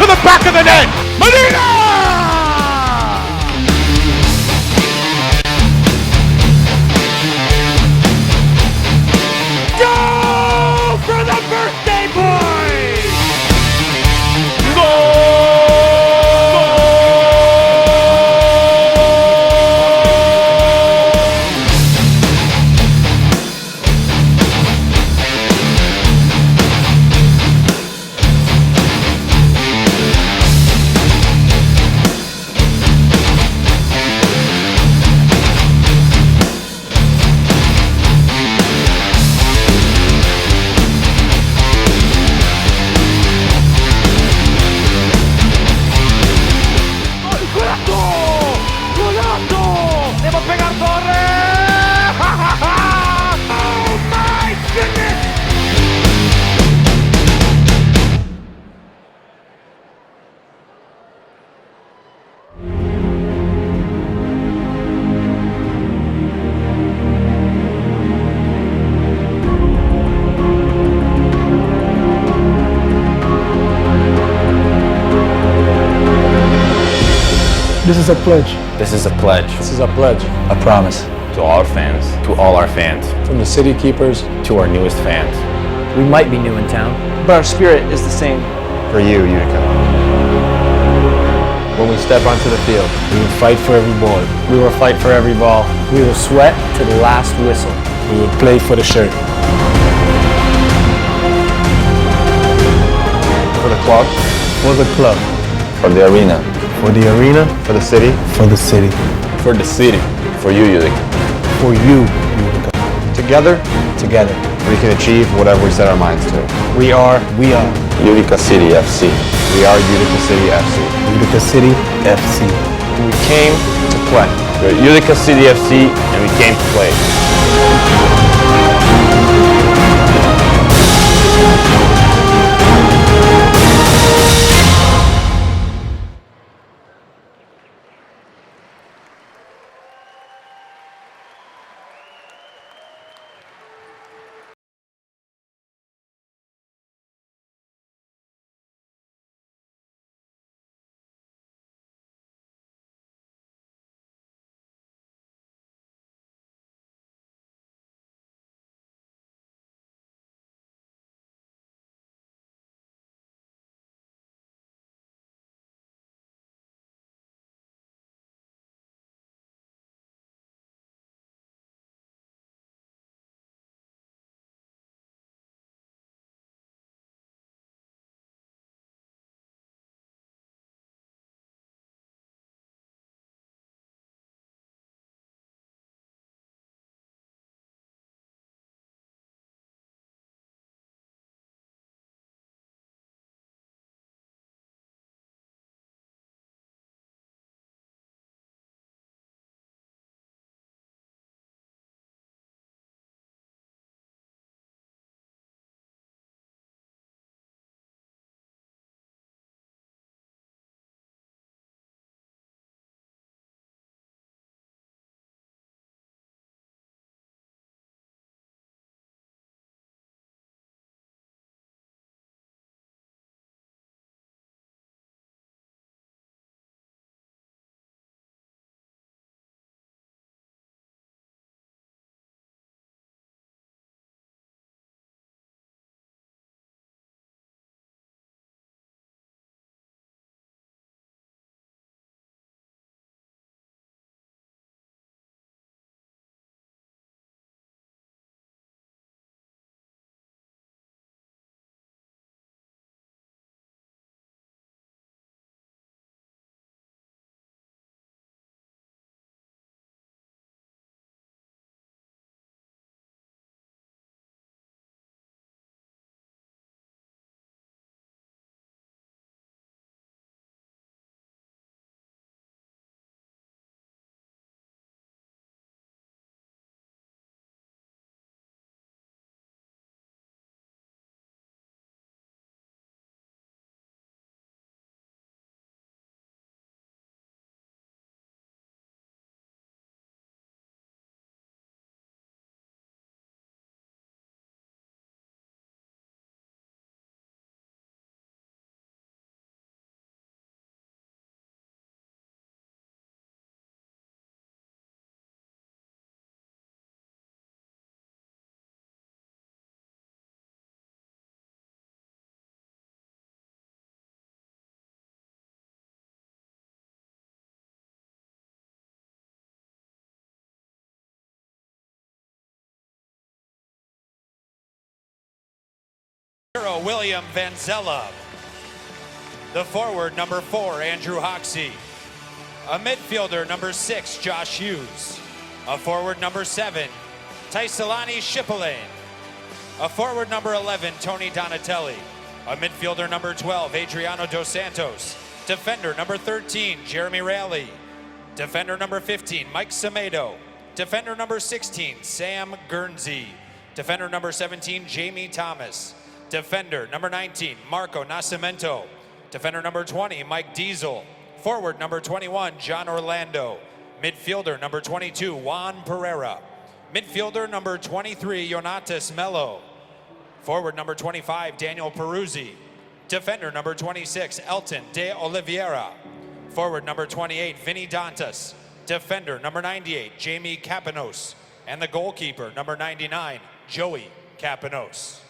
to the back of the net. Medina! Go for the birthday boy! Goal! ¡Devo pegar torre! ¡Oh my goodness! This is a pledge. This is a pledge. This is a pledge. A promise. To all our fans. To all our fans. From the city keepers to our newest fans. We might be new in town, but our spirit is the same. For you, Utica. When we step onto the field, we will fight for every ball. we will fight for every ball. we will sweat to the last whistle. We will play for the shirt. For the club. For the club. For the arena. For the arena. For the city. For the city. For the city. For you, Utica. For you, Utica. Together, we can achieve whatever we set our minds to. We are Utica City FC. We are Utica City FC. Utica City FC. We came to play. We're Utica City FC and we came to play. hero, William Vanzella. The forward, number 4, Andrew Hoxie. A midfielder, number 6, Josh Hughes. A forward, number 7, Taisalani Shipolane. A forward, number 11, Tony Donatelli. A midfielder, number 12, Adriano Dos Santos. Defender, number 13, Jeremy Raleigh. Defender, number 15, Mike Semedo. Defender, number 16, Sam Guernsey. Defender, number 17, Jamie Thomas. Defender, number 19, Marco Nascimento. Defender, number 20, Mike Diesel. Forward, number 21, John Orlando. Midfielder, number 22, Juan Pereira. Midfielder, number 23, Yonatas Mello. Forward, number 25, Daniel Peruzzi. Defender, number 26, Elton De Oliveira. Forward, number 28, Vinny Dantas. Defender, number 98, Jamie Capanos. And the goalkeeper, number 99, Joey Capanos.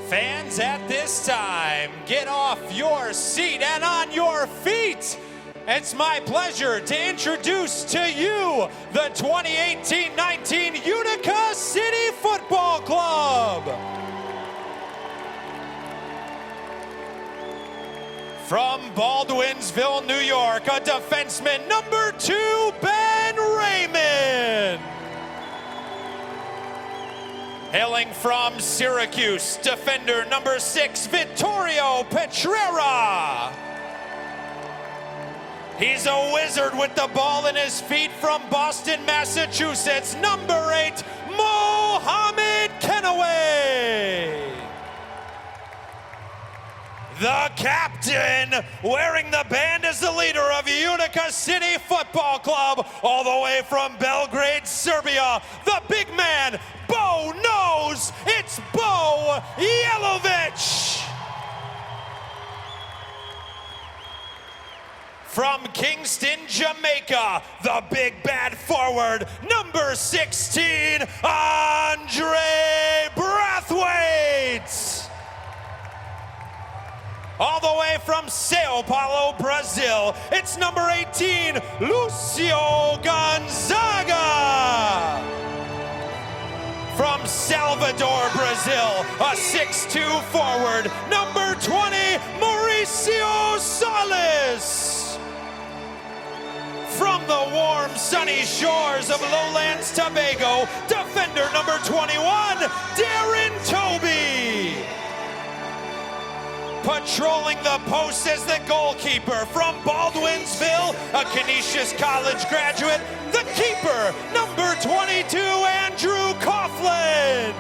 Fans, at this time, get off your seat and on your feet. It's my pleasure to introduce to you the 2018-19 Utica City Football Club. From Baldwinsville, New York, a defenseman, number 2, Ben Raymond. Hailing from Syracuse, defender number 6, Vittorio Petrera. He's a wizard with the ball in his feet from Boston, Massachusetts, number 8, Mohamed Kenaway. The captain, wearing the band as the leader of Utica City Football Club, all the way from Belgrade, Serbia, the big man, Bo knows, it's Bo Yelovich. From Kingston, Jamaica, the big bad forward, number 16, Andre Brathwaite. All the way from Sao Paulo, Brazil, it's number 18, Lucio Gonzaga. From Salvador, Brazil, a 6'2" forward, number 20, Mauricio Salas. From the warm, sunny shores of Lowlands, Tobago, defender number 21, Darren Toby. Patrolling the post as the goalkeeper from Baldwinsville, a Canisius College graduate, the keeper, number 22, Andrew Coughlin.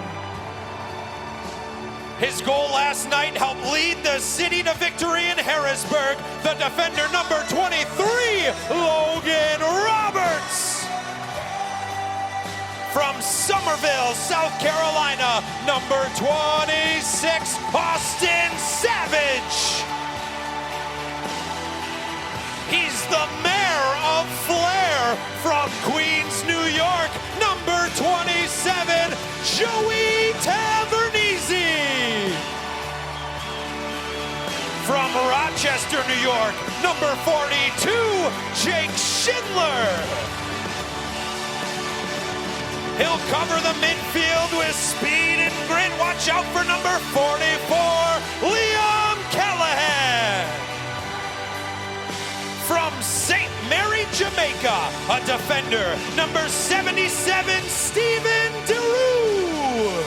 His goal last night helped lead the city to victory in Harrisburg, the defender, number 23, Logan Roberts. From Somerville, South Carolina, number 26, Austin Savage. He's the mayor of Flair. From Queens, New York, number 27, Joey Tavernese. From Rochester, New York, number 42, Jake Schindler. He'll cover the midfield with speed and grit. Watch out for number 44, Liam Callahan. From St. Mary, Jamaica, a defender, number 77, Steven DeRue.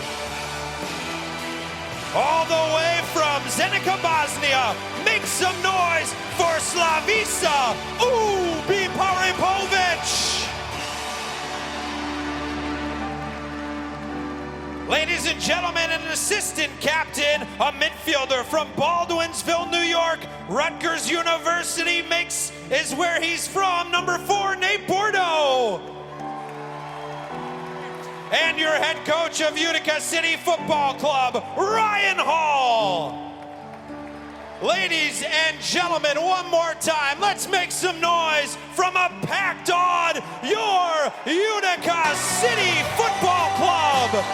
All the way from Zenica, Bosnia, make some noise for Slavica Ubiparipovic. Ladies and gentlemen, an assistant captain, a midfielder from Baldwinsville, New York, Rutgers University is where he's from, number 4, Nate Bordeaux. And your head coach of Utica City Football Club, Ryan Hall. Ladies and gentlemen, one more time, let's make some noise from a packed on your Utica City Football Club.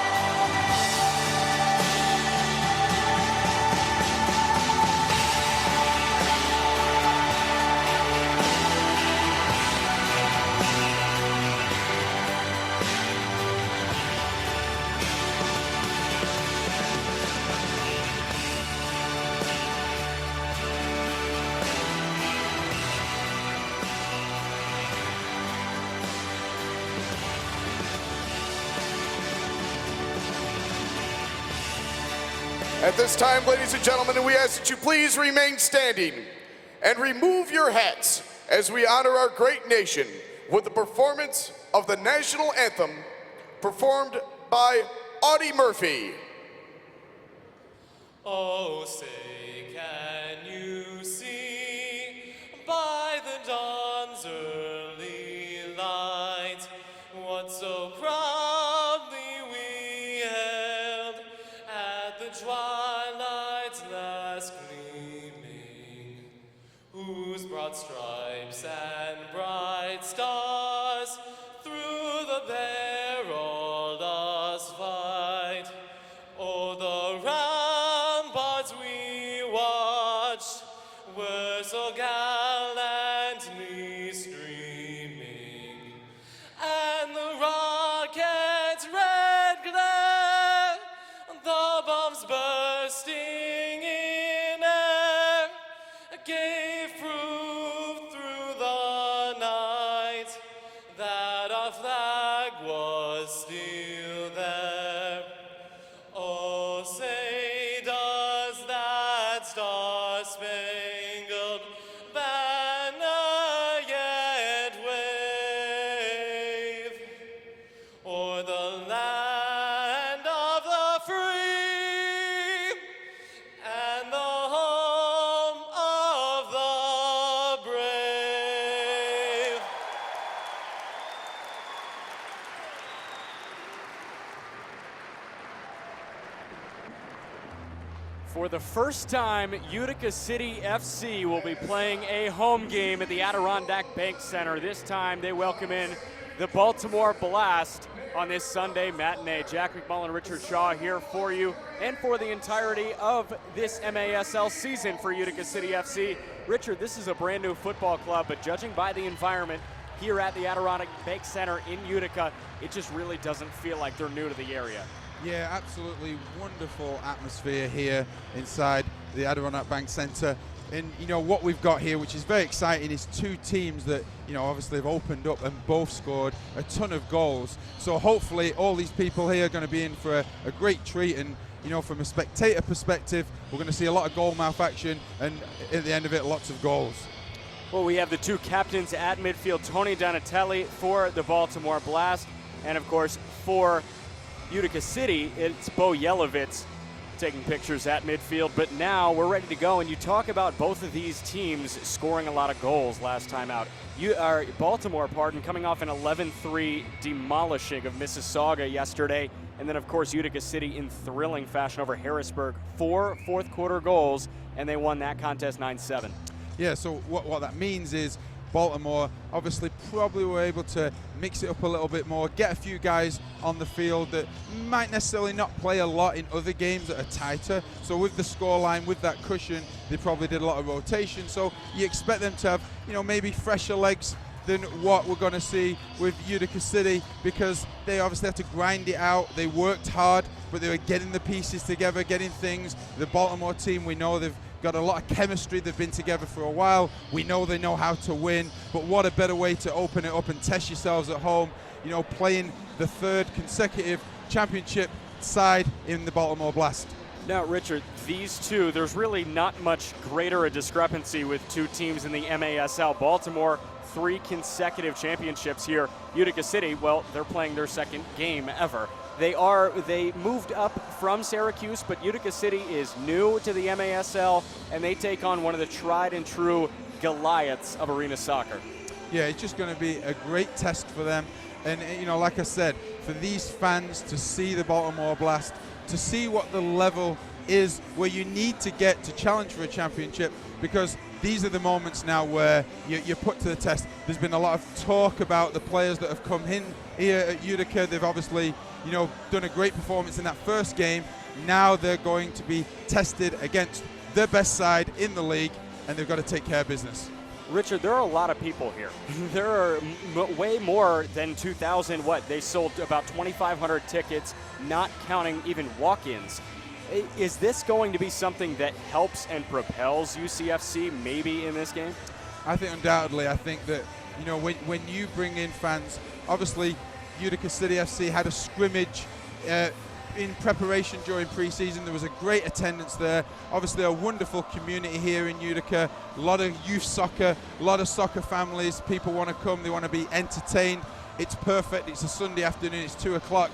At this time, ladies and gentlemen, we ask that you please remain standing and remove your hats as we honor our great nation with the performance of the national anthem performed by Audie Murphy. Oh, say, can you see by the dawn's early light what so proudly we hailed at the twilight's last gleaming, whose broad stripes and bright stars through the perilous fight o'er the ramparts we watched were so gallantly streaming, and the rocket's red glare, the bombs bursting in air, gave proof through the night that our flag was still there. Oh, say does that star-spangled banner yet wave o'er the land of the free and the home of the brave? For the first time, Utica City FC will be playing a home game at the Adirondack Bank Center. This time they welcome in the Baltimore Blast on this Sunday matinee. Jack McMullen, Richard Shaw here for you and for the entirety of this MASL season for Utica City FC. Richard, this is a brand new football club, but judging by the environment here at the Adirondack Bank Center in Utica, it just really doesn't feel like they're new to the area. Yeah, absolutely wonderful atmosphere here inside the Adirondack Bank Center. And, you know, what we've got here, which is very exciting, is two teams that, you know, obviously have opened up and both scored a ton of goals. So hopefully all these people here are going to be in for a great treat. And, you know, from a spectator perspective, we're going to see a lot of goal mouth action and at the end of it, lots of goals. Well, we have the two captains at midfield, Tony Donatelli for the Baltimore Blast, and of course for Utica City, it's Bo Yelovitz taking pictures at midfield. But now we're ready to go, and you talk about both of these teams scoring a lot of goals last time out. Baltimore, coming off an 11-3 demolishing of Mississauga yesterday, and then of course Utica City in thrilling fashion over Harrisburg. 4 fourth quarter goals, and they won that contest 9-7. Yeah, so what that means is Baltimore obviously probably were able to mix it up a little bit more, get a few guys on the field that might necessarily not play a lot in other games that are tighter. So with the scoreline, with that cushion, they probably did a lot of rotation. So you expect them to have, you know, maybe fresher legs than what we're going to see with Utica City, because they obviously had to grind it out. They worked hard, but they were getting the pieces together, getting things. The Baltimore team, we know they've got a lot of chemistry. They've been together for a while. We know they know how to win, but what a better way to open it up and test yourselves at home, you know, playing the third consecutive championship side in the Baltimore Blast. Now, Richard, these two, there's really not much greater a discrepancy with two teams in the MASL. Baltimore, 3 consecutive championships here. Utica City, well, they're playing their second game ever. They moved up from Syracuse, but Utica City is new to the MASL, and they take on one of the tried and true Goliaths of arena soccer. Yeah, it's just going to be a great test for them. And, you know, like I said, for these fans to see the Baltimore Blast, to see what the level is where you need to get to challenge for a championship, because these are the moments now where you're put to the test. There's been a lot of talk about the players that have come in here at Utica. They've obviously, you know, done a great performance in that first game. Now they're going to be tested against the best side in the league, and they've got to take care of business. Richard, there are a lot of people here. There are way more than 2,000. They sold about 2,500 tickets, not counting even walk-ins. Is this going to be something that helps and propels UCFC maybe in this game? I think undoubtedly. I think that, you know, when you bring in fans, obviously Utica City FC had a scrimmage in preparation during pre-season. There was a great attendance there. Obviously a wonderful community here in Utica. A lot of youth soccer, a lot of soccer families. People want to come, they want to be entertained. It's perfect. It's a Sunday afternoon, it's 2 o'clock.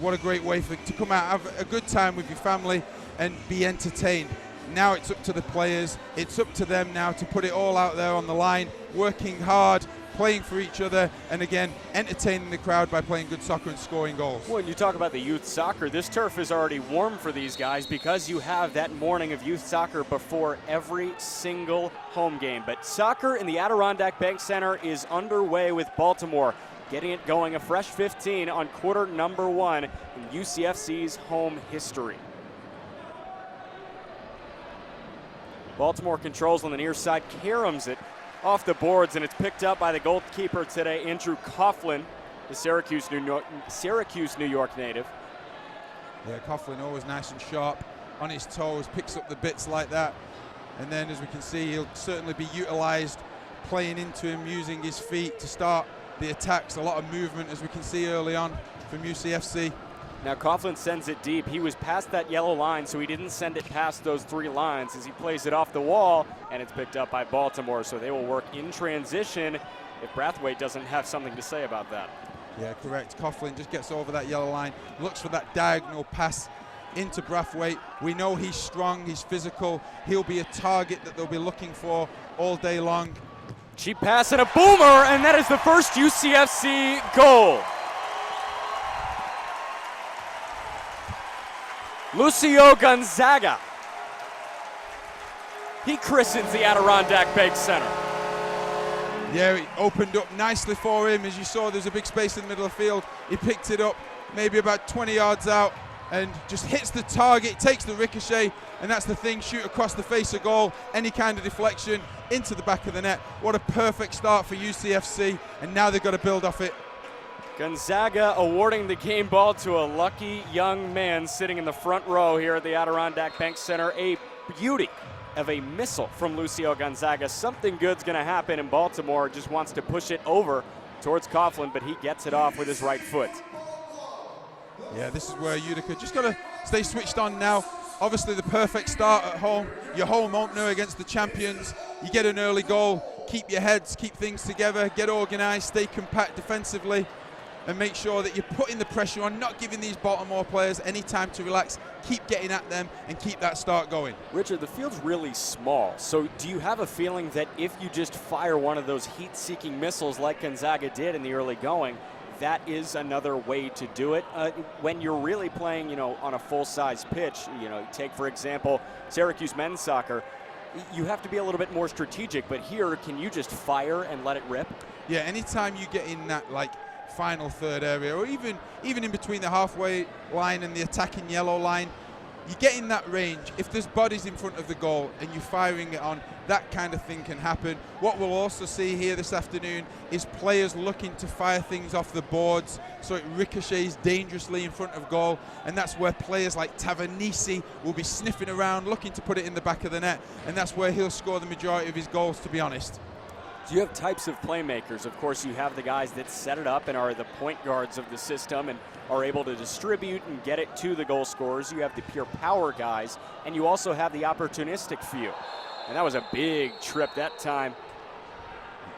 What a great way to come out, have a good time with your family and be entertained. Now it's up to the players. It's up to them now to put it all out there on the line, working hard, playing for each other, and again, entertaining the crowd by playing good soccer and scoring goals. When you talk about the youth soccer, this turf is already warm for these guys because you have that morning of youth soccer before every single home game. But soccer in the Adirondack Bank Center is underway with Baltimore, getting it going, a fresh 15 on quarter number 1 in UCFC's home history. Baltimore controls on the near side, caroms it off the boards, and it's picked up by the goalkeeper today, Andrew Coughlin, the Syracuse, New York native. Yeah, Coughlin always nice and sharp on his toes, picks up the bits like that. And then, as we can see, he'll certainly be utilized, playing into him, using his feet to start the attacks. A lot of movement, as we can see early on from UCFC. Now Coughlin sends it deep. He was past that yellow line, so he didn't send it past those 3 lines as he plays it off the wall, and it's picked up by Baltimore, so they will work in transition if Brathwaite doesn't have something to say about that. Yeah, correct. Coughlin just gets over that yellow line, looks for that diagonal pass into Brathwaite. We know he's strong, he's physical. He'll be a target that they'll be looking for all day long. Cheap pass and a boomer, and that is the first UCFC goal. Lucio Gonzaga. He christens the Adirondack Bank Center. Yeah, it opened up nicely for him. As you saw, there's a big space in the middle of the field. He picked it up maybe about 20 yards out and just hits the target, takes the ricochet, and that's the thing, shoot across the face of goal, any kind of deflection into the back of the net. What a perfect start for UCFC, and now they've got to build off it. Gonzaga awarding the game ball to a lucky young man sitting in the front row here at the Adirondack Bank Center. A beauty of a missile from Lucio Gonzaga. Something good's going to happen, and Baltimore just wants to push it over towards Coughlin, but he gets it off with his right foot. Yeah, this is where Utica just got to stay switched on now. Obviously the perfect start at home. Your home opener against the champions. You get an early goal, keep your heads, keep things together, get organized, stay compact defensively, and make sure that you're putting the pressure on, not giving these Baltimore players any time to relax. Keep getting at them and keep that start going. Richard, the field's really small, so do you have a feeling that if you just fire one of those heat-seeking missiles like Gonzaga did in the early going, that is another way to do it? When you're really playing, on a full-size pitch, take, for example, Syracuse men's soccer, you have to be a little bit more strategic, but here, can you just fire and let it rip? Yeah, anytime you get in that, final third area, or even in between the halfway line and the attacking yellow line, you get in that range. If there's bodies in front of the goal and you're firing it on, that kind of thing can happen. What we'll also see here this afternoon is players looking to fire things off the boards so it ricochets dangerously in front of goal, and that's where players like Tavernisi will be sniffing around looking to put it in the back of the net, and that's where he'll score the majority of his goals, to be honest. So you have types of playmakers. Of course, you have the guys that set it up and are the point guards of the system and are able to distribute and get it to the goal scorers. You have the pure power guys, and you also have the opportunistic few. And that was a big trip that time.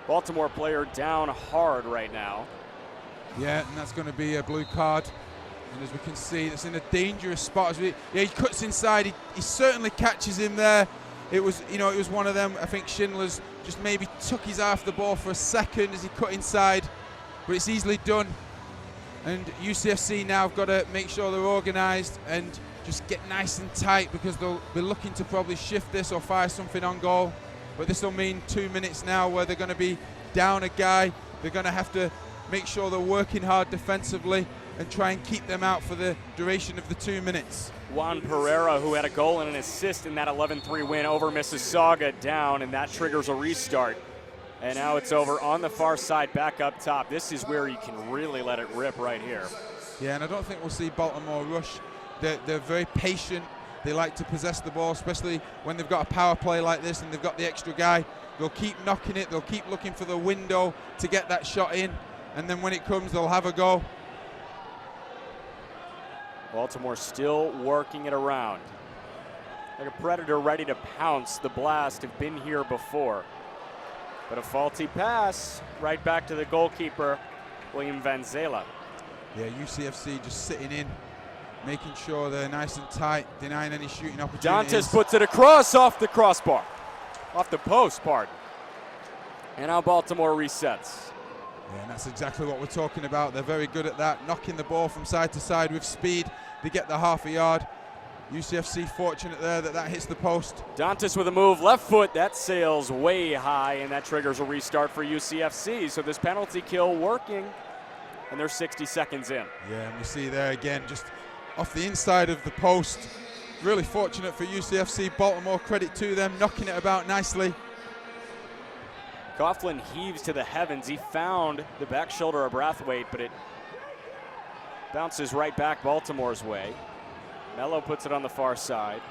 Baltimore player down hard right now. Yeah, and that's going to be a blue card. And as we can see, it's in a dangerous spot. He cuts inside. He certainly catches him there. It was, it was one of them. I think Schindler's just maybe took his eye off the ball for a second as he cut inside, but it's easily done. And UCFC now have got to make sure they're organized and just get nice and tight, because they'll be looking to probably shift this or fire something on goal. But this will mean 2 minutes now where they're going to be down a guy. They're going to have to make sure they're working hard defensively and try and keep them out for the duration of the 2 minutes. Juan Pereira, who had a goal and an assist in that 11-3 win over Mississauga, down, and that triggers a restart. And now it's over on the far side, back up top. This is where you can really let it rip right here. Yeah, and I don't think we'll see Baltimore rush. They're very patient. They like to possess the ball, especially when they've got a power play like this and they've got the extra guy. They'll keep knocking it. They'll keep looking for the window to get that shot in. And then when it comes, they'll have a go. Baltimore still working it around. Like a predator ready to pounce. The Blast have been here before. But a faulty pass right back to the goalkeeper, William Van Zela. Yeah, UCFC just sitting in, making sure they're nice and tight, denying any shooting opportunities. Dantas puts it across off the crossbar. Off the post, pardon. And now Baltimore resets. Yeah, and that's exactly what we're talking about. They're very good at that, knocking the ball from side to side with speed. They get the half a yard. UCFC fortunate there that hits the post. Dantas with a move, left foot, that sails way high, and that triggers a restart for UCFC. So this penalty kill working, and they're 60 seconds in. Yeah, and we see there again, just off the inside of the post. Really fortunate for UCFC. Baltimore, credit to them, knocking it about nicely. Coughlin heaves to the heavens. He found the back shoulder of Brathwaite, but it bounces right back Baltimore's way. Mello puts it on the far side.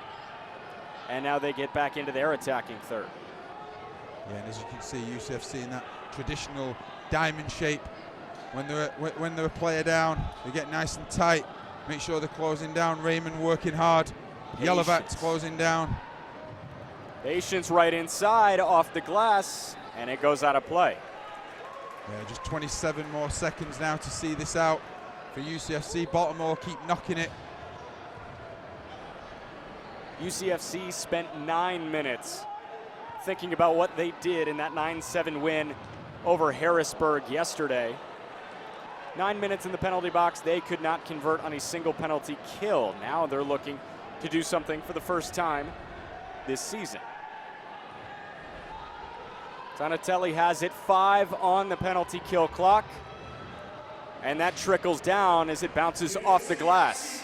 And now they get back into their attacking third. Yeah, and as you can see, UCFC in that traditional diamond shape. When they're a player down, they get nice and tight. Make sure they're closing down. Raymond working hard. Yellowbacks closing down. Patience right inside off the glass, and it goes out of play. Yeah, just 27 more seconds now to see this out for UCFC. Baltimore keep knocking it. UCFC spent 9 minutes thinking about what they did in that 9-7 win over Harrisburg yesterday. 9 minutes in the penalty box, they could not convert on a single penalty kill. Now they're looking to do something for the first time this season. Donatelli has it, 5 on the penalty kill clock. And that trickles down as it bounces off the glass.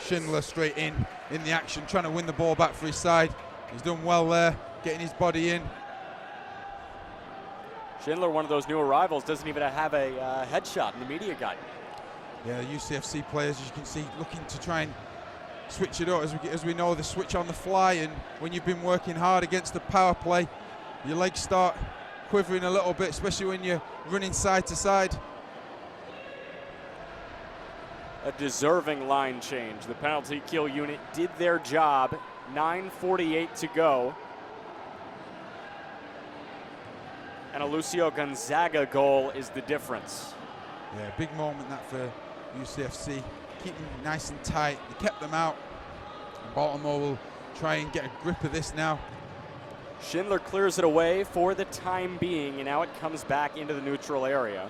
Schindler straight in the action, trying to win the ball back for his side. He's done well there, getting his body in. Schindler, one of those new arrivals, doesn't even have a headshot in the media guide. Yeah, the UCFC players, as you can see, looking to try and switch it up. As we know, they switch on the fly, and when you've been working hard against the power play, your legs start quivering a little bit, especially when you're running side to side. A deserving line change. The penalty kill unit did their job. 9:48 to go. And a Lucio Gonzaga goal is the difference. Yeah, big moment that for UCFC. Keep them nice and tight. They kept them out. And Baltimore will try and get a grip of this now. Schindler clears it away for the time being, and now it comes back into the neutral area.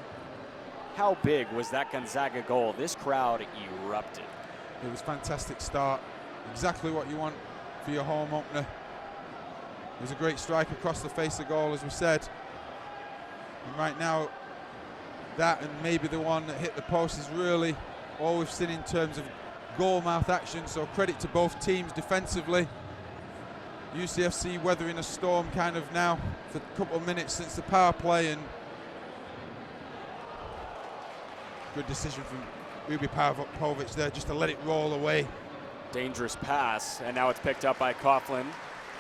How big was that Gonzaga goal? This crowd erupted. It was a fantastic start. Exactly what you want for your home opener. It was a great strike across the face of goal, as we said. And right now, that and maybe the one that hit the post is really all we've seen in terms of goal mouth action. So credit to both teams defensively. UCFC weathering a storm kind of now for a couple of minutes since the power play, and good decision from Ubi Pavlovic there just to let it roll away. Dangerous pass, and now it's picked up by Coughlin,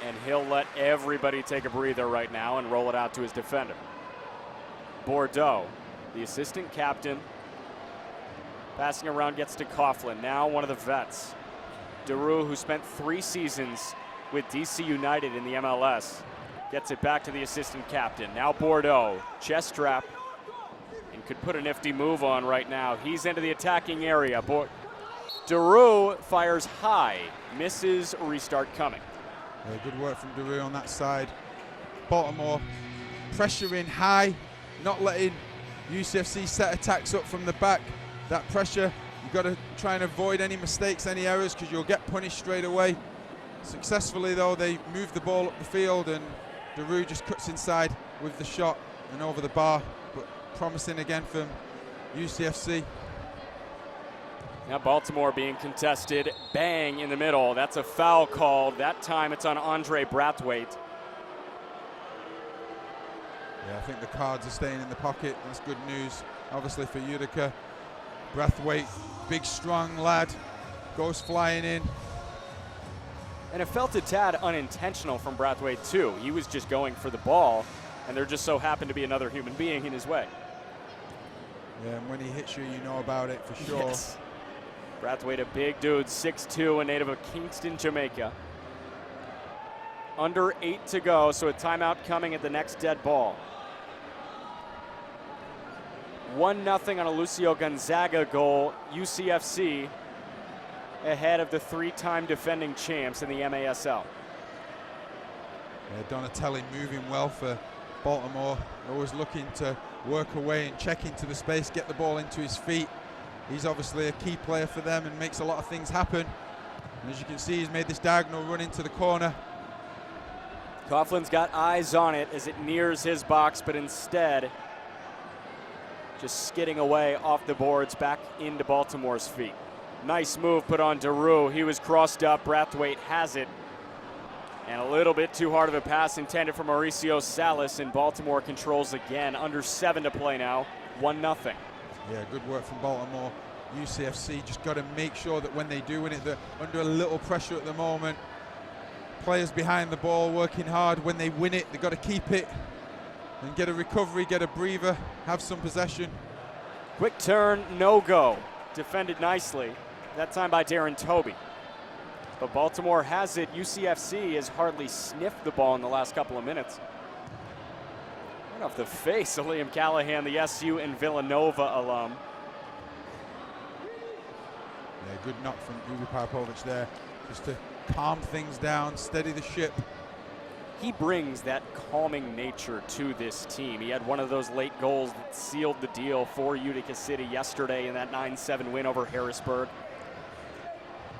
and he'll let everybody take a breather right now and roll it out to his defender. Bordeaux, the assistant captain, passing around, gets to Coughlin. Now one of the vets, DeRue, who spent 3 seasons with DC United in the MLS, gets it back to the assistant captain. Now Bordeaux, chest strap, and could put a nifty move on right now. He's into the attacking area. DeRue fires high, misses, restart coming. Yeah, good work from DeRue on that side. Baltimore pressuring high, not letting UCFC set attacks up from the back. That pressure, you've got to try and avoid any mistakes, any errors, because you'll get punished straight away. Successfully though, they move the ball up the field, and DeRue just cuts inside with the shot and over the bar, but promising again from UCFC. Now Baltimore being contested, bang in the middle. That's a foul called. That time it's on Andre Brathwaite. Yeah, I think the cards are staying in the pocket. That's good news, obviously, for Utica. Brathwaite, big, strong lad, goes flying in. And it felt a tad unintentional from Brathwaite, too. He was just going for the ball, and there just so happened to be another human being in his way. Yeah, and when he hits you, you know about it for sure. Yes. Brathwaite, a big dude, 6'2", a native of Kingston, Jamaica. Under 8 to go, so a timeout coming at the next dead ball. 1-0 on a Lucio Gonzaga goal. UCFC ahead of the 3-time defending champs in the MASL. Yeah, Donatelli moving well for Baltimore, always looking to work away and check into the space, get the ball into his feet. He's obviously a key player for them and makes a lot of things happen. And as you can see, he's made this diagonal run into the corner. Coughlin's got eyes on it as it nears his box, but instead just skidding away off the boards back into Baltimore's feet. Nice move put on Daru. He was crossed up. Brathwaite has it. And a little bit too hard of a pass intended for Mauricio Salas, and Baltimore controls again. Under 7 to play now, 1-0. Yeah, good work from Baltimore. UCFC just got to make sure that when they do win it, they're under a little pressure at the moment. Players behind the ball working hard. When they win it, they've got to keep it and get a recovery, get a breather, have some possession. Quick turn, no go. Defended nicely, that time by Darren Toby. But Baltimore has it. UCFC has hardly sniffed the ball in the last couple of minutes. Right off the face of Liam Callahan, the SU and Villanova alum. Yeah, good knock from Ubi Popovich there, just to calm things down, steady the ship. He brings that calming nature to this team. He had one of those late goals that sealed the deal for Utica City yesterday in that 9-7 win over Harrisburg.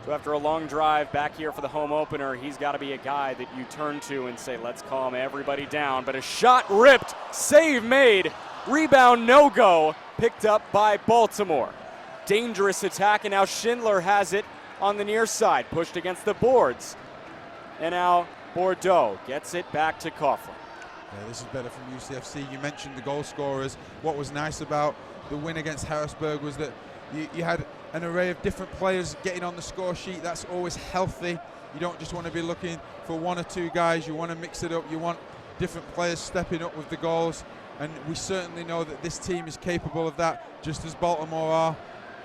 So after a long drive back here for the home opener, he's got to be a guy that you turn to and say, let's calm everybody down. But a shot ripped, save made, rebound no go, picked up by Baltimore. Dangerous attack, and now Schindler has it on the near side, pushed against the boards. And now Bordeaux gets it back to Coughlin. Yeah, this is better from UCFC. You mentioned the goal scorers. What was nice about the win against Harrisburg was that you had an array of different players getting on the score sheet. That's always healthy. You don't just want to be looking for 1 or 2 guys. You want to mix it up. You want different players stepping up with the goals. And we certainly know that this team is capable of that, just as Baltimore are.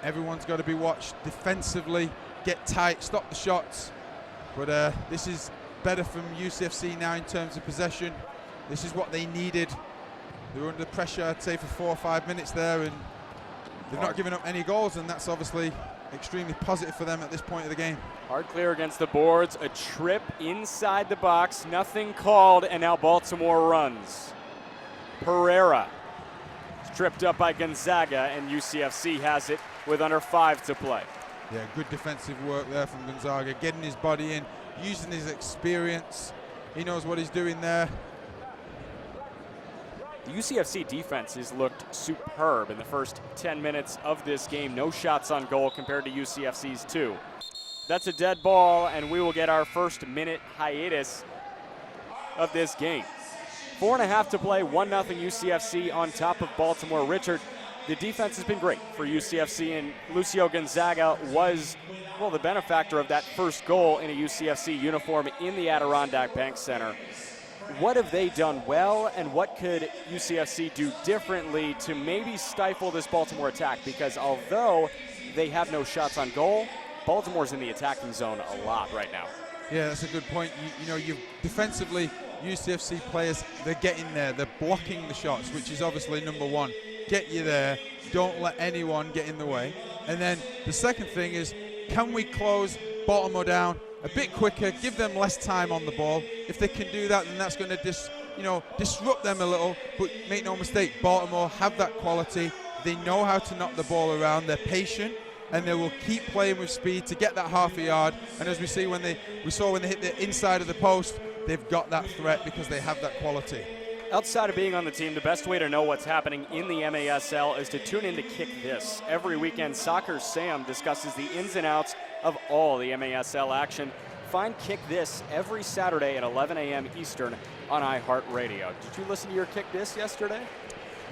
Everyone's got to be watched defensively, get tight, stop the shots. But this is better from UCFC now in terms of possession. This is what they needed. They were under pressure, I'd say, for 4 or 5 minutes there, and they've not given up any goals, and that's obviously extremely positive for them at this point of the game. Hard clear against the boards, a trip inside the box, nothing called, and now Baltimore runs. Pereira is tripped up by Gonzaga, and UCFC has it with under 5 to play. Yeah, good defensive work there from Gonzaga, getting his body in, using his experience. He knows what he's doing there. The UCFC defense has looked superb in the first 10 minutes of this game. No shots on goal compared to UCFC's 2. That's a dead ball, and we will get our first minute hiatus of this game. 4.5 to play, 1-0 UCFC on top of Baltimore. Richard, the defense has been great for UCFC, and Lucio Gonzaga was, well, the benefactor of that first goal in a UCFC uniform in the Adirondack Bank Center. What have they done well, and what could UCFC do differently to maybe stifle this Baltimore attack? Because although they have no shots on goal, Baltimore's in the attacking zone a lot right now. Yeah, that's a good point. You know, you defensively, UCFC players, they're getting there. They're blocking the shots, which is obviously number 1. Get you there. Don't let anyone get in the way. And then the second thing is, can we close Baltimore down a bit quicker, give them less time on the ball? If they can do that, then that's going to disrupt them a little. But make no mistake, Baltimore have that quality. They know how to knock the ball around. They're patient, and they will keep playing with speed to get that half a yard. And as we see when they hit the inside of the post, they've got that threat because they have that quality. Outside of being on the team, the best way to know what's happening in the MASL is to tune in to Kick This. Every weekend, Soccer Sam discusses the ins and outs of all the MASL action. Find Kick This every Saturday at 11 a.m. Eastern on iHeartRadio. Did you listen to your Kick This yesterday?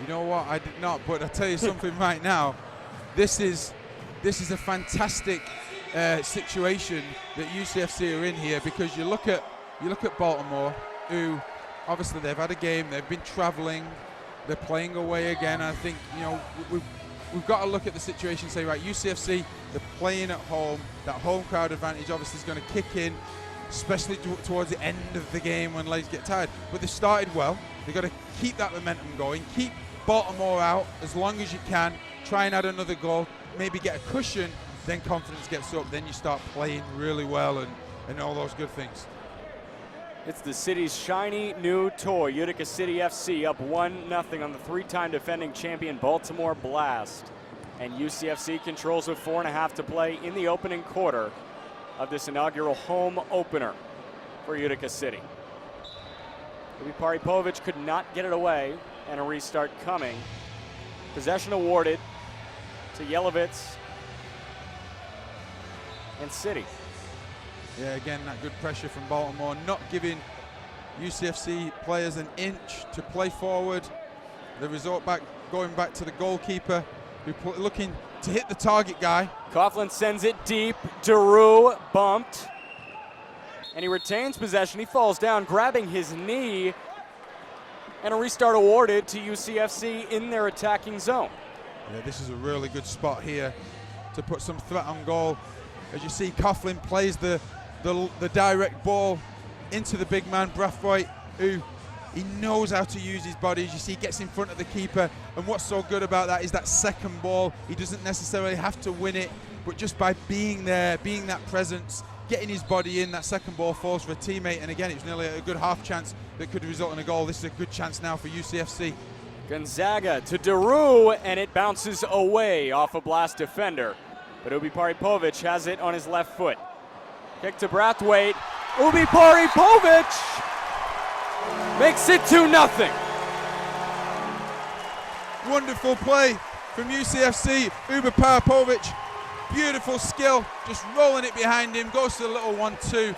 You know what? I did not, but I'll tell you something right now. This is a fantastic situation that UCFC are in here, because you look at Baltimore, who obviously they've had a game, they've been traveling, they're playing away again. I think, you know, we've got to look at the situation and say, right, UCFC, they're playing at home. That home crowd advantage obviously is going to kick in, especially towards the end of the game when legs get tired. But they started well. They've got to keep that momentum going, keep Baltimore out as long as you can, try and add another goal, maybe get a cushion, then confidence gets up, then you start playing really well and all those good things. It's the city's shiny new toy, Utica City FC, up 1-0 on the three-time defending champion Baltimore Blast. And UCFC controls with 4.5 to play in the opening quarter of this inaugural home opener for Utica City. Paripovic could not get it away, and a restart coming. Possession awarded to Yelovitz and City. Yeah, again, that good pressure from Baltimore, not giving UCFC players an inch to play forward. The result going back to the goalkeeper, who looking to hit the target guy. Coughlin sends it deep. Daru bumped, and he retains possession. He falls down, grabbing his knee, and a restart awarded to UCFC in their attacking zone. Yeah, this is a really good spot here to put some threat on goal. As you see, Coughlin plays the direct ball into the big man, Brathwaite, who he knows how to use his body. As you see, he gets in front of the keeper. And what's so good about that is that second ball, he doesn't necessarily have to win it, but just by being there, being that presence, getting his body in, that second ball falls for a teammate. And again, it was nearly a good half chance that could result in a goal. This is a good chance now for UCFC. Gonzaga to Daru, and it bounces away off a Blast defender. But Ubi Paripovic has it on his left foot. Kick to Brathwaite. Ubi Paripovic makes it 2-0. Wonderful play from UCFC. Ubi Paripovic, beautiful skill, just rolling it behind him, goes to the little 1-2.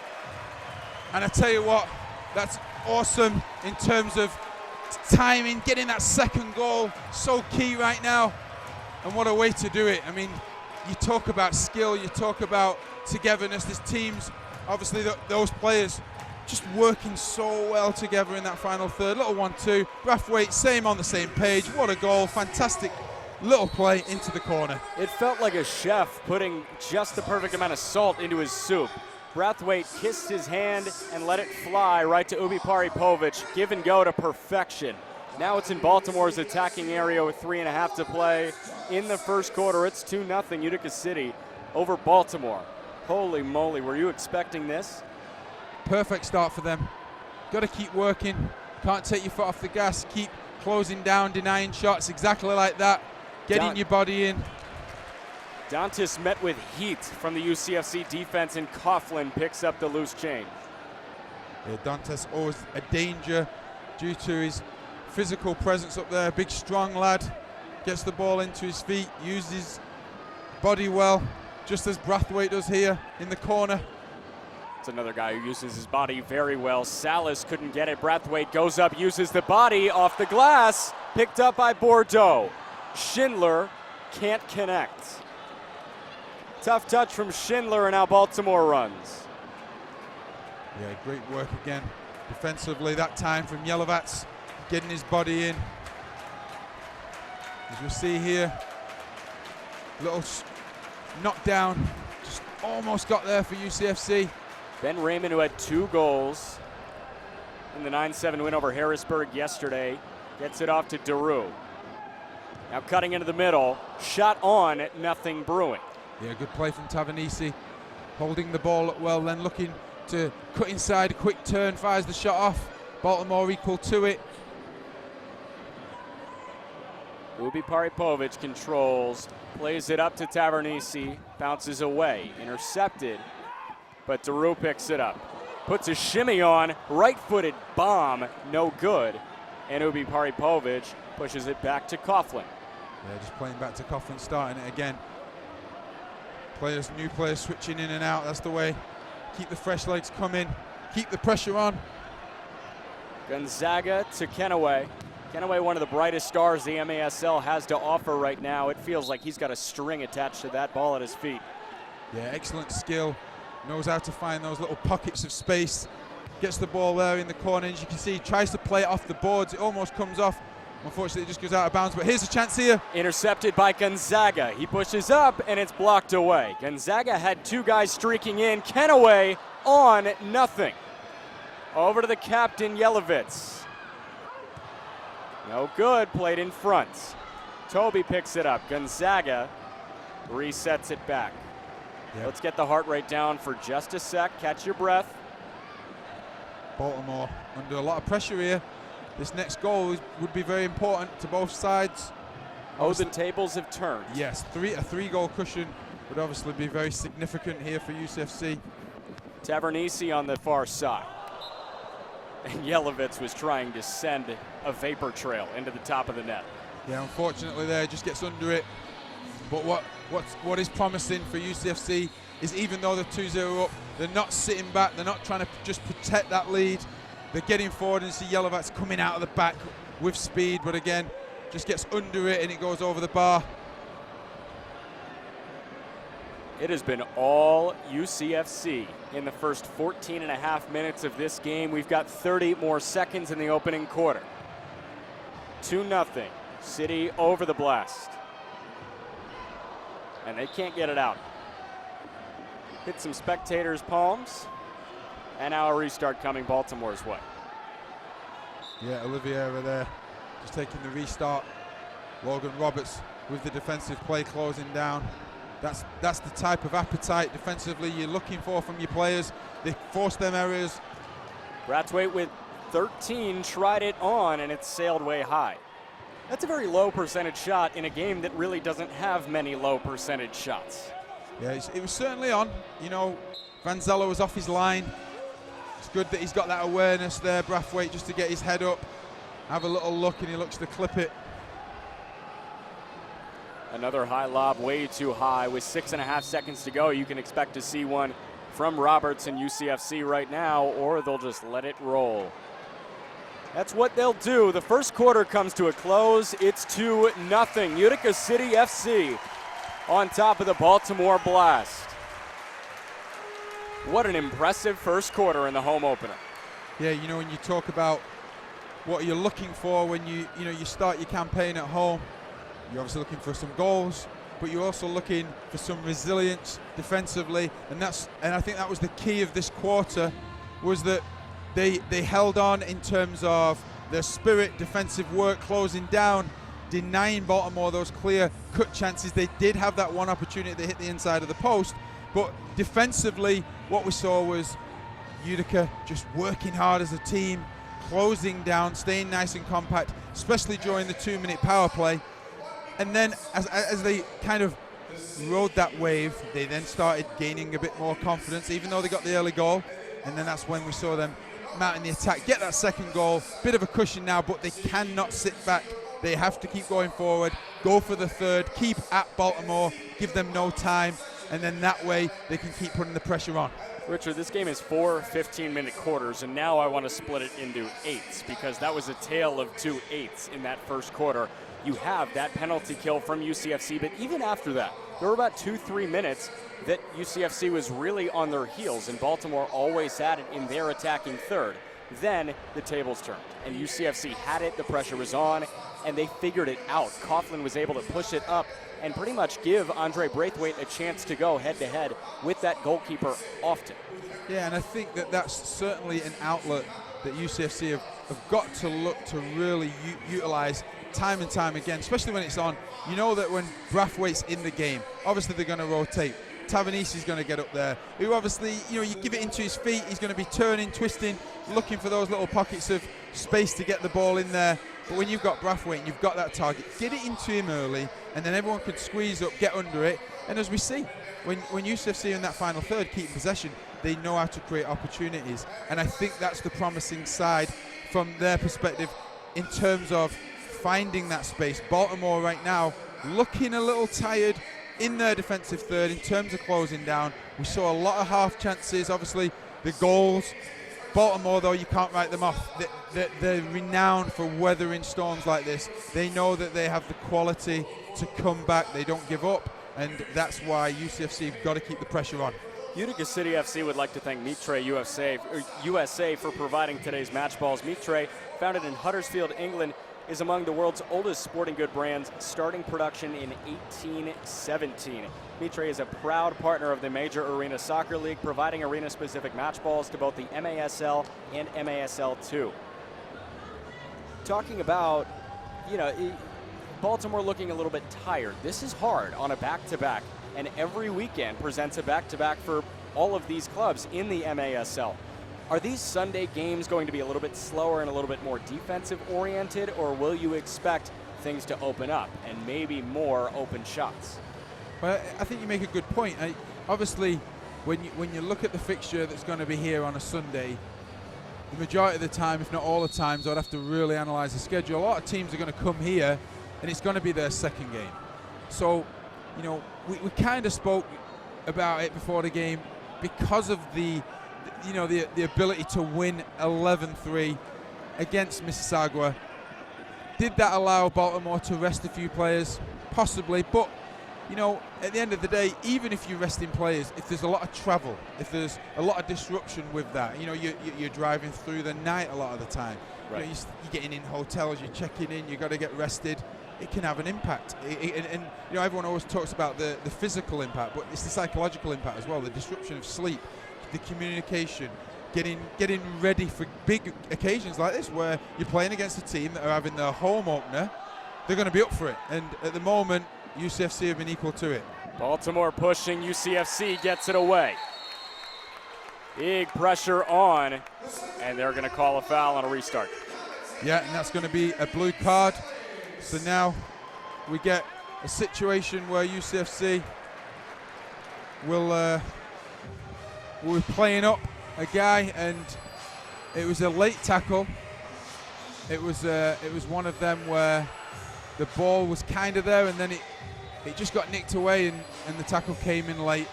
And I tell you what, that's awesome in terms of timing, getting that second goal, so key right now. And what a way to do it. I mean, you talk about skill, you talk about togetherness. This team's, obviously those players just working so well together in that final third. Little 1-2, Brathwaite, same on the same page. What a goal, fantastic little play into the corner. It felt like a chef putting just the perfect amount of salt into his soup. Brathwaite kissed his hand and let it fly right to Ubi Paripovic. Give and go to perfection. Now it's in Baltimore's attacking area with 3.5 to play. In the first quarter, it's 2-0 Utica City over Baltimore. Holy moly, were you expecting this? Perfect start for them. Got to keep working. Can't take your foot off the gas. Keep closing down, denying shots, exactly like that. Getting your body in. Dantas met with heat from the UCFC defense, and Coughlin picks up the loose change. Yeah, Dantas always a danger due to his physical presence up there. Big, strong lad. Gets the ball into his feet, uses his body well, just as Brathwaite does here in the corner. It's another guy who uses his body very well. Salas couldn't get it. Brathwaite goes up, uses the body off the glass. Picked up by Bordeaux. Schindler can't connect. Tough touch from Schindler, and now Baltimore runs. Yeah, great work again defensively that time from Yelovitz, getting his body in. As you'll see here, little knockdown, just almost got there for UCFC. Ben Raymond, who had 2 goals in the 9-7 win over Harrisburg yesterday, gets it off to Daru. Now cutting into the middle, shot on, nothing brewing. Yeah, good play from Tavernisi, holding the ball up well, then looking to cut inside, a quick turn, fires the shot off. Baltimore equal to it. Ubi Paripovic controls, plays it up to Tavernisi, bounces away, intercepted, but Daru picks it up. Puts a shimmy on, right-footed bomb, no good, and Ubi Paripovic pushes it back to Coughlin. Yeah, just playing back to Coughlin, starting it again. New players switching in and out, that's the way. Keep the fresh legs coming, keep the pressure on. Gonzaga to Kenaway. Kenaway, one of the brightest stars the MASL has to offer right now. It feels like he's got a string attached to that ball at his feet. Yeah, excellent skill. Knows how to find those little pockets of space. Gets the ball there in the corner. As you can see, he tries to play it off the boards. It almost comes off Unfortunately, it just goes out of bounds, but here's a chance here. Intercepted by Gonzaga. He pushes up, and it's blocked away. Gonzaga had two guys streaking in. Kenaway on nothing. Over to the captain, Yelovitz. No good, played in front. Toby picks it up. Gonzaga resets it back. Yep. Let's get the heart rate down for just a sec. Catch your breath. Baltimore under a lot of pressure here. This next goal would be very important to both sides. Oh, the tables have turned. Yes, a three-goal cushion would obviously be very significant here for UCFC. Tavernisi on the far side. And Yelovitz was trying to send a vapor trail into the top of the net. Yeah, unfortunately there, just gets under it. But what is promising for UCFC is even though they're 2-0 up, they're not sitting back, they're not trying to just protect that lead. They're getting forward and see Yelovitz coming out of the back with speed, but again, just gets under it and it goes over the bar. It has been all UCFC in the first 14 and a half minutes of this game. We've got 30 more seconds in the opening quarter. 2-0, City over the Blast. And they can't get it out. Hit some spectators' palms. And now a restart coming Baltimore's way. Yeah, Oliviera there, just taking the restart. Logan Roberts with the defensive play closing down. That's the type of appetite defensively you're looking for from your players. They force them errors. Brathwaite with 13 tried it on, and it sailed way high. That's a very low percentage shot in a game that really doesn't have many low percentage shots. Yeah, it was certainly on. You know, Vanzello was off his line. It's good that he's got that awareness there, Brathwaite, just to get his head up, have a little look, and he looks to clip it. Another high lob, way too high. With 6.5 seconds to go, you can expect to see one from Roberts and UCFC right now, or they'll just let it roll. That's what they'll do. The first quarter comes to a close. It's 2-0. Utica City FC on top of the Baltimore Blast. What an impressive first quarter in the home opener. Yeah, you know, when you talk about what you're looking for when you start your campaign at home, you're obviously looking for some goals, but you're also looking for some resilience defensively, and I think that was the key of this quarter, was that they held on in terms of their spirit, defensive work, closing down, denying Baltimore those clear cut chances. They did have that one opportunity that hit the inside of the post, but defensively what we saw was Utica just working hard as a team, closing down, staying nice and compact, especially during the 2-minute power play. And then as they kind of rode that wave, they then started gaining a bit more confidence, even though they got the early goal. And then that's when we saw them mounting the attack, get that second goal. Bit of a cushion now, but they cannot sit back. They have to keep going forward, go for the third, keep at Baltimore, give them no time, and then that way they can keep putting the pressure on. Richard, this game is 4 15-minute quarters, and now I want to split it into 8s, because that was a tale of 2 8s in that first quarter. You have that penalty kill from UCFC, but even after that, there were about 2-3 minutes that UCFC was really on their heels, and Baltimore always had it in their attacking third. Then the tables turned, and UCFC had it, the pressure was on, and they figured it out. Coughlin was able to push it up and pretty much give Andre Brathwaite a chance to go head-to-head with that goalkeeper often. Yeah, and I think that's certainly an outlet that UCFC have got to look to really utilize time and time again, especially when it's on. You know that when Brathwaite's in the game, obviously they're going to rotate. Tavernisi's going to get up there, who obviously, you give it into his feet, he's going to be turning, twisting, looking for those little pockets of space to get the ball in there. But when you've got Brathwaite and you've got that target, get it into him early, and then everyone can squeeze up, get under it. And as we see, when UCFC in that final third keep possession, they know how to create opportunities. And I think that's the promising side from their perspective in terms of finding that space. Baltimore right now looking a little tired in their defensive third in terms of closing down. We saw a lot of half chances, obviously the goals. Baltimore, though, you can't write them off. They're renowned for weathering storms like this. They know that they have the quality to come back. They don't give up, and that's why UCFC have got to keep the pressure on. Utica City FC would like to thank Mitre USA for providing today's match balls. Mitre, founded in Huddersfield, England, is among the world's oldest sporting good brands, starting production in 1817. Mitre is a proud partner of the Major Arena Soccer League, providing arena-specific match balls to both the MASL and MASL2. Talking about, Baltimore looking a little bit tired. This is hard on a back-to-back, and every weekend presents a back-to-back for all of these clubs in the MASL. Are these Sunday games going to be a little bit slower and a little bit more defensive-oriented, or will you expect things to open up and maybe more open shots? Well, I think you make a good point. Obviously, when you look at the fixture that's going to be here on a Sunday, the majority of the time, if not all the times, I'd have to really analyze the schedule. A lot of teams are going to come here, and it's going to be their second game. So, we kind of spoke about it before the game because of the ability to win 11-3 against Mississauga. Did that allow Baltimore to rest a few players? Possibly, but at the end of the day, even if you're resting players, if there's a lot of travel, if there's a lot of disruption with that, you're driving through the night a lot of the time. Right. You're getting in hotels, you're checking in, you've got to get rested. It can have an impact. And everyone always talks about the physical impact, but it's the psychological impact as well, the disruption of sleep, the communication, getting ready for big occasions like this where you're playing against a team that are having their home opener. They're going to be up for it. And at the moment, UCFC have been equal to it. Baltimore pushing, UCFC gets it away. Big pressure on, and they're going to call a foul on a restart. Yeah, and that's going to be a blue card. So now we get a situation where UCFC will be playing up a guy, and it was a late tackle. It was one of them where the ball was kind of there, and then it just got nicked away, and the tackle came in late.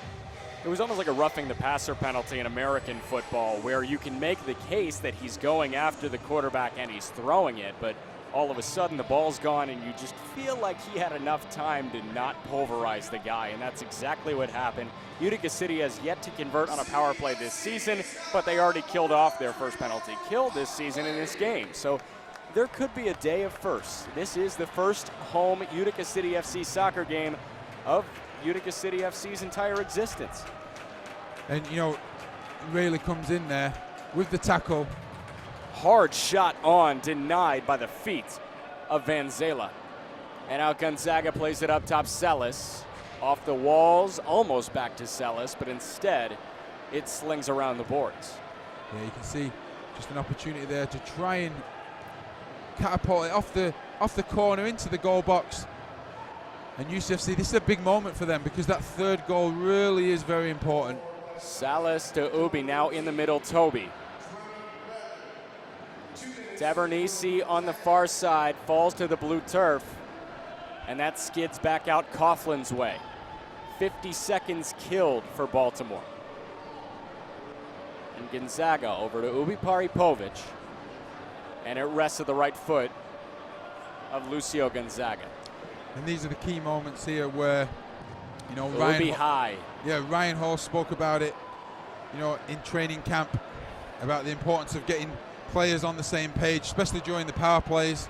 It was almost like a roughing the passer penalty in American football, where you can make the case that he's going after the quarterback and he's throwing it, but all of a sudden the ball's gone and you just feel like he had enough time to not pulverize the guy, and that's exactly what happened. Utica City has yet to convert on a power play this season, but they already killed off their first penalty kill this season in this game. So there could be a day of firsts. This is the first home Utica City FC soccer game of Utica City FC's entire existence. And Rayleigh comes in there with the tackle. Hard shot on, denied by the feet of Van Zela. And now Gonzaga plays it up top. Salas off the walls, almost back to Salas, but instead it slings around the boards. Yeah, you can see just an opportunity there to try and catapult it off the corner into the goal box. And UCFC, this is a big moment for them because that third goal really is very important. Salas to Ubi, now in the middle, Toby. Tavernisi on the far side, falls to the blue turf, and that skids back out Coughlin's way. 50 seconds killed for Baltimore. And Gonzaga over to Ubi Paripovic, and it rests at the right foot of Lucio Gonzaga. And these are the key moments here where, Ubi high. Yeah, Ryan Hall spoke about it, in training camp, about the importance of getting players on the same page, especially during the power plays.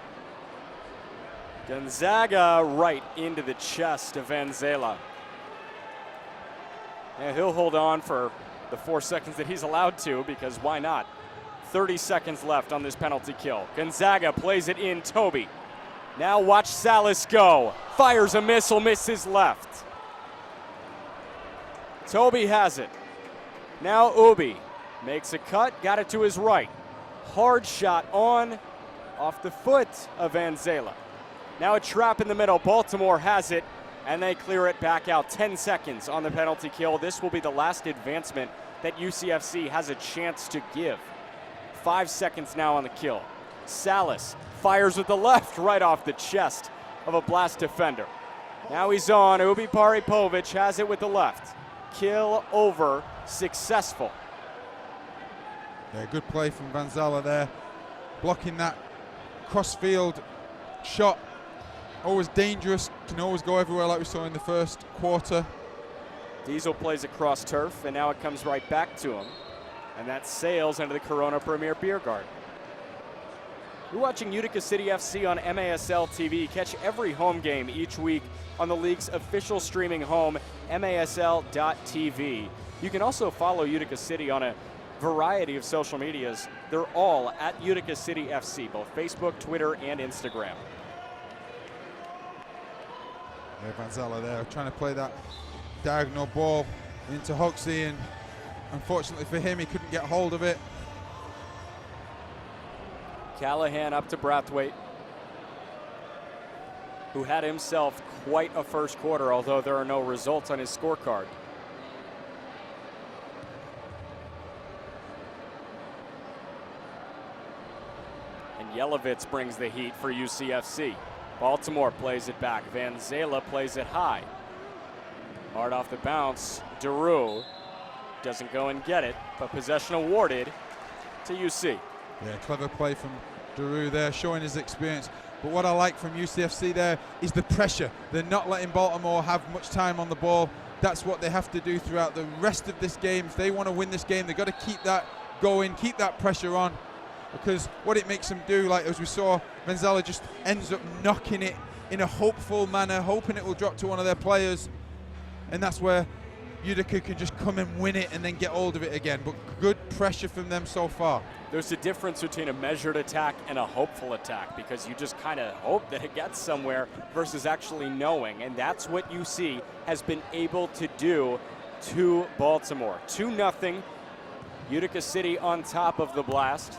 Gonzaga right into the chest of Van Zela. And he'll hold on for the 4 seconds that he's allowed to, because why not? 30 seconds left on this penalty kill. Gonzaga plays it in, Toby. Now watch Salas go. Fires a missile, misses left. Toby has it. Now Ubi makes a cut, got it to his right. Hard shot on, off the foot of Van Zela. Now a trap in the middle. Baltimore has it, and they clear it back out. 10 seconds on the penalty kill. This will be the last advancement that UCFC has a chance to give. 5 seconds now on the kill. Salas fires with the left right off the chest of a Blast defender. Now he's on. Ubi Paripovic has it with the left. Kill over, successful. Yeah, good play from Van Zela there, blocking that cross-field shot. Always dangerous, can always go everywhere like we saw in the first quarter. Diesel plays across turf, and now it comes right back to him. And that sails into the Corona Premier Beer Garden. You're watching Utica City FC on MASL TV. Catch every home game each week on the league's official streaming home, MASL.tv. You can also follow Utica City on a variety of social medias. They're all at Utica City FC, both Facebook, Twitter, and Instagram. Yeah, Vanzella there trying to play that diagonal ball into Hoxie, and unfortunately for him, he couldn't get hold of it. Callahan up to Brathwaite, who had himself quite a first quarter, although there are no results on his scorecard. And Yelovitz brings the heat for UCFC. Baltimore plays it back. Vanzela plays it high. Hard off the bounce. Daru doesn't go and get it, but possession awarded to UC. Yeah, clever play from Daru there, showing his experience. But what I like from UCFC there is the pressure. They're not letting Baltimore have much time on the ball. That's what they have to do throughout the rest of this game. If they want to win this game, they've got to keep that going, keep that pressure on. Because what it makes them do, like as we saw, Vanzella just ends up knocking it in a hopeful manner, hoping it will drop to one of their players. And that's where Utica can just come and win it and then get hold of it again. But good pressure from them so far. There's a difference between a measured attack and a hopeful attack, because you just kind of hope that it gets somewhere versus actually knowing. And that's what UC has been able to do to Baltimore. 2-0, Utica City on top of the Blast.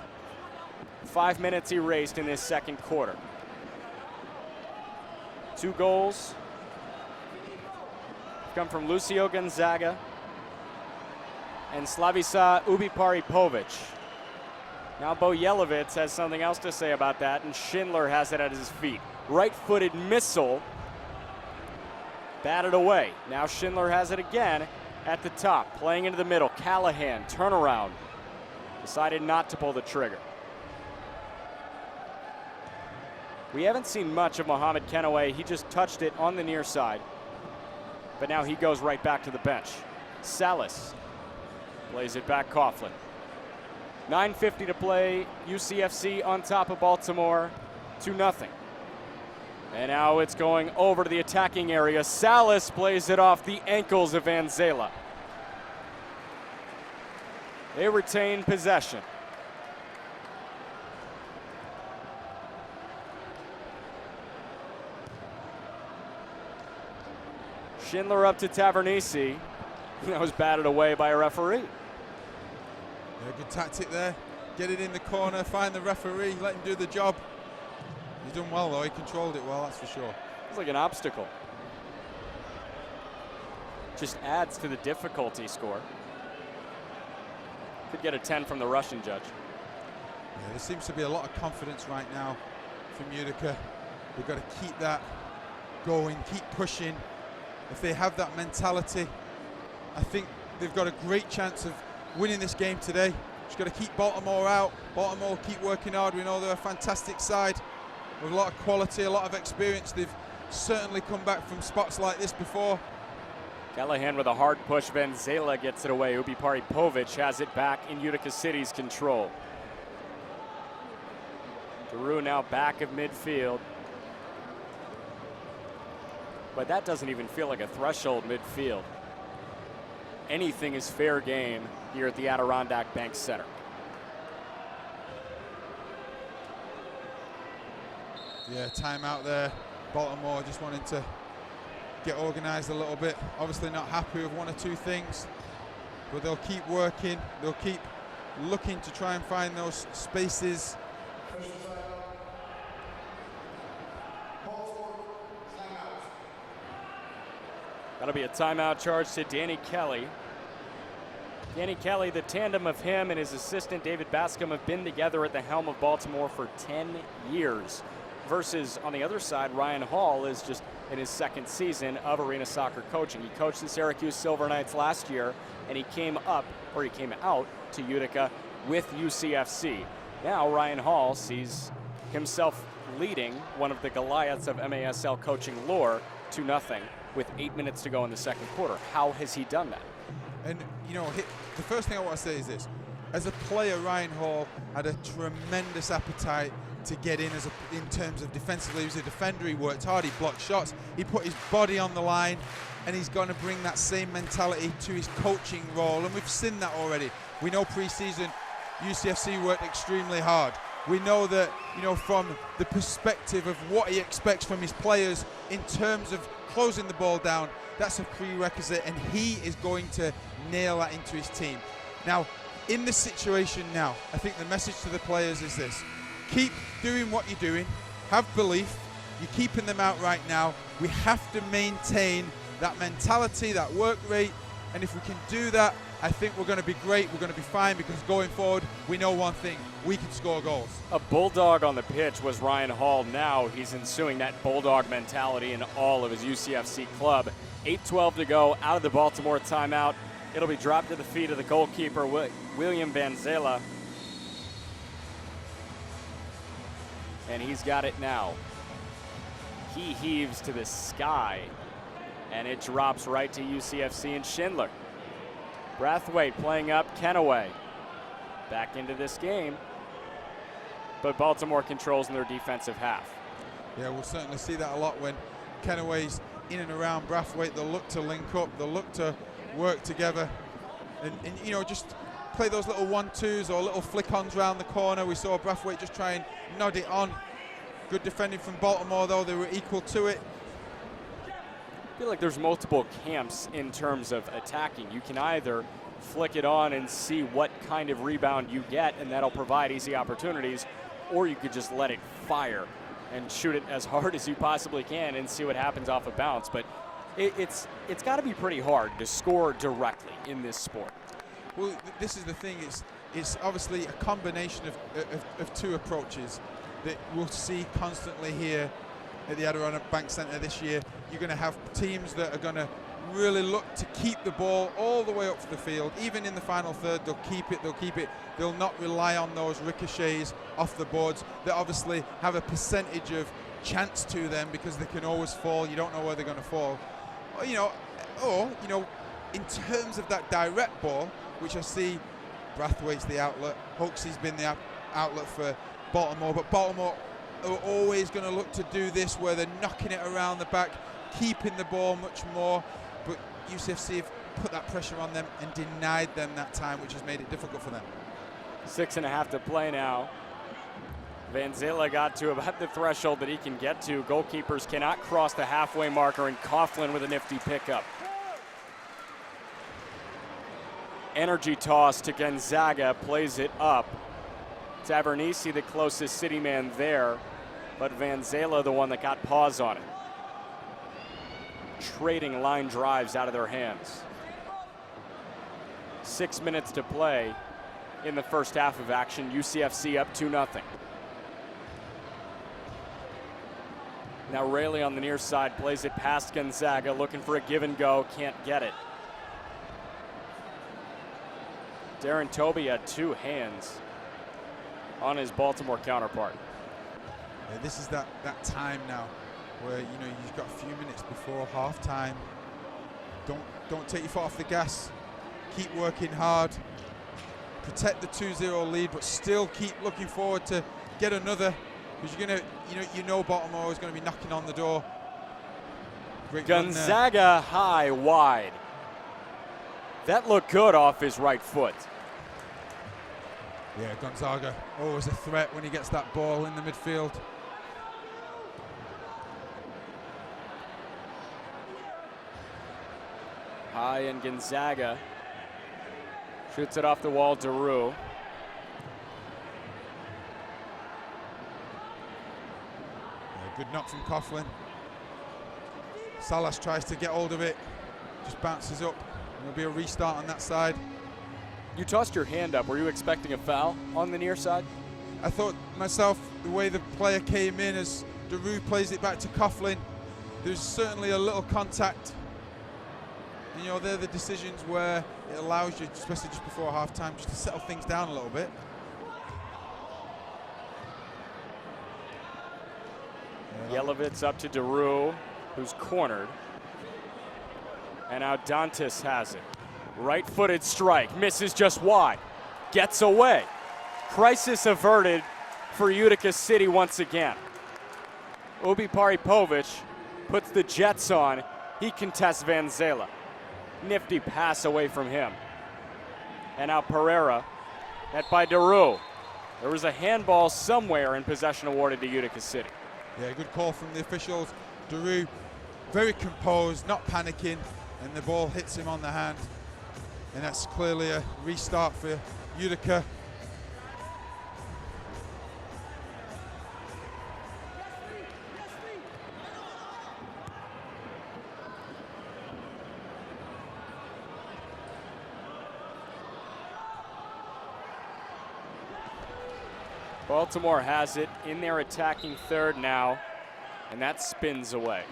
5 minutes erased in this second quarter. 2 goals come from Lucio Gonzaga and Slavica Ubipari-Povic. Now Bo Yelovitz has something else to say about that, and Schindler has it at his feet. Right-footed missile, batted away. Now Schindler has it again at the top, playing into the middle. Callahan, turnaround, decided not to pull the trigger. We haven't seen much of Mohamed Kenaway. He just touched it on the near side. But now he goes right back to the bench. Salas plays it back, Coughlin. 9:50 to play. UCFC on top of Baltimore, 2-0. And now it's going over to the attacking area. Salas plays it off the ankles of Vanzela. They retain possession. Schindler up to Tavernisi. That was batted away by a referee. Yeah, good tactic there. Get it in the corner, find the referee, let him do the job. He's done well though, he controlled it well, that's for sure. It's like an obstacle. Just adds to the difficulty score. Could get a 10 from the Russian judge. Yeah, there seems to be a lot of confidence right now from Utica. They've got to keep that going, keep pushing. If they have that mentality, I think they've got a great chance of winning this game today. Just got to keep Baltimore out. Baltimore keep working hard. We know they're a fantastic side with a lot of quality, a lot of experience. They've certainly come back from spots like this before. Callahan with a hard push. Vanzela gets it away. Ubipari-Povic has it back in Utica City's control. Daru now back of midfield. But that doesn't even feel like a threshold midfield. Anything is fair game here at the Adirondack Bank Center. Yeah, timeout there. Baltimore just wanting to get organized a little bit. Obviously not happy with one or two things, but they'll keep working. They'll keep looking to try and find those spaces. That'll be a timeout charge to Danny Kelly. Danny Kelly, the tandem of him and his assistant David Bascom have been together at the helm of Baltimore for 10 years. Versus on the other side, Ryan Hall is just in his second season of arena soccer coaching. He coached the Syracuse Silver Knights last year, and he came out to Utica with UCFC. Now Ryan Hall sees himself leading one of the Goliaths of MASL coaching lore 2-0 with 8 minutes to go in the second quarter. How has he done that? And, you know, the first thing I want to say is this. As a player, Ryan Hall had a tremendous appetite to get in in terms of defensively. He was a defender, he worked hard, he blocked shots, he put his body on the line, and he's going to bring that same mentality to his coaching role, and we've seen that already. We know pre-season UCFC worked extremely hard. We know that, you know, from the perspective of what he expects from his players in terms of closing the ball down, that's a prerequisite, and he is going to nail that into his team. Now, in this situation now, I think the message to the players is this. Keep doing what you're doing. Have belief. You're keeping them out right now. We have to maintain that mentality, that work rate, and if we can do that, I think we're going to be great. We're going to be fine, because going forward, we know one thing. We can score goals. A bulldog on the pitch was Ryan Hall. Now he's ensuing that bulldog mentality in all of his UCFC club. 8:12 to go out of the Baltimore timeout. It'll be dropped to the feet of the goalkeeper, William Van Zela. And he's got it now. He heaves to the sky, and it drops right to UCFC and Schindler. Brathwaite playing up Kenaway. Back into this game, but Baltimore controls in their defensive half. Yeah, we'll certainly see that a lot when Kenaway's in and around Brathwaite. They'll look to link up, they'll look to work together, and you know, just play those little 1-2s or little flick-ons around the corner. We saw Brathwaite just try and nod it on. Good defending from Baltimore, though. They were equal to it. I feel like there's multiple camps in terms of attacking. You can either flick it on and see what kind of rebound you get, and that'll provide easy opportunities, or you could just let it fire and shoot it as hard as you possibly can and see what happens off a bounce. But it's got to be pretty hard to score directly in this sport. Well, this is the thing. It's obviously a combination of two approaches that we'll see constantly here at the Adirondack Bank Center this year. You're going to have teams that are going to really look to keep the ball all the way up the field. Even in the final third, they'll keep it. They'll not rely on those ricochets off the boards that obviously have a percentage of chance to them, because they can always fall. You don't know where they're going to fall. Or, you know, in terms of that direct ball, which I see Brathwaite's the outlet, Hoaxie's been the outlet for Baltimore, but Baltimore are always going to look to do this where they're knocking it around the back, keeping the ball much more, but UCFC have put that pressure on them and denied them that time, which has made it difficult for them. 6.5 to play now. Van Zela got to about the threshold that he can get to. Goalkeepers cannot cross the halfway marker, and Coughlin with a nifty pickup. Energy toss to Gonzaga, plays it up. Tavernisi, the closest city man there, but Van Zela, the one that got paws on it. Trading line drives out of their hands. 6 minutes to play in the first half of action. UCFC up 2-0. Now Rayleigh on the near side plays it past Gonzaga, looking for a give and go, can't get it. Darren Toby had two hands on his Baltimore counterpart. Yeah, this is that time now where, you know, you've got a few minutes before halftime. Don't take your foot off the gas. Keep working hard. Protect the 2-0 lead, but still keep looking forward to get another, because you're gonna, you know Baltimore is going to be knocking on the door. Great Gonzaga high wide. That looked good off his right foot. Yeah, Gonzaga always a threat when he gets that ball in the midfield. High, and Gonzaga shoots it off the wall. Daru. Yeah, good knock from Coughlin. Salas tries to get hold of it, just bounces up. There'll be a restart on that side. You tossed your hand up. Were you expecting a foul on the near side? I thought myself, the way the player came in as Daru plays it back to Coughlin, there's certainly a little contact. And, you know, they're the decisions where it allows you, especially just before halftime, just to settle things down a little bit. Yelovitz up to Daru, who's cornered. And now Dantas has it. Right-footed strike, misses just wide. Gets away. Crisis averted for Utica City once again. Ubi Paripovic puts the Jets on. He contests Vanzela. Nifty pass away from him. And now Pereira, net by Daru. There was a handball somewhere and possession awarded to Utica City. Yeah, good call from the officials. Daru, very composed, not panicking, and the ball hits him on the hand. And that's clearly a restart for Utica. Baltimore has it in their attacking third now, and that spins away.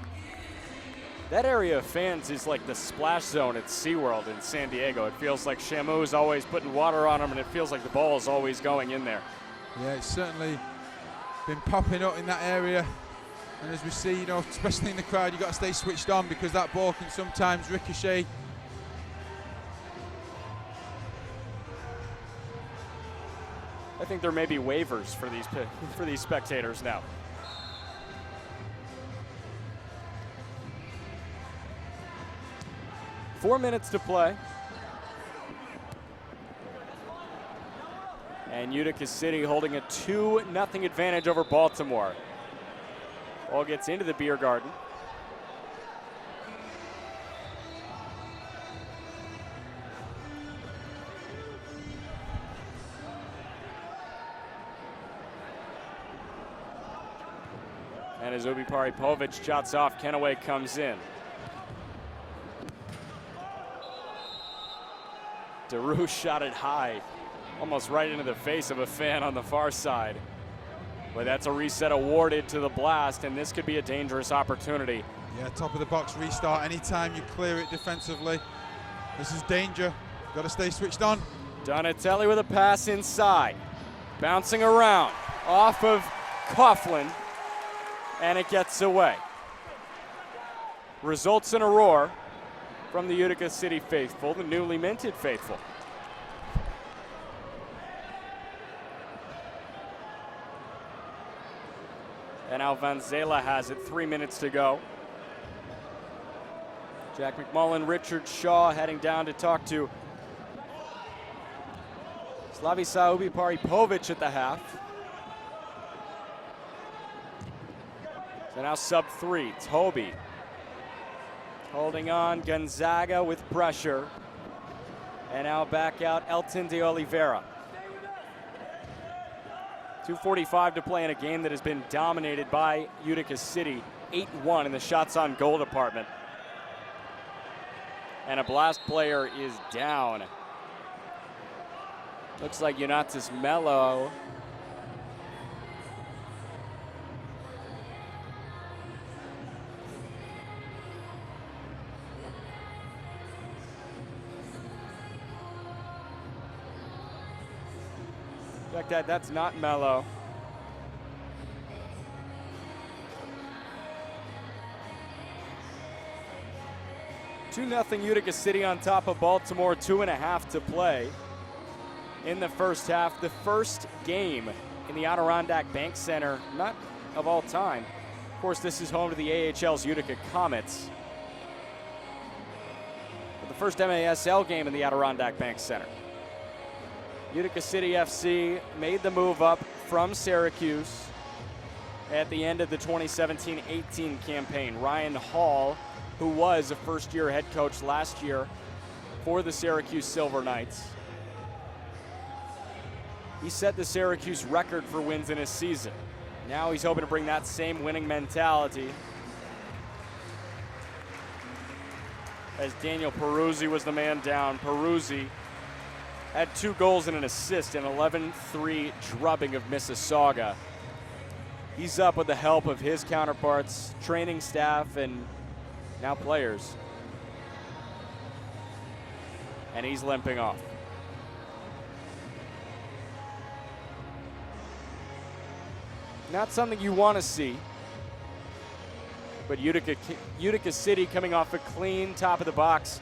That area of fans is like the splash zone at SeaWorld in San Diego. It feels like Shamu's always putting water on them, and it feels like the ball is always going in there. Yeah, it's certainly been popping up in that area. And as we see, you know, especially in the crowd, you've got to stay switched on because that ball can sometimes ricochet. I think there may be waivers for these spectators now. Four minutes to play. And Utica City holding a 2-0 advantage over Baltimore. Ball gets into the beer garden. And as Ubi Paripovic shots off, Kenaway comes in. Daru shot it high, almost right into the face of a fan on the far side. But that's a reset awarded to the Blast, and this could be a dangerous opportunity. Yeah, top of the box restart. Anytime you clear it defensively, this is danger. Got to stay switched on. Donatelli with a pass inside. Bouncing around, off of Coughlin, and it gets away. Results in a roar from the Utica City faithful, the newly minted faithful. And now Vanzela has it, 3 minutes to go. Jack McMullen, Richard Shaw heading down to talk to Slavica Ubi Paripovic at the half. So now sub 3, Toby. Holding on, Gonzaga with pressure. And now back out, Elton de Oliveira. 2:45 to play in a game that has been dominated by Utica City. 8-1 in the shots on goal department. And a Blast player is down. Looks like Unatis Mello. Check that, that's not Mello. Two 2-0 Utica City on top of Baltimore, 2.5 to play in the first half. The first game in the Adirondack Bank Center, not of all time. Of course, this is home to the AHL's Utica Comets. But the first MASL game in the Adirondack Bank Center. Utica City FC made the move up from Syracuse at the end of the 2017-18 campaign. Ryan Hall, who was a first-year head coach last year for the Syracuse Silver Knights. He set the Syracuse record for wins in his season. Now he's hoping to bring that same winning mentality. As Daniel Peruzzi was the man down. Peruzzi had 2 goals and an assist, an 11-3 drubbing of Mississauga. He's up with the help of his counterparts, training staff, and now players. And he's limping off. Not something you want to see. But Utica City coming off a clean top of the box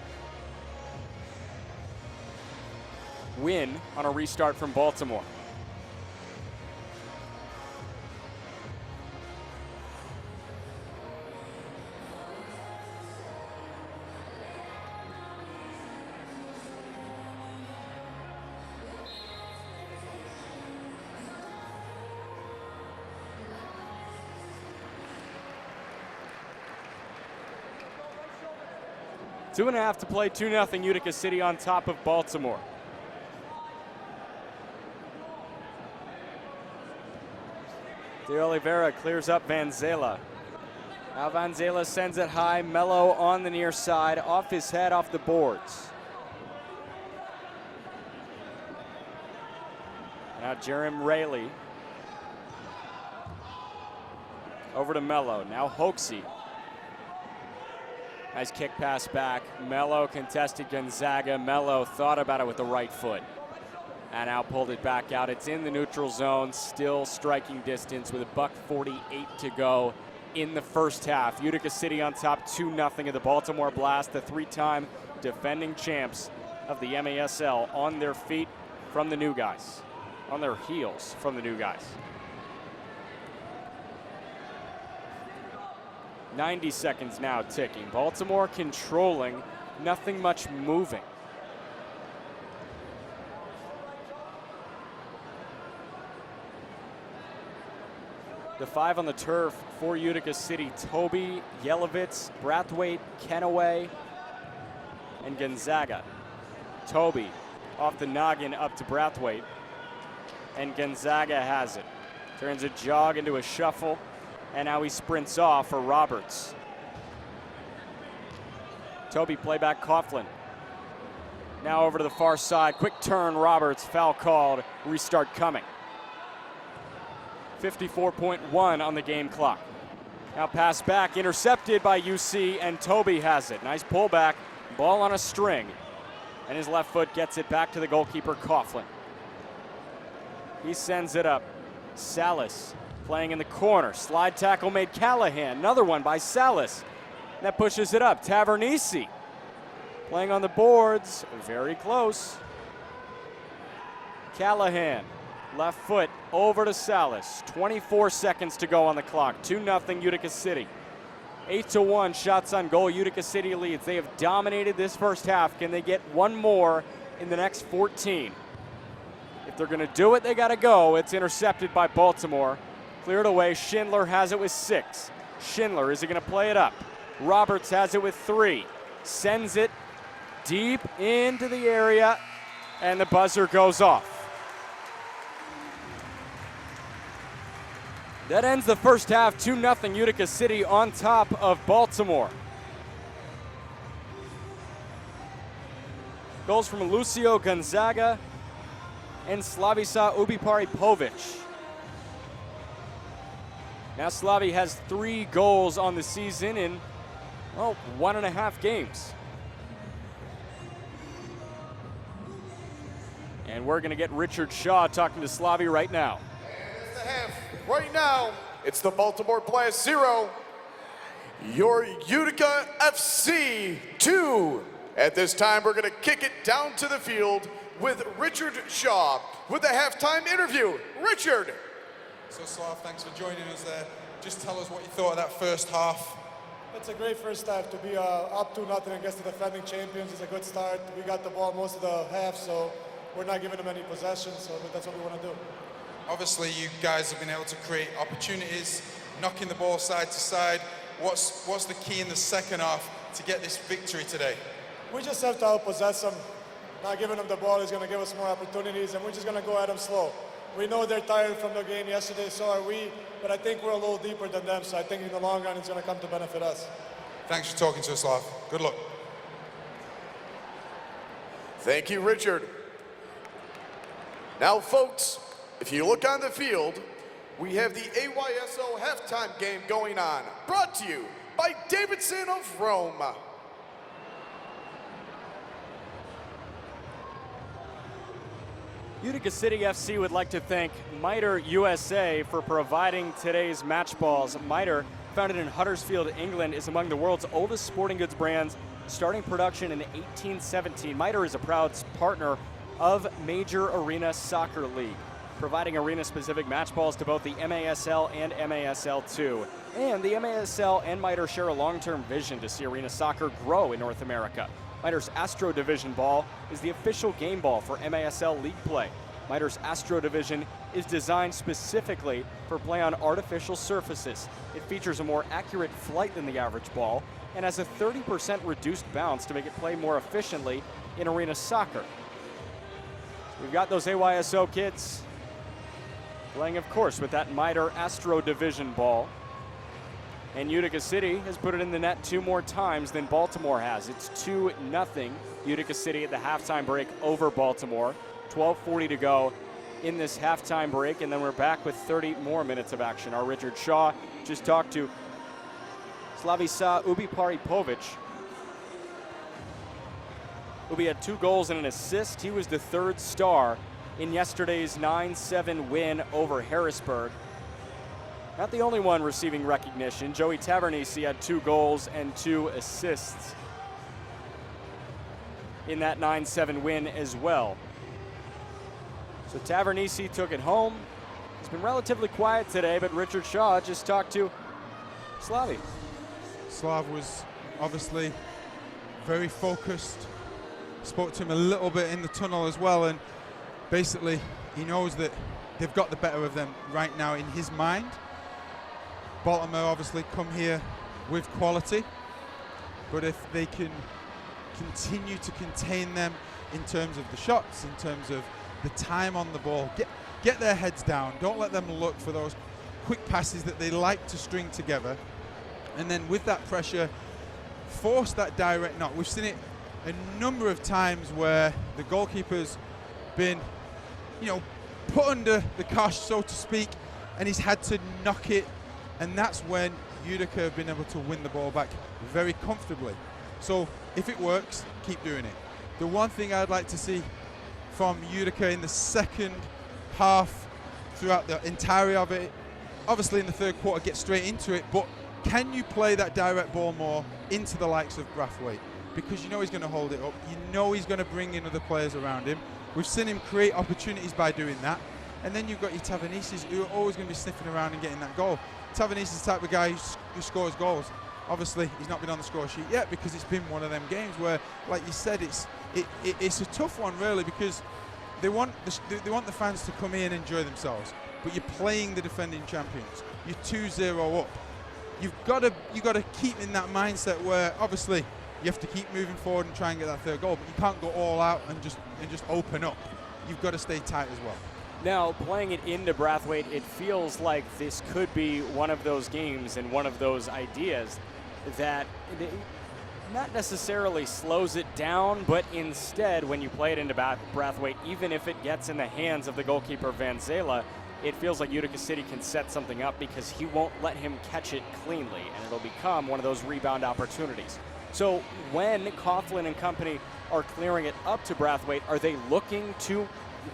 win on a restart from Baltimore. Two and a half to play, 2-0 Utica City on top of Baltimore. De Oliveira clears up Vanzela. Now Vanzela sends it high, Mello on the near side, off his head, off the boards. Now Jerem Rayleigh. Over to Mello, now Hoaxie. Nice kick pass back. Mello contested Gonzaga. Mello thought about it with the right foot. And now pulled it back out. It's in the neutral zone, still striking distance with $1:48 to go in the first half. Utica City on top 2-0 of the Baltimore Blast, the three-time defending champs of the MASL, on their feet from the new guys, on their heels from the new guys. 90 seconds now ticking. Baltimore controlling, nothing much moving. The five on the turf for Utica City: Toby, Yelovitz, Brathwaite, Kenaway, and Gonzaga. Toby off the noggin up to Brathwaite, and Gonzaga has it. Turns a jog into a shuffle, and now he sprints off for Roberts. Toby playback Coughlin. Now over to the far side, quick turn Roberts, foul called, restart coming. 54.1 on the game clock. Now pass back, intercepted by UC, and Toby has it. Nice pullback, ball on a string, and his left foot gets it back to the goalkeeper Coughlin. He sends it up. Salas playing in the corner. Slide tackle made Callahan. Another one by Salas. That pushes it up. Tavernisi playing on the boards. Very close. Callahan, left foot over to Salas. 24 seconds to go on the clock. 2-0 Utica City. 8-1 shots on goal. Utica City leads. They have dominated this first half. Can they get one more in the next 14? If they're going to do it, they got to go. It's intercepted by Baltimore. Cleared away. Schindler has it with 6. Schindler, is he going to play it up? Roberts has it with 3. Sends it deep into the area, and the buzzer goes off. That ends the first half. 2-0 Utica City on top of Baltimore. Goals from Lucio Gonzaga and Slavica Ubipari-Povic. Now Slavi has 3 goals on the season in, 1.5 games. And we're going to get Richard Shaw talking to Slavi right now. And it's the half. Right now, it's the Baltimore Blast 0, your Utica FC 2. At this time, we're going to kick it down to the field with Richard Shaw with a halftime interview. Richard. So Slav, thanks for joining us there. Just tell us what you thought of that first half. It's a great first half to be up 2-0 against the defending champions. It's a good start. We got the ball most of the half, so we're not giving them any possession, so that's what we want to do. Obviously, you guys have been able to create opportunities, knocking the ball side to side. What's the key in the second half to get this victory today? We just have to outpossess them. Not giving them the ball is going to give us more opportunities, and we're just going to go at them slow. We know they're tired from the game yesterday, so are we, but I think we're a little deeper than them, so I think in the long run it's going to come to benefit us. Thanks for talking to us, Slav. Good luck. Thank you, Richard. Now, folks, if you look on the field, we have the AYSO halftime game going on, brought to you by Davidson of Rome. Utica City FC would like to thank Miter USA for providing today's match balls. Miter, founded in Huddersfield, England, is among the world's oldest sporting goods brands, starting production in 1817. Mitre is a proud partner of Major Arena Soccer League, providing arena-specific match balls to both the MASL and MASL2. And the MASL and Mitre share a long-term vision to see arena soccer grow in North America. Mitre's Astro Division ball is the official game ball for MASL League play. Mitre's Astro Division is designed specifically for play on artificial surfaces. It features a more accurate flight than the average ball and has a 30% reduced bounce to make it play more efficiently in arena soccer. We've got those AYSO kids playing, of course, with that Mitre Astro Division ball. And Utica City has put it in the net 2 more times than Baltimore has. It's 2-0 Utica City at the halftime break over Baltimore. 12:40 to go in this halftime break, and then we're back with 30 more minutes of action. Our Richard Shaw just talked to Slavica Ubiparipovic. Ubi had 2 goals and an assist. He was the 3rd star in yesterday's 9-7 win over Harrisburg. Not the only one receiving recognition. Joey Tavernisi had 2 goals and 2 assists in that 9-7 win as well. So Tavernisi took it home. It's been relatively quiet today, but Richard Shaw just talked to Slavi. Slav was obviously very focused. Spoke to him a little bit in the tunnel as well, and basically he knows that they've got the better of them right now in his mind. Baltimore obviously come here with quality, but if they can continue to contain them in terms of the shots, in terms of the time on the ball, get their heads down, don't let them look for those quick passes that they like to string together, and then with that pressure, force that direct knock. We've seen it a number of times where the goalkeeper's been, put under the cosh, so to speak, and he's had to knock it, and that's when Utica have been able to win the ball back very comfortably. So if it works, keep doing it. The one thing I'd like to see from Utica in the second half, throughout the entirety of it, obviously in the third quarter, get straight into it, but can you play that direct ball more into the likes of Brathwaite? Because you know he's going to hold it up, you know he's going to bring in other players around him. We've seen him create opportunities by doing that. And then you've got your Tavernisi's, who are always going to be sniffing around and getting that goal. Tavernisi's the type of guy who scores goals. Obviously, he's not been on the score sheet yet because it's been one of them games where, like you said, it's a tough one really, because they want the fans to come in and enjoy themselves. But you're playing the defending champions. You're 2-0 up. You've got to keep in that mindset where obviously you have to keep moving forward and try and get that third goal, but you can't go all out and just open up. You've got to stay tight as well. Now, playing it into Brathwaite, it feels like this could be one of those games and one of those ideas that not necessarily slows it down, but instead, when you play it into Brathwaite, even if it gets in the hands of the goalkeeper Van Zela, it feels like Utica City can set something up because he won't let him catch it cleanly, and it'll become one of those rebound opportunities. So when Coughlin and company are clearing it up to Brathwaite, are they looking to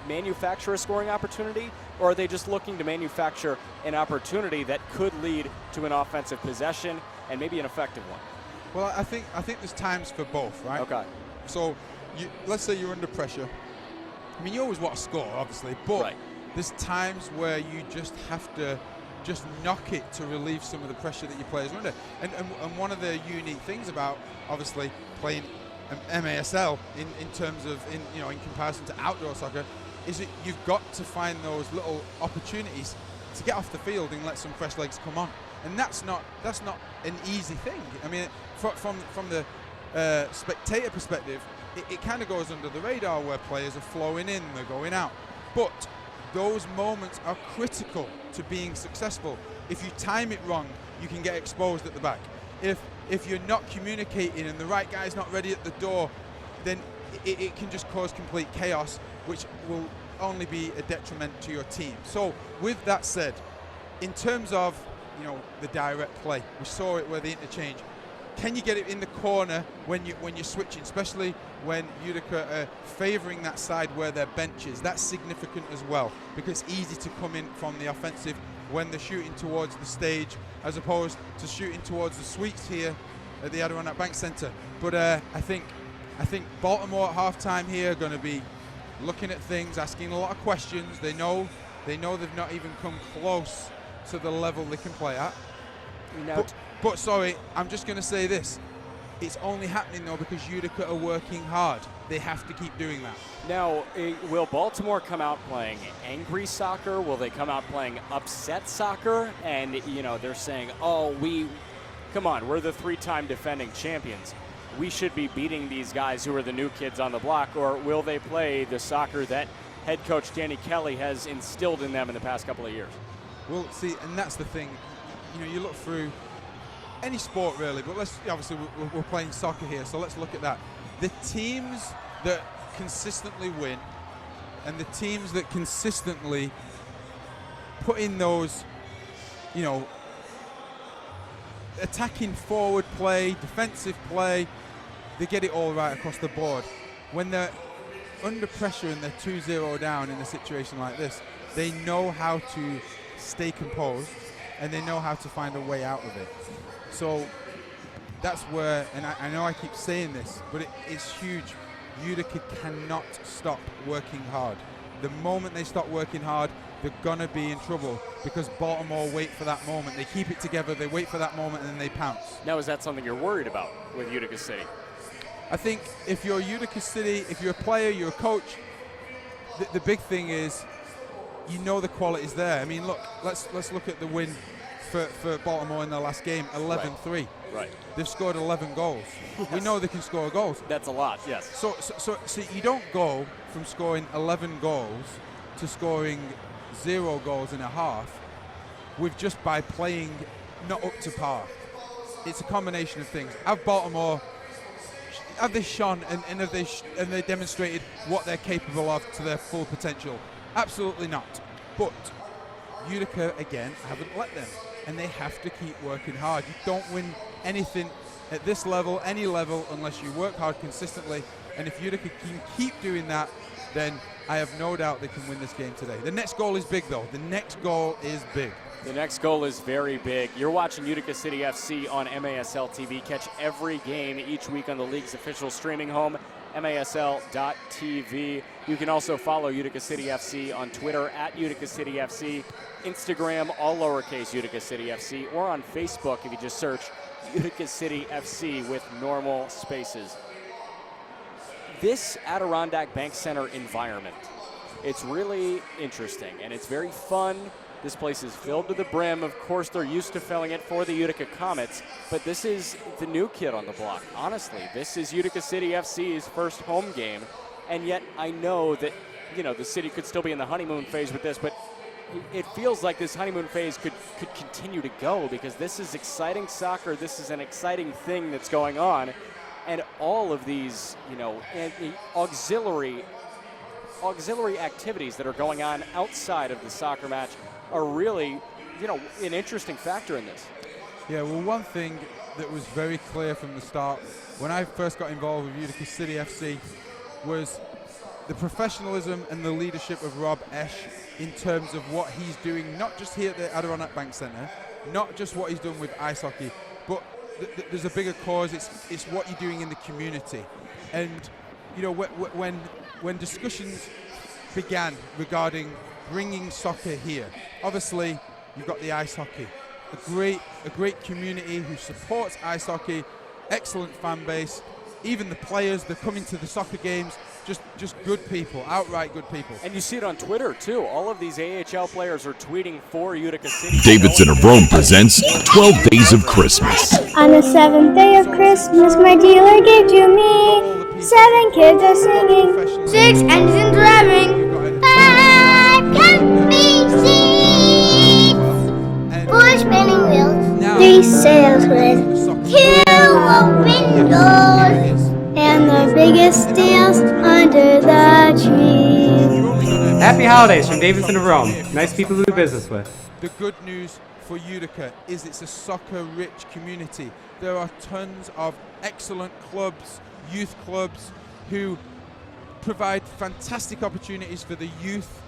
manufacture a scoring opportunity, or are they just looking to manufacture an opportunity that could lead to an offensive possession and maybe an effective one? Well, I think there's times for both, right? Okay. So let's say you're under pressure. I mean, you always want to score, obviously, but right. There's times where you just have to just knock it to relieve some of the pressure that your players are under. And one of the unique things about obviously playing MASL in terms of in comparison to outdoor soccer is that you've got to find those little opportunities to get off the field and let some fresh legs come on. And that's not an easy thing. I mean, from the spectator perspective, it kind of goes under the radar where players are flowing in, they're going out. But those moments are critical to being successful. If you time it wrong, you can get exposed at the back. If you're not communicating and the right guy's not ready at the door, then it can just cause complete chaos, which will only be a detriment to your team. So with that said, in terms of the direct play, we saw it where the interchange. Can you get it in the corner when you're switching, especially when Utica are favouring that side where their bench is? That's significant as well, because it's easy to come in from the offensive when they're shooting towards the stage as opposed to shooting towards the suites here at the Adirondack Bank Center. But I think Baltimore at halftime here are going to be looking at things, asking a lot of questions. They know they've not even come close to the level they can play at. But sorry, I'm just going to say this. It's only happening though because Utica are working hard. They have to keep doing that. Now, will Baltimore come out playing angry soccer? Will they come out playing upset soccer? And, you know, they're saying, oh, come on, we're the 3-time defending champions. We should be beating these guys who are the new kids on the block. Or will they play the soccer that head coach Danny Kelly has instilled in them in the past couple of years? Well, see, and that's the thing. You know, you look through any sport really, but obviously we're playing soccer here, so let's look at that. The teams that consistently win and the teams that consistently put in those, you know, attacking forward play, defensive play, they get it all right across the board. When they're under pressure and they're 2-0 down in a situation like this, they know how to stay composed and they know how to find a way out of it. So that's where, and I know I keep saying this, but it's huge. Utica cannot stop working hard. The moment they stop working hard, they're gonna be in trouble because Baltimore wait for that moment. They keep it together, they wait for that moment, and then they pounce. Now, is that something you're worried about with Utica City? I think if you're Utica City, if you're a player, you're a coach, the big thing is you know the quality's there. I mean, look, let's look at the win for Baltimore in their last game, 11-3. Right. They've scored 11 goals. Yes. We know they can score goals. That's a lot, yes. So you don't go from scoring 11 goals to scoring 0 goals in a half with just by playing not up to par. It's a combination of things. Have they shone and have they demonstrated what they're capable of to their full potential? Absolutely not. But Utica, again, haven't let them. And they have to keep working hard. You don't win anything at this level, any level, unless you work hard consistently. And if Utica can keep doing that, then I have no doubt they can win this game today. The next goal is big, though. The next goal is big. The next goal is very big. You're watching Utica City FC on MASL TV. Catch every game each week on the league's official streaming home, MASL.TV. You can also follow Utica City FC on Twitter at Utica City FC, Instagram, all lowercase Utica City FC, or on Facebook if you just search Utica City FC with normal spaces. This Adirondack Bank Center environment, it's really interesting and it's very fun. This place is filled to the brim. Of course, they're used to filling it for the Utica Comets, but this is the new kid on the block. Honestly, this is Utica City FC's first home game, and yet I know that, you know, the city could still be in the honeymoon phase with this, but it feels like this honeymoon phase could continue to go because this is exciting soccer. This is an exciting thing that's going on, and all of these, you know, auxiliary activities that are going on outside of the soccer match are really, you know, an interesting factor in this. Yeah, well, one thing that was very clear from the start when I first got involved with Utica City FC was the professionalism and the leadership of Rob Esch in terms of what he's doing, not just here at the Adirondack Bank Center, not just what he's done with ice hockey, but there's a bigger cause. It's what you're doing in the community. And, you know, when discussions began regarding bringing soccer here, obviously you've got the ice hockey, a great community who supports ice hockey, excellent fan base. Even the players that come into the soccer games, just good people, outright good people. And you see it on Twitter too. All of these AHL players are tweeting for Utica City. Davidson of Rome presents 12 Days of Christmas. On the 7th day of Christmas, my dealer gave to me 7 kids are singing, 6 engines revving, 5 company seats, 4 spinning wheels, 3 sails with 2 windows, and the biggest deals under the tree. Happy holidays from Davidson of Rome. Nice people to do business with. The good news for Utica is it's a soccer-rich community. There are tons of excellent clubs, youth clubs, who provide fantastic opportunities for the youth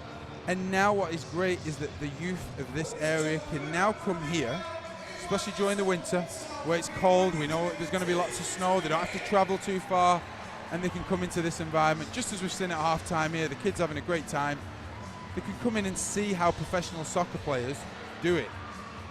And now what is great is that the youth of this area can now come here, especially during the winter where it's cold. We know there's going to be lots of snow. They don't have to travel too far, and they can come into this environment just as we've seen at halftime here. The kids having a great time. They can come in and see how professional soccer players do it.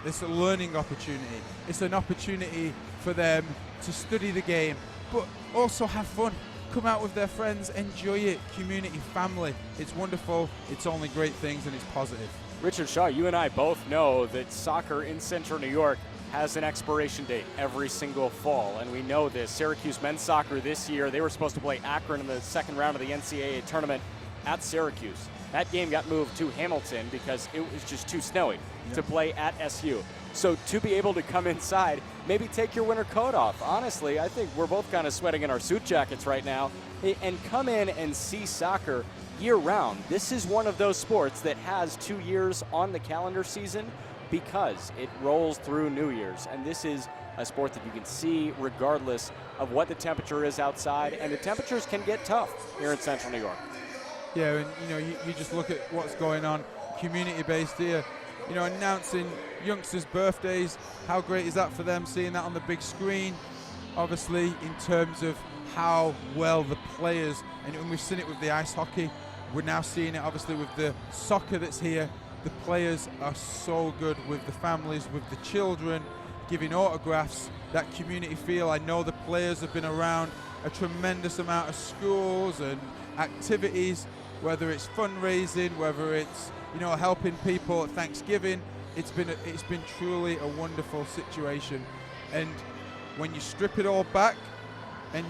It's a learning opportunity. It's an opportunity for them to study the game, but also have fun. Come out with their friends, enjoy it. Community, family. It's wonderful. It's only great things, and it's positive. Richard Shaw, you and I both know that soccer in Central New York has an expiration date every single fall, and we know this. Syracuse men's soccer this year, they were supposed to play Akron in the second round of the NCAA tournament at Syracuse. That game got moved to Hamilton because it was just too snowy to play at SU. So to be able to come inside, maybe take your winter coat off. Honestly, I think we're both kind of sweating in our suit jackets right now, and come in and see soccer year-round. This is one of those sports that has 2 years on the calendar season because it rolls through New Year's, and this is a sport that you can see regardless of what the temperature is outside, and the temperatures can get tough here in Central New York. Yeah, and you just look at what's going on, community-based here, announcing youngsters' birthdays. How great is that for them, seeing that on the big screen? Obviously, in terms of how well the players, and we've seen it with the ice hockey, we're now seeing it obviously with the soccer that's here. The players are so good with the families, with the children, giving autographs, that community feel. I know the players have been around a tremendous amount of schools and activities, whether it's fundraising, whether it's helping people at Thanksgiving. It's been truly a wonderful situation. And when you strip it all back and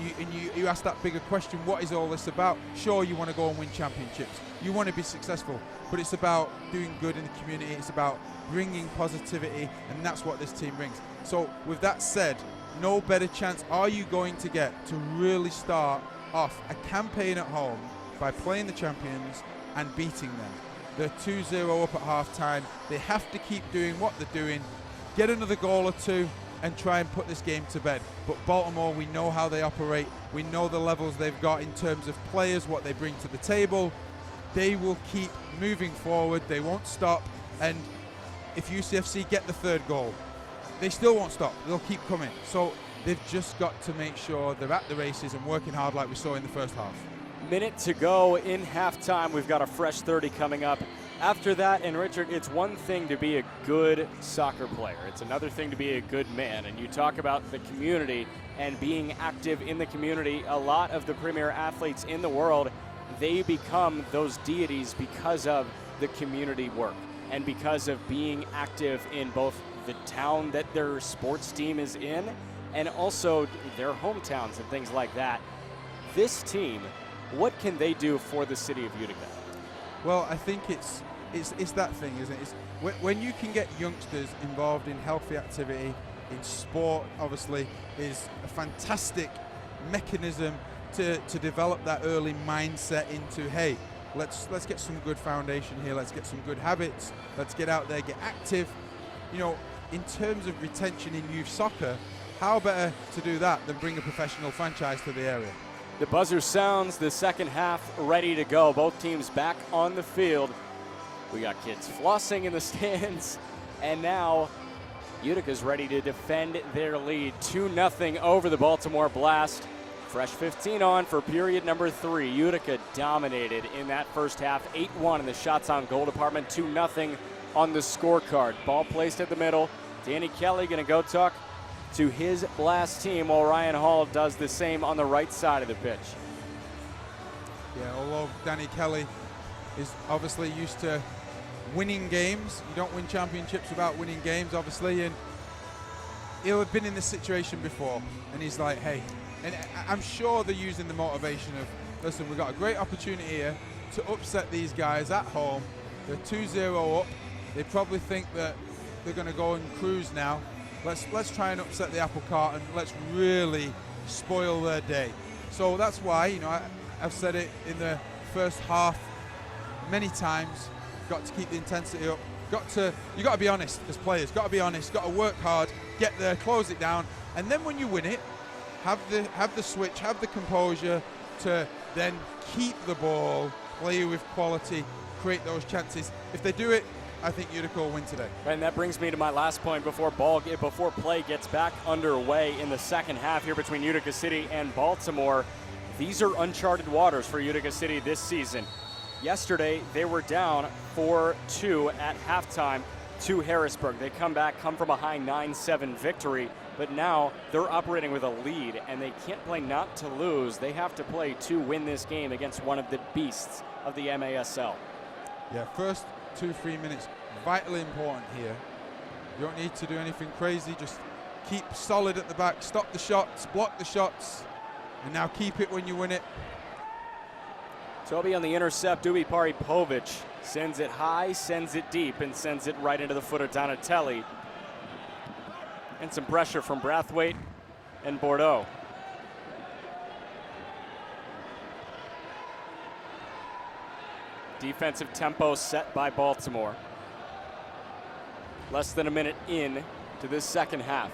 you ask that bigger question, what is all this about? Sure, you want to go and win championships, you want to be successful, but it's about doing good in the community. It's about bringing positivity, and that's what this team brings. So with that said, no better chance are you going to get to really start off a campaign at home by playing the champions and beating them. They're 2-0 up at halftime. They have to keep doing what they're doing, get another goal or two, and try and put this game to bed. But Baltimore, we know how they operate. We know the levels they've got in terms of players, what they bring to the table. They will keep moving forward. They won't stop. And if UCFC get the third goal, they still won't stop. They'll keep coming. So they've just got to make sure they're at the races and working hard like we saw in the first half. Minute to go in halftime. We've got a fresh 30 coming up. After that, and Richard, it's one thing to be a good soccer player. It's another thing to be a good man. And you talk about the community and being active in the community. A lot of the premier athletes in the world, they become those deities because of the community work and because of being active in both the town that their sports team is in and also their hometowns and things like that. This team, what can they do for the city of Utica? Well, I think it's that thing, isn't it? It's when you can get youngsters involved in healthy activity, in sport, obviously, is a fantastic mechanism to develop that early mindset into, hey, let's get some good foundation here, let's get some good habits, let's get out there, get active. In terms of retention in youth soccer, how better to do that than bring a professional franchise to the area? The buzzer sounds, the second half ready to go. Both teams back on the field. We got kids flossing in the stands, and now Utica's ready to defend their lead. 2-0 over the Baltimore Blast. Fresh 15 on for period number 3. Utica dominated in that first half. 8-1 in the shots on goal department. 2-0 on the scorecard. Ball placed at the middle. Danny Kelly going to go talk to his Blast team while Ryan Hall does the same on the right side of the pitch. Yeah, although Danny Kelly is obviously used to winning games. You don't win championships without winning games, obviously, and he'll have been in this situation before, and he's like, hey, and I'm sure they're using the motivation of, listen, we've got a great opportunity here to upset these guys at home. They're 2-0 up. They probably think that they're going to go and cruise now. Let's try and upset the apple cart and let's really spoil their day. So that's why, I've said it in the first half many times, got to keep the intensity up. You got to be honest as players, got to be honest, got to work hard, get there, close it down, and then when you win it, have the switch, have the composure to then keep the ball, play with quality, create those chances. If they do it, I think Utica will win today. And that brings me to my last point before play gets back underway in the second half here between Utica City and Baltimore. These are uncharted waters for Utica City this season. Yesterday, they were down 4-2 at halftime to Harrisburg. They come from a high 9-7 victory, but now they're operating with a lead, and they can't play not to lose. They have to play to win this game against one of the beasts of the MASL. Yeah, first 2-3 minutes, vitally important here. You don't need to do anything crazy, just keep solid at the back, stop the shots, block the shots, and now keep it when you win it. Toby on the intercept, Dubi Paripovic sends it high, sends it deep, and sends it right into the foot of Donatelli. And some pressure from Brathwaite and Bordeaux. Defensive tempo set by Baltimore. Less than a minute in to this second half.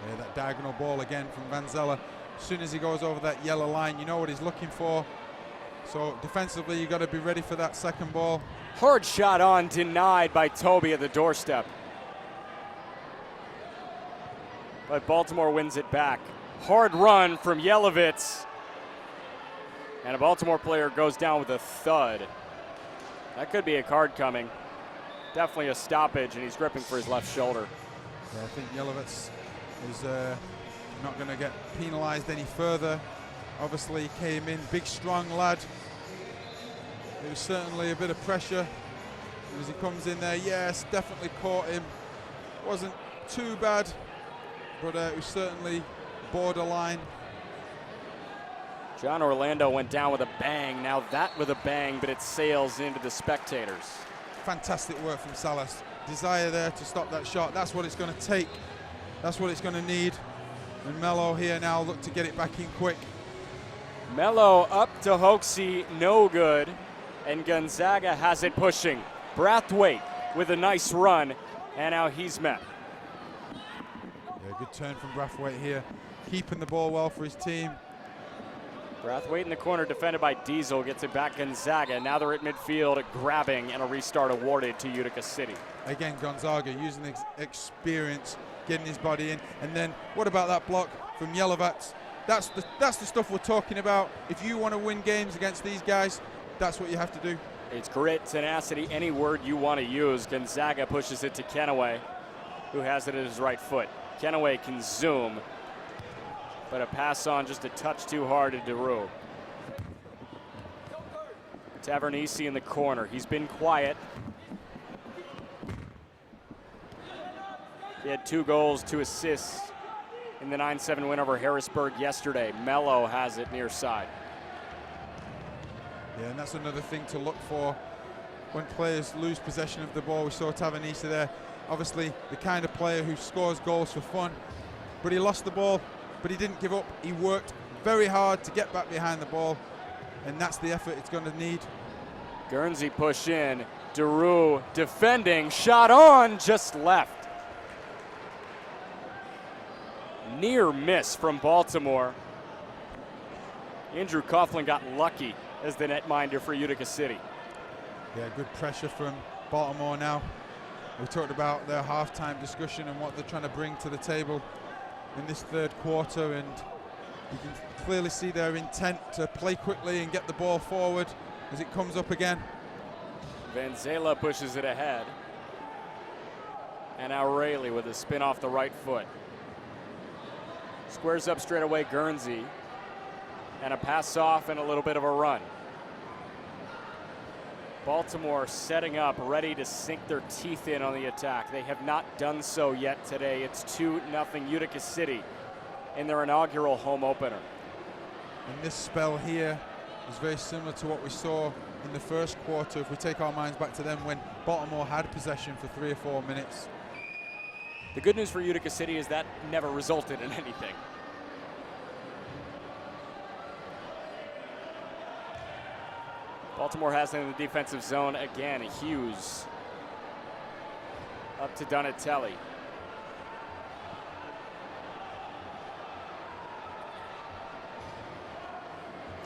Yeah, that diagonal ball again from Vanzella. As soon as he goes over that yellow line, you know what he's looking for. So defensively, you got to be ready for that second ball. Hard shot on, denied by Toby at the doorstep. But Baltimore wins it back. Hard run from Yelovitz. And a Baltimore player goes down with a thud. That could be a card coming. Definitely a stoppage, and he's gripping for his left shoulder. Yeah, I think Yelovitz is not going to get penalized any further. Obviously, he came in, big, strong lad. There was certainly a bit of pressure as he comes in there. Yes, definitely caught him. Wasn't too bad, but it was certainly borderline. John Orlando went down with a bang. Now that with a bang, but it sails into the spectators. Fantastic work from Salas. Desire there to stop that shot. That's what it's going to take. That's what it's going to need. And Mello here now look to get it back in quick. Mello up to Hoaxie, no good. And Gonzaga has it pushing. Brathwaite with a nice run, and now he's met. Yeah, good turn from Brathwaite here. Keeping the ball well for his team. Brathwaite in the corner, defended by Diesel, gets it back Gonzaga. Now they're at midfield, grabbing, and a restart awarded to Utica City. Again, Gonzaga using the experience, getting his body in. And then what about that block from Yelovats? That's the stuff we're talking about. If you want to win games against these guys, that's what you have to do. It's grit, tenacity, any word you want to use. Gonzaga pushes it to Kenaway, who has it at his right foot. Kenaway can zoom, but a pass on just a touch too hard to Deroux. Tavernisi in the corner. He's been quiet. He had 2 goals, 2 assists in the 9-7 win over Harrisburg yesterday. Mello has it near side. Yeah, and that's another thing to look for when players lose possession of the ball. We saw Tavernisi there. Obviously, the kind of player who scores goals for fun, but he lost the ball, but he didn't give up. He worked very hard to get back behind the ball, and that's the effort it's going to need. Guernsey push in. Deroux defending, shot on, just left. Near miss from Baltimore. Andrew Coughlin got lucky as the netminder for Utica City. Yeah, good pressure from Baltimore now. We talked about their halftime discussion and what they're trying to bring to the table in this third quarter, and you can clearly see their intent to play quickly and get the ball forward as it comes up again. Vanzela pushes it ahead. And now Rayleigh with a spin off the right foot. Squares up straight away Guernsey. And a pass off and a little bit of a run. Baltimore setting up, ready to sink their teeth in on the attack. They have not done so yet today. It's 2-0 Utica City in their inaugural home opener. And this spell here is very similar to what we saw in the first quarter, if we take our minds back to them when Baltimore had possession for 3 or 4 minutes. The good news for Utica City is that never resulted in anything. Baltimore has it in the defensive zone again. Hughes up to Donatelli.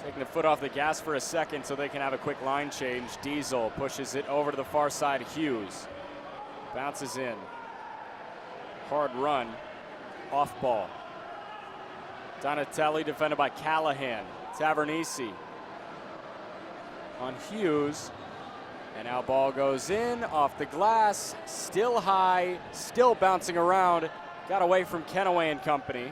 Taking the foot off the gas for a second so they can have a quick line change. Diesel pushes it over to the far side. Hughes bounces in. Hard run. Off ball. Donatelli defended by Callahan. Tavernisi on Hughes. And now ball goes in, off the glass, still high, still bouncing around. Got away from Kenaway and company.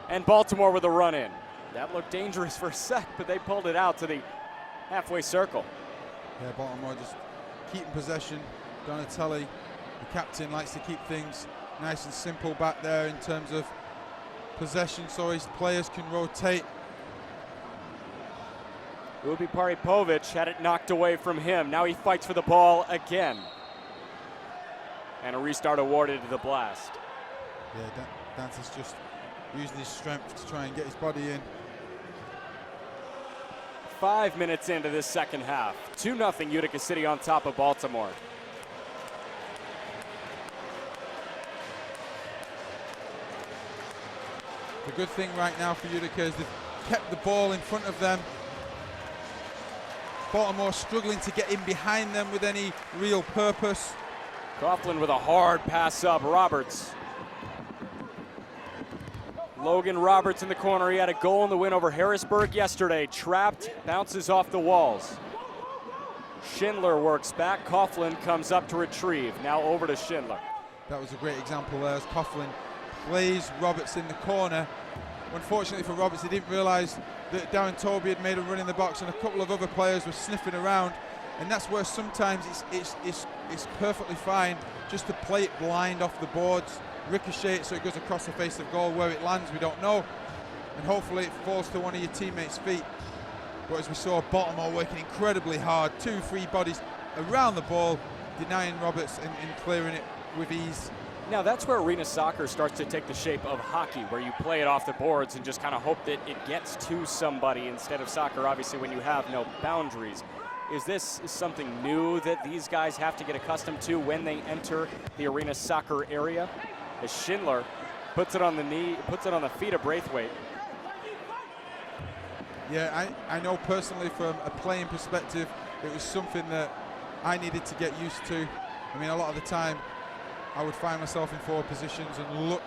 And Baltimore with a run in. That looked dangerous for a sec, but they pulled it out to the halfway circle. Yeah, Baltimore just keeping possession. Donatelli, the captain, likes to keep things nice and simple back there in terms of possession so his players can rotate. Ubi Paripovic had it knocked away from him. Now he fights for the ball again. And a restart awarded to the Blast. Yeah, Dante's just using his strength to try and get his body in. 5 minutes into this second half. 2-0 Utica City on top of Baltimore. The good thing right now for Utica is they've kept the ball in front of them. Baltimore struggling to get in behind them with any real purpose. Coughlin with a hard pass up. Roberts. Logan Roberts in the corner. He had a goal in the win over Harrisburg yesterday. Trapped, bounces off the walls. Schindler works back. Coughlin comes up to retrieve. Now over to Schindler. That was a great example there as Coughlin plays Roberts in the corner. Unfortunately for Roberts, he didn't realize that Darren Toby had made a run in the box and a couple of other players were sniffing around, and that's where sometimes it's perfectly fine just to play it blind off the boards, ricochet it so it goes across the face of goal. Where it lands, we don't know, and hopefully it falls to one of your teammates' feet. But as we saw, Baltimore working incredibly hard, 2 free bodies around the ball, denying Roberts and clearing it with ease. Now that's where arena soccer starts to take the shape of hockey, where you play it off the boards and just kind of hope that it gets to somebody instead of soccer, obviously, when you have no boundaries. Is this something new that these guys have to get accustomed to when they enter the arena soccer area? As Schindler puts it on the knee, puts it on the feet of Braithwaite. Yeah, I know personally from a playing perspective, it was something that I needed to get used to. I mean, a lot of the time, I would find myself in forward positions and look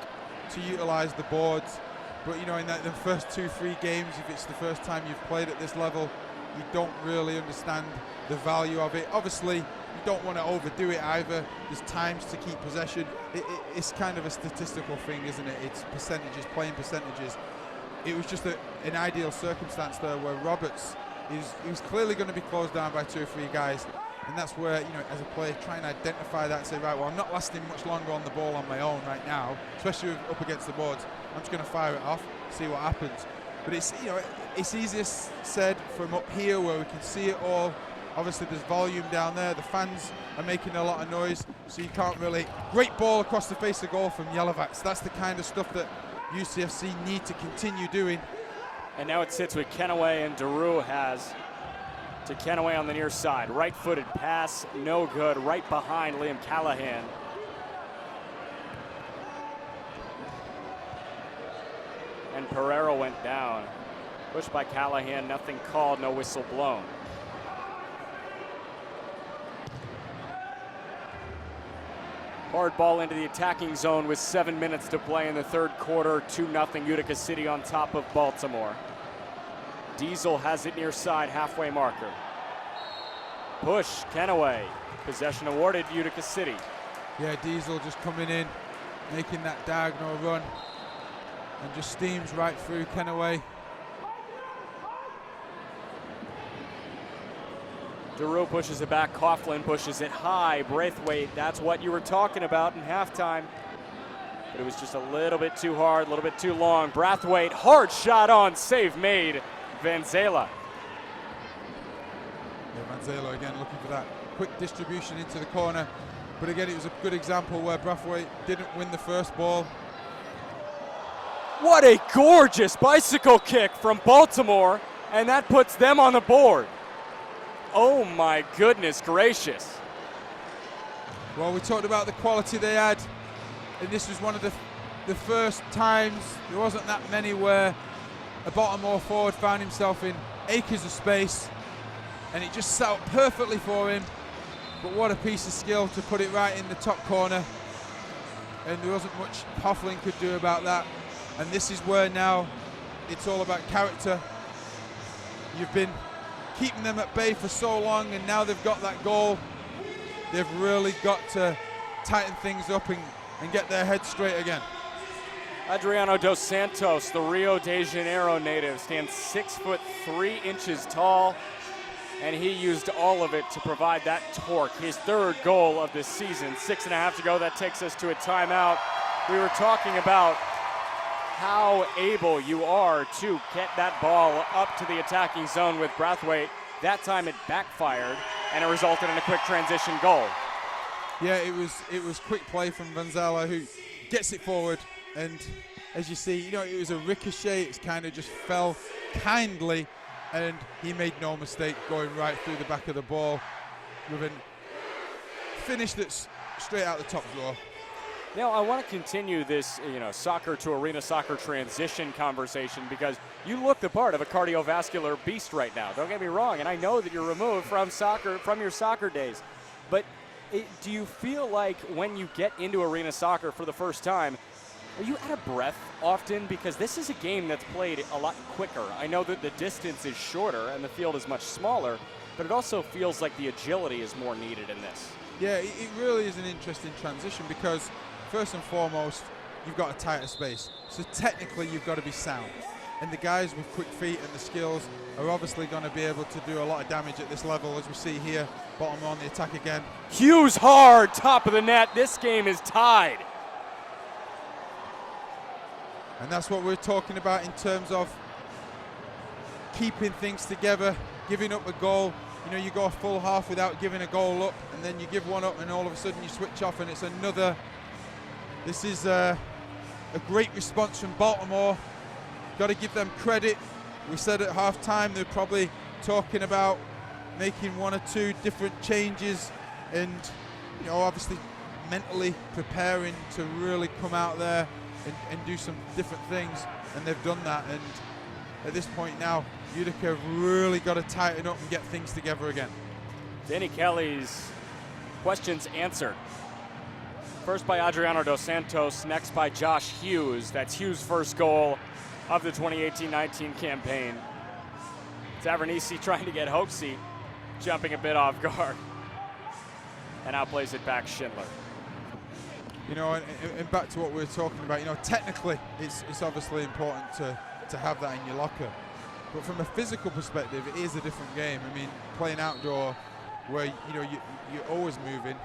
to utilize the boards. But, you know, in the first 2-3 games, if it's the first time you've played at this level, you don't really understand the value of it. Obviously, you don't want to overdo it either. There's times to keep possession. It's kind of a statistical thing, isn't it? It's percentages, playing percentages. It was just an ideal circumstance there where Roberts, he was clearly going to be closed down by 2 or 3 guys. And that's where, you know, as a player, try and identify that and say, right, well, I'm not lasting much longer on the ball on my own right now, especially up against the boards. I'm just going to fire it off, see what happens. But it's, you know, it's easier said from up here where we can see it all. Obviously, there's volume down there. The fans are making a lot of noise, so you can't really. Great ball across the face of goal from Yelovats. That's the kind of stuff that UCFC need to continue doing. And now it sits with Kenaway, and Daru has to Kenaway on the near side. Right-footed pass, no good. Right behind Liam Callahan. And Pereira went down. Pushed by Callahan, nothing called, no whistle blown. Hard ball into the attacking zone with 7 minutes to play in the third quarter. 2-0 Utica City on top of Baltimore. Diesel has it near side, halfway marker. Push, Kenaway. Possession awarded Utica City. Yeah, Diesel just coming in, making that diagonal run, and just steams right through Kenaway. Daru pushes it back, Coughlin pushes it high. Braithwaite, that's what you were talking about in halftime. But it was just a little bit too hard, a little bit too long. Braithwaite, hard shot on, save made. Vanzela. Yeah, Vanzela again looking for that quick distribution into the corner. But again, it was a good example where Braithwaite didn't win the first ball. What a gorgeous bicycle kick from Baltimore, and that puts them on the board. Oh my goodness gracious. Well, we talked about the quality they had, and this was one of the first times, there wasn't that many, where a Baltimore forward found himself in acres of space, and it just set up perfectly for him. But what a piece of skill to put it right in the top corner, and there wasn't much Coughlin could do about that. And this is where now it's all about character. You've been keeping them at bay for so long, and now they've got that goal. They've really got to tighten things up and get their head straight again. Adriano Dos Santos, the Rio de Janeiro native, stands 6'3" tall, and he used all of it to provide that torque. His third goal of this season, 6.5 to go. That takes us to a timeout. We were talking about how able you are to get that ball up to the attacking zone with Brathwaite. That time it backfired, and it resulted in a quick transition goal. Yeah, it was quick play from Vanzala, who gets it forward, and as you see, it was a ricochet. It's kind of just fell kindly, and he made no mistake going right through the back of the ball with a finish that's straight out the top drawer. Now, I want to continue this, soccer to arena soccer transition conversation, because you look the part of a cardiovascular beast right now. Don't get me wrong, and I know that you're removed from soccer, from your soccer days. But do you feel like when you get into arena soccer for the first time, are you out of breath often? Because this is a game that's played a lot quicker. I know that the distance is shorter and the field is much smaller, but it also feels like the agility is more needed in this. Yeah, it really is an interesting transition, because first and foremost, you've got a tighter space. So technically, you've got to be sound. And the guys with quick feet and the skills are obviously going to be able to do a lot of damage at this level, as we see here. Baltimore on the attack again. Hughes hard, top of the net. This game is tied. And that's what we're talking about in terms of keeping things together, giving up a goal. You go a full half without giving a goal up, and then you give one up, and all of a sudden you switch off, and it's another. This is a great response from Baltimore. Got to give them credit. We said at halftime they're probably talking about making one or two different changes, and obviously mentally preparing to really come out there and do some different things, and they've done that. And at this point now, Utica have really got to tighten up and get things together again. Danny Kelly's questions answered. First by Adriano Dos Santos, next by Josh Hughes. That's Hughes' first goal of the 2018-19 campaign. Tavernisi trying to get Hoaxie, jumping a bit off guard. And outplays it back Schindler. And back to what we were talking about, technically it's obviously important to have that in your locker. But from a physical perspective, it is a different game. I mean, playing outdoor where, you're always moving.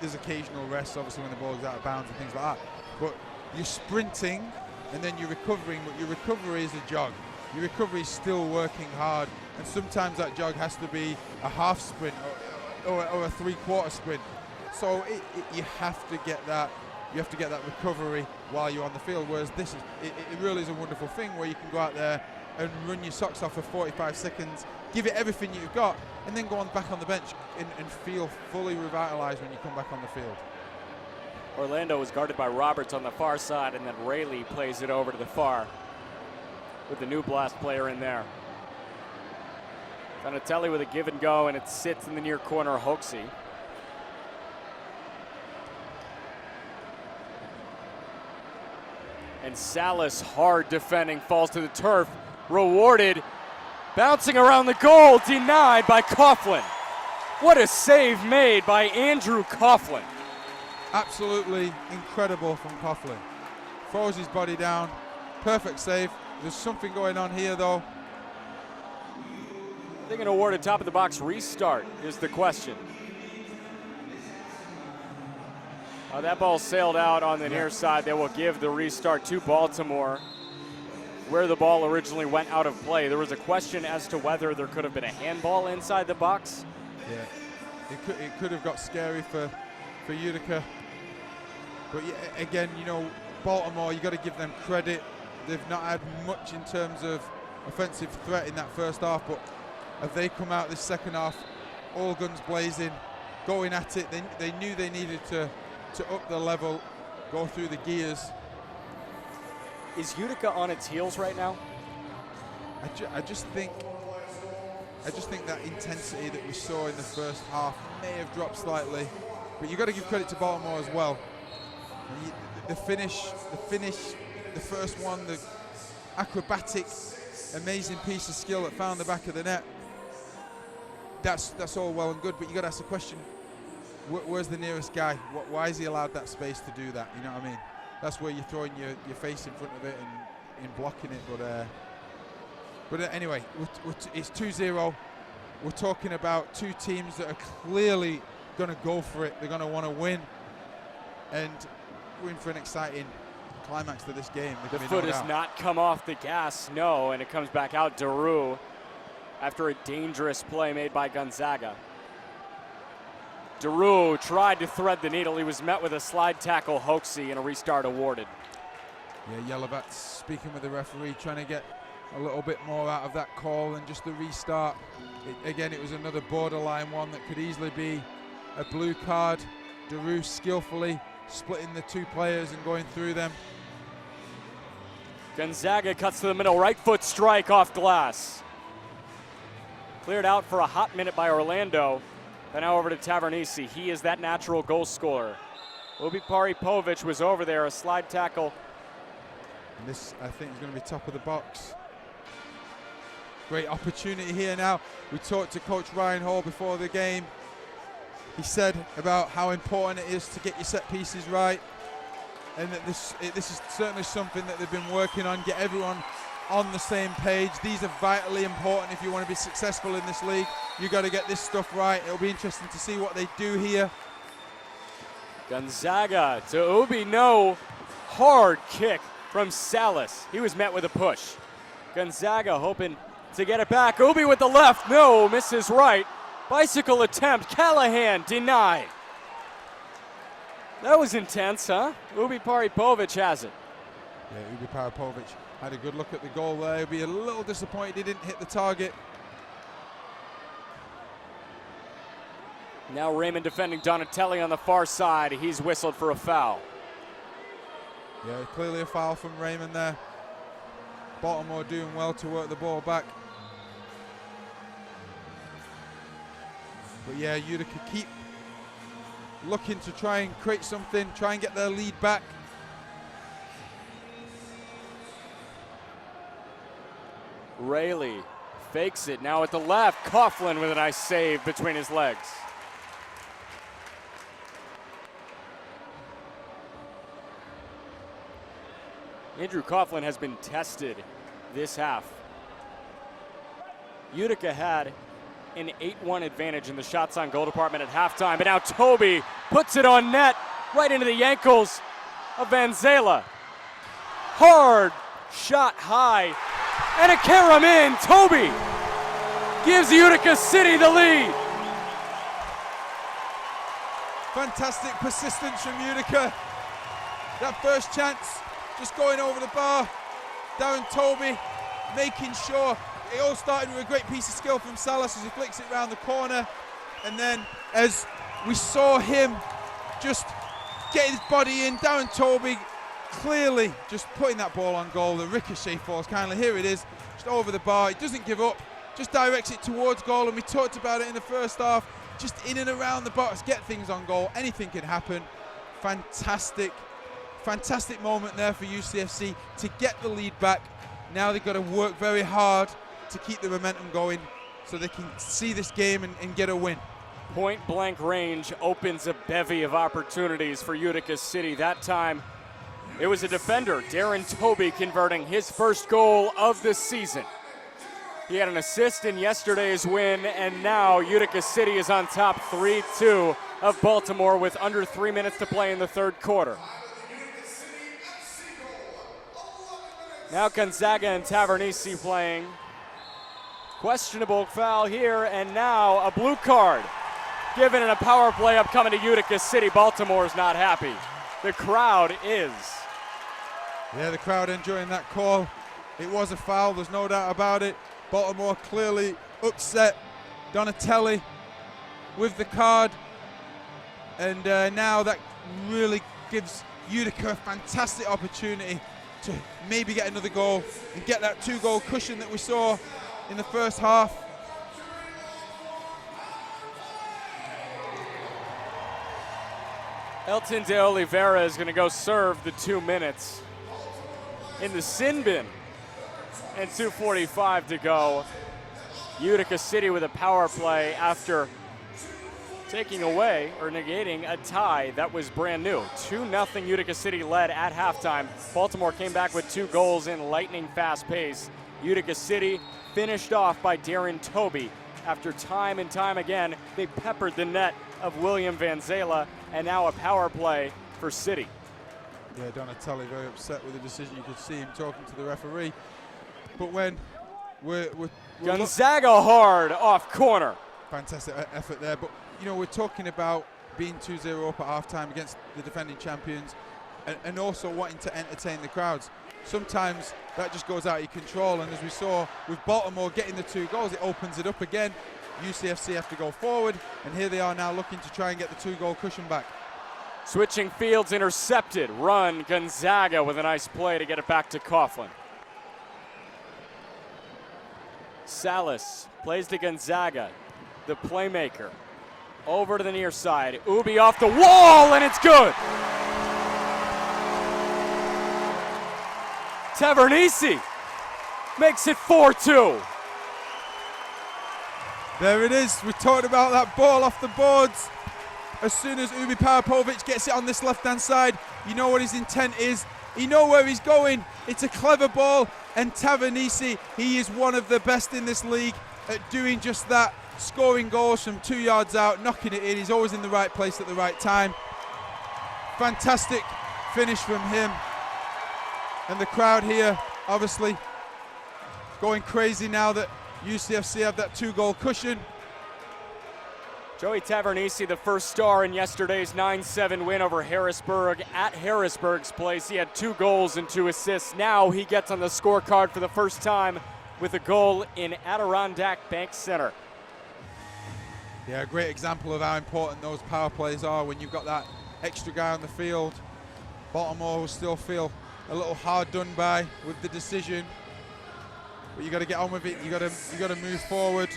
There's occasional rests, obviously, when the ball is out of bounds and things like that. But you're sprinting, and then you're recovering, but your recovery is a jog. Your recovery is still working hard, and sometimes that jog has to be a half sprint or a three-quarter sprint. So you have to get that. You have to get that recovery while you're on the field. Whereas this it really is a wonderful thing where you can go out there and run your socks off for 45 seconds, give it everything you've got, and then go back on the bench and feel fully revitalized when you come back on the field. Orlando was guarded by Roberts on the far side, and then Rayleigh plays it over to the far with the New Blast player in there. Donatelli with a give and go, and it sits in the near corner, Hoaxie. And Salas, hard defending, falls to the turf. Rewarded, bouncing around the goal, denied by Coughlin. What a save made by Andrew Coughlin. Absolutely incredible from Coughlin. Throws his body down, perfect save. There's something going on here though. I think an awarded top of the box restart is the question. That ball sailed out on the near side. They will give the restart to Baltimore, where the ball originally went out of play. There was a question as to whether there could have been a handball inside the box. Yeah, it could have got scary for Utica. But yeah, again, Baltimore, you got to give them credit. They've not had much in terms of offensive threat in that first half, but have they come out this second half, all guns blazing, going at it. They knew they needed to up the level, go through the gears. Is Utica on its heels right now? I just think that intensity that we saw in the first half may have dropped slightly, but you've got to give credit to Baltimore as well. The finish, the first one, the acrobatic, amazing piece of skill that found the back of the net. That's all well and good, but you got to ask the question: where's the nearest guy? Why is he allowed that space to do that? You know what I mean? That's where you're throwing your face in front of it and in blocking it. But anyway, it's 2-0. We're talking about two teams that are clearly going to go for it. They're going to want to win, and we're in for an exciting climax to this game. The foot has not come off the gas, no, and it comes back out. Daru after a dangerous play made by Gonzaga. Daru tried to thread the needle. He was met with a slide tackle hoaxy and a restart awarded. Yeah, Yellowbats speaking with the referee, trying to get a little bit more out of that call than just the restart. Again, it was another borderline one that could easily be a blue card. Daru skillfully splitting the two players and going through them. Gonzaga cuts to the middle, right foot strike off glass. Cleared out for a hot minute by Orlando. And now over to Tavernisi. He is that natural goal scorer. Ubi Paripovic was over there, a slide tackle. And this, I think, is going to be top of the box. Great opportunity here now. We talked to Coach Ryan Hall before the game. He said about how important it is to get your set pieces right, and that this is certainly something that they've been working on, get everyone on the same page. These are vitally important if you want to be successful in this league. You got to get this stuff right. It'll be interesting to see what they do here. Gonzaga to Ubi, no. Hard kick from Salas. He was met with a push. Gonzaga hoping to get it back. Ubi with the left, no, misses right. Bicycle attempt, Callahan denied. That was intense, huh? Ubi Paripovic has it. Yeah, Ubi Paripovic had a good look at the goal there. He'll be a little disappointed he didn't hit the target. Now Raymond defending Donatelli on the far side. He's whistled for a foul. Yeah, clearly a foul from Raymond there. Baltimore doing well to work the ball back. But yeah, Utica keep looking to try and create something, try and get their lead back. Rayleigh fakes it now at the left. Coughlin with a nice save between his legs. Andrew Coughlin has been tested this half. Utica had an 8-1 advantage in the shots on goal department at halftime, but now Toby puts it on net right into the ankles of Van Zela. Hard shot high, and a carom in. Toby gives Utica City the lead. Fantastic persistence from Utica. That first chance, just going over the bar. Darren Toby making sure. It all started with a great piece of skill from Salas as he flicks it round the corner. And then as we saw him just get his body in, Darren Toby clearly just putting that ball on goal. The ricochet falls kindly. Here it is, just over the bar. He doesn't give up, just directs it towards goal. And we talked about it in the first half. Just in and around the box, get things on goal. Anything can happen. Fantastic moment there for UCFC to get the lead back. Now they've got to work very hard to keep the momentum going so they can see this game and get a win. Point blank range opens a bevy of opportunities for Utica City. That time it was a defender, Darren Toby, converting his first goal of the season. He had an assist in yesterday's win, and now Utica City is on top 3-2 of Baltimore with under 3 minutes to play in the third quarter. Now Gonzaga and Tavernisi playing. Questionable foul here, and now a blue card given in a power play upcoming to Utica City. Baltimore's not happy. The crowd is. Yeah, the crowd enjoying that call. It was a foul, there's no doubt about it. Baltimore clearly upset. Donatelli with the card. And now that really gives Utica a fantastic opportunity to maybe get another goal and get that 2-goal cushion that we saw in the first half. Elton de Oliveira is going to go serve the 2 minutes in the sin bin. And 2:45 to go. Utica City with a power play after taking away or negating a tie that was brand new. 2-0 Utica City led at halftime. Baltimore came back with 2 goals in lightning fast pace. Utica City finished off by Darren Toby. After time and time again, they peppered the net of William Van Zela, and now a power play for City. Yeah, Donatelli very upset with the decision. You could see him talking to the referee. But when we're Gonzaga hard off corner. Fantastic effort there. But, you know, we're talking about being 2-0 up at halftime against the defending champions and also wanting to entertain the crowds. Sometimes that just goes out of your control, and as we saw with Baltimore getting the 2 goals, it opens it up again. UCFC have to go forward, and here they are now looking to try and get the 2-goal cushion back. Switching fields intercepted. Run Gonzaga with a nice play to get it back to Coughlin. Salas plays to Gonzaga, the playmaker. Over to the near side. Ubi off the wall, and it's good. Tavernisi makes it 4-2. There it is. We talked about that ball off the boards. As soon as Ubi Parapovic gets it on this left-hand side, you know what his intent is. You know where he's going. It's a clever ball, and Tavernisi, he is one of the best in this league at doing just that, scoring goals from 2 yards out, knocking it in. He's always in the right place at the right time. Fantastic finish from him. And the crowd here, obviously, going crazy now that UCFC have that 2-goal cushion. Joey Tavernisi, the first star in yesterday's 9-7 win over Harrisburg at Harrisburg's place. He had 2 goals and 2 assists. Now he gets on the scorecard for the first time with a goal in Adirondack Bank Center. Yeah, a great example of how important those power plays are when you've got that extra guy on the field. Baltimore will still feel a little hard done by with the decision, but you got to get on with it. You got to move forward.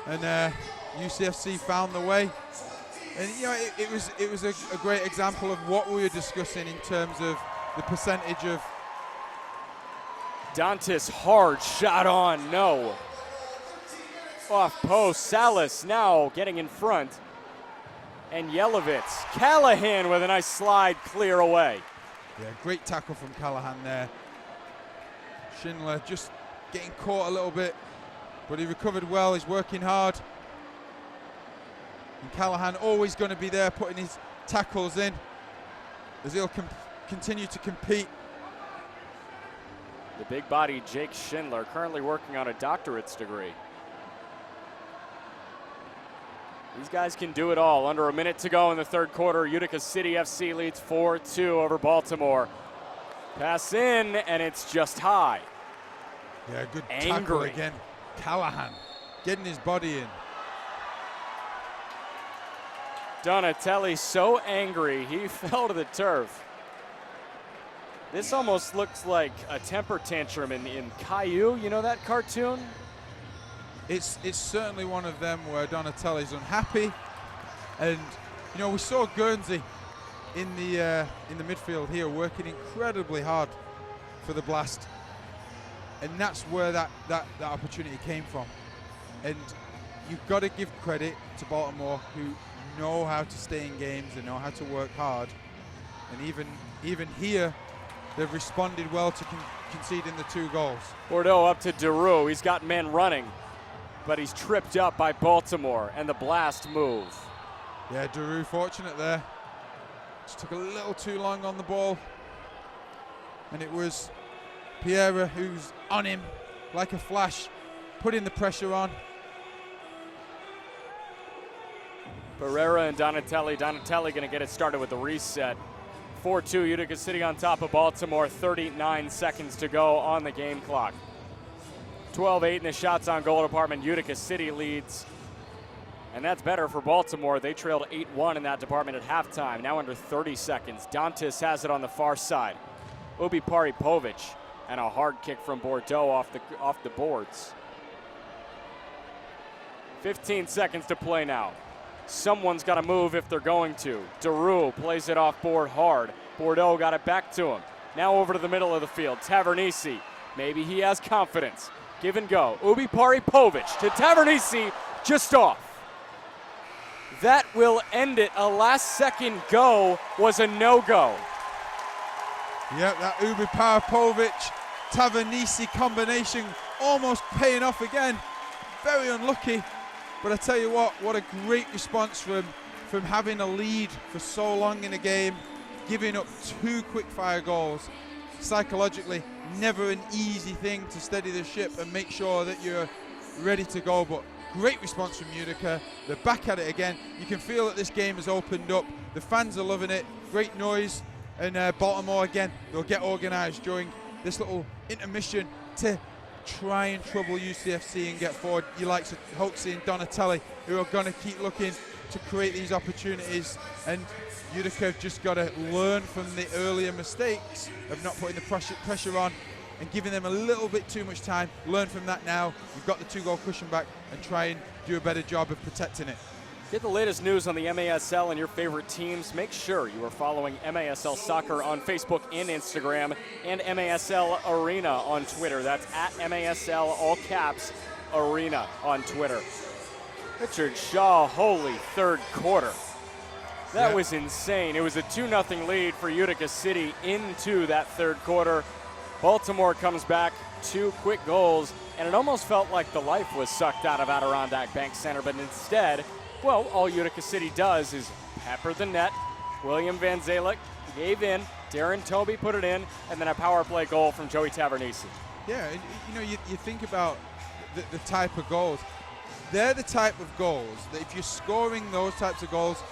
And UCFC found the way, and you know it was a great example of what we were discussing in terms of the percentage of. Dantas hard shot on, no. Off post, Salas now getting in front, and Yelovitz. Callahan with a nice slide clear away. Yeah, great tackle from Callahan there. Schindler just getting caught a little bit, but he recovered well. He's working hard. And Callahan always going to be there putting his tackles in as he'll continue to compete. The big body Jake Schindler currently working on a doctorate's degree. These guys can do it all. Under a minute to go in the third quarter, Utica City FC leads 4-2 over Baltimore. Pass in, and it's just high. Yeah, good tackle again. Callahan getting his body in. Donatelli so angry he fell to the turf. This almost looks like a temper tantrum in Caillou. You know that cartoon? It's certainly one of them where Donatelli's unhappy, and you know we saw Guernsey in the midfield here working incredibly hard for the Blast, and that's where that opportunity came from. And you've got to give credit to Baltimore, who know how to stay in games and know how to work hard, and even here they've responded well to conceding the 2 goals. Bordeaux up to Deroux. He's got men running, but he's tripped up by Baltimore, and the Blast move. Yeah, Deroux fortunate there. Just took a little too long on the ball, and it was Piera who's on him like a flash, putting the pressure on. Pereira and Donatelli. Donatelli going to get it started with the reset. 4-2 Utica City on top of Baltimore. 39 seconds to go on the game clock. 12-8 in the shots on goal department. Utica City leads. And that's better for Baltimore. They trailed 8-1 in that department at halftime. Now under 30 seconds. Dantas has it on the far side. Ubi Paripovic, and a hard kick from Bordeaux off the boards. 15 seconds to play now. Someone's got to move if they're going to. Daru plays it off board hard. Bordeaux got it back to him. Now over to the middle of the field. Tavernisi, maybe he has confidence. Give and go. Ubi Paripovic to Tavernisi, just off. That will end it. A last-second go was a no-go. Yep, that Ubi Paripovic, Tavernisi combination almost paying off again. Very unlucky. But I tell you what a great response from having a lead for so long in a game, giving up 2 quick-fire goals. Psychologically, never an easy thing to steady the ship and make sure that you're ready to go. But great response from Utica. They're back at it again. You can feel that this game has opened up. The fans are loving it. Great noise. And Baltimore, again, they'll get organized during this little intermission to try and trouble UCFC and get forward. You like Hoxie and Donatelli, who are going to keep looking to create these opportunities. And Utica have just got to learn from the earlier mistakes of not putting the pressure on and giving them a little bit too much time. Learn from that now. You've got the 2-goal cushion back and try and do a better job of protecting it. Get the latest news on the MASL and your favorite teams. Make sure you are following MASL Soccer on Facebook and Instagram, and MASL Arena on Twitter. That's at MASL, all caps, Arena on Twitter. Richard Shaw, holy third quarter. That was insane. It was a 2-0 lead for Utica City into that third quarter. Baltimore comes back, 2 quick goals, and it almost felt like the life was sucked out of Adirondack Bank Center, but instead, well, all Utica City does is pepper the net. William Van Zalek gave in, Darren Toby put it in, and then a power play goal from Joey Tavernisi. Yeah, and you think about the type of goals. They're the type of goals that if you're scoring those types of goals,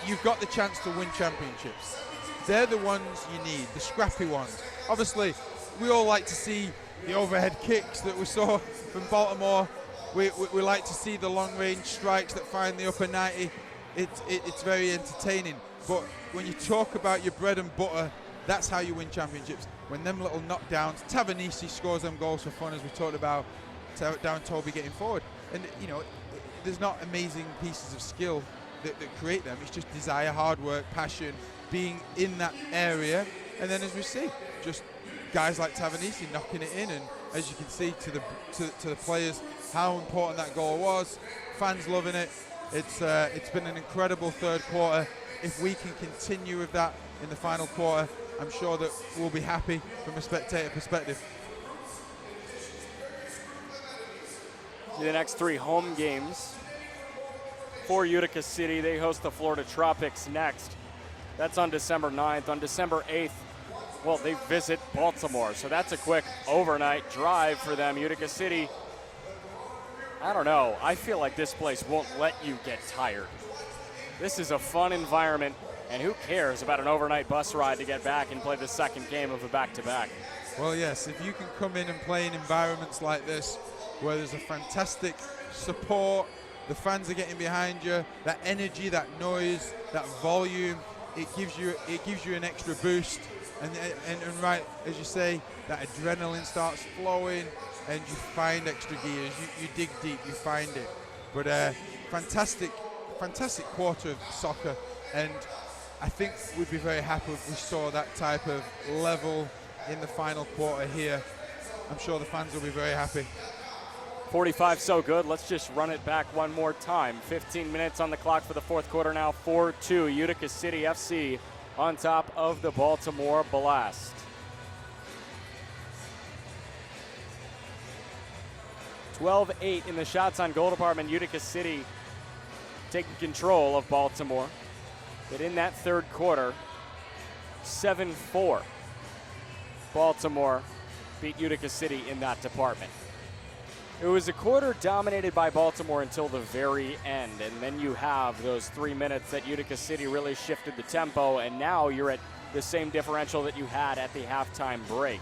you've got the chance to win championships. They're the ones you need, the scrappy ones. Obviously, we all like to see the overhead kicks that we saw from Baltimore. We like to see the long-range strikes that find the upper 90. It's very entertaining. But when you talk about your bread and butter, that's how you win championships. When them little knockdowns, Tavernisi scores them goals for fun, as we talked about, down Toby getting forward. And, there's not amazing pieces of skill that create them. It's just desire, hard work, passion, being in that area. And then, as we see, just guys like Tavernisi knocking it in. And as you can see to the players, how important that goal was. Fans loving it. It's been an incredible third quarter. If we can continue with that in the final quarter, I'm sure that we'll be happy from a spectator perspective. The next 3 home games for Utica City. They host the Florida Tropics next. That's on December 9th. On December 8th, well, they visit Baltimore. So that's a quick overnight drive for them. Utica City, I don't know. I feel like this place won't let you get tired. This is a fun environment, and who cares about an overnight bus ride to get back and play the second game of a back-to-back? Well, yes, if you can come in and play in environments like this, where there's a fantastic support, the fans are getting behind you, that energy, that noise, that volume, it gives you an extra boost. And right, as you say, that adrenaline starts flowing and you find extra gears. You dig deep, you find it. But fantastic quarter of soccer, and I think we'd be very happy if we saw that type of level in the final quarter here. I'm sure the fans will be very happy. 45 so good. Let's just run it back one more time. 15 minutes on the clock for the fourth quarter now. 4-2 Utica City FC on top of the Baltimore Blast. (12-8) in the shots on goal department. Utica City taking control of Baltimore. But in that third quarter, 7-4. Baltimore beat Utica City in that department. It was a quarter dominated by Baltimore until the very end, and then you have those 3 minutes that Utica City really shifted the tempo, and now you're at the same differential that you had at the halftime break.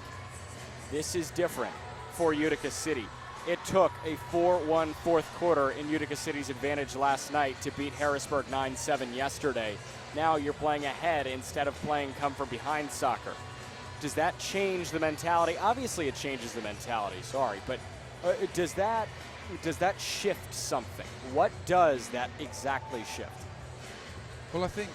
This is different for Utica City. It took a 4-1 fourth quarter in Utica City's advantage last night to beat Harrisburg 9-7 yesterday. Now you're playing ahead instead of playing come from behind soccer. does that change the mentality? Obviously it changes the mentality, sorry, but does that shift something? What does that exactly shift? Well, I think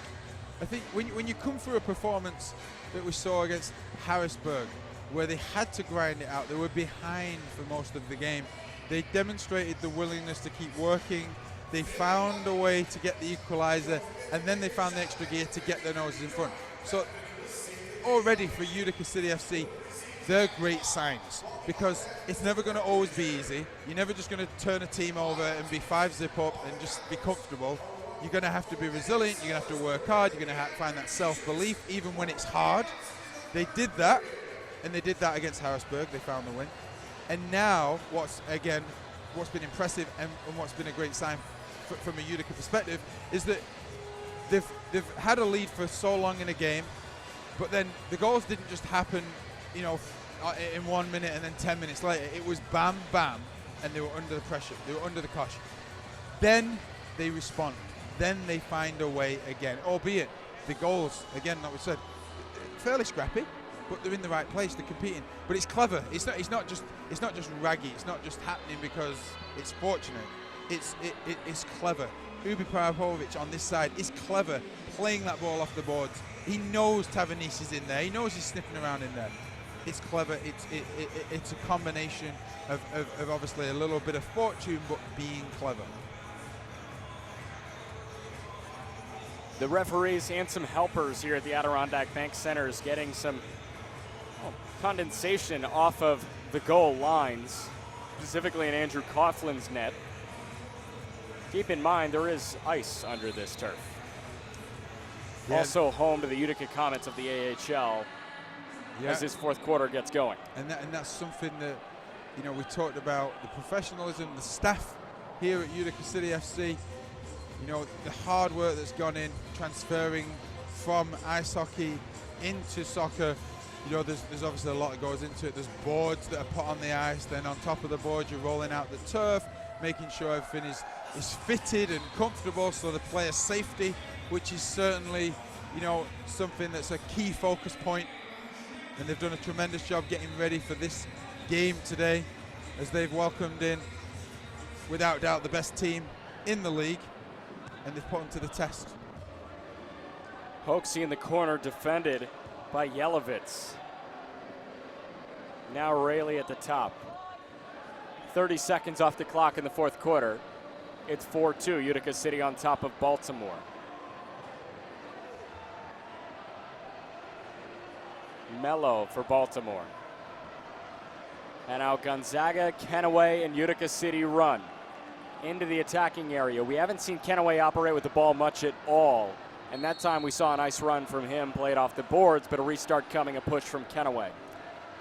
when you come through a performance that we saw against Harrisburg, where they had to grind it out, they were behind for most of the game. They demonstrated the willingness to keep working. They found a way to get the equalizer, and then they found the extra gear to get their noses in front. So already for Utica City FC, they're great signs, because it's never going to always be easy. You're never just going to turn a team over and be 5-zip up and just be comfortable. You're going to have to be resilient. You're going to have to work hard. You're going to find that self-belief even when it's hard. They did that, and they did that against Harrisburg. They found the win. And now what's been impressive and what's been a great sign from a Utica perspective is that they've had a lead for so long in a game, but then the goals didn't just happen, you know, in 1 minute and then 10 minutes later. It was bam, bam, and they were under the pressure. They were under the cosh. Then they respond. Then they find a way again, albeit the goals, again, like we said, fairly scrappy, but they're in the right place, they're competing. But it's clever. It's not just raggy. It's not just happening because it's fortunate. It's clever. Ubi Parapovic on this side is clever, playing that ball off the boards. He knows Tavanis is in there. He knows he's sniffing around in there. It's clever. It's a combination of obviously a little bit of fortune, but being clever. The referees and some helpers here at the Adirondack Bank Center is getting some condensation off of the goal lines, specifically in Andrew Coughlin's net. Keep in mind, there is ice under this turf. Yeah. Also home to the Utica Comets of the AHL as this fourth quarter gets going. And that's something that, you know, we talked about, the professionalism, the staff here at Utica City FC, you know, the hard work that's gone in, transferring from ice hockey into soccer. You know, there's obviously a lot that goes into it. There's boards that are put on the ice. Then on top of the board, you're rolling out the turf, making sure everything is fitted and comfortable, so the player's safety, which is certainly, you know, something that's a key focus point. And they've done a tremendous job getting ready for this game today, as they've welcomed in, without doubt, the best team in the league, and they've put them to the test. Hoaxie in the corner, defended by Yelovitz. Now Rayleigh at the top. 30 seconds off the clock in the fourth quarter. It's 4-2, Utica City on top of Baltimore. Mello for Baltimore. And now Gonzaga, Kenaway, and Utica City run into the attacking area. We haven't seen Kenaway operate with the ball much at all. And that time we saw a nice run from him, played off the boards, but a restart coming, a push from Kenaway.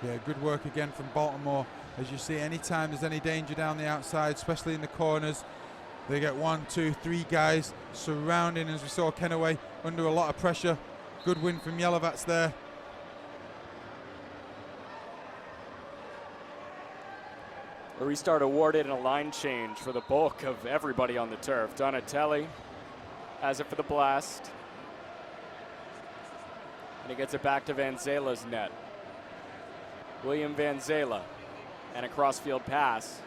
Yeah, good work again from Baltimore. As you see, anytime there's any danger down the outside, especially in the corners, they get 1, 2, 3 guys surrounding, as we saw Kenaway under a lot of pressure. Good win from Yelovats there. A restart awarded and a line change for the bulk of everybody on the turf. Donatelli has it for the blast. And he gets it back to Van Zela's net. William Van Zela, and a crossfield pass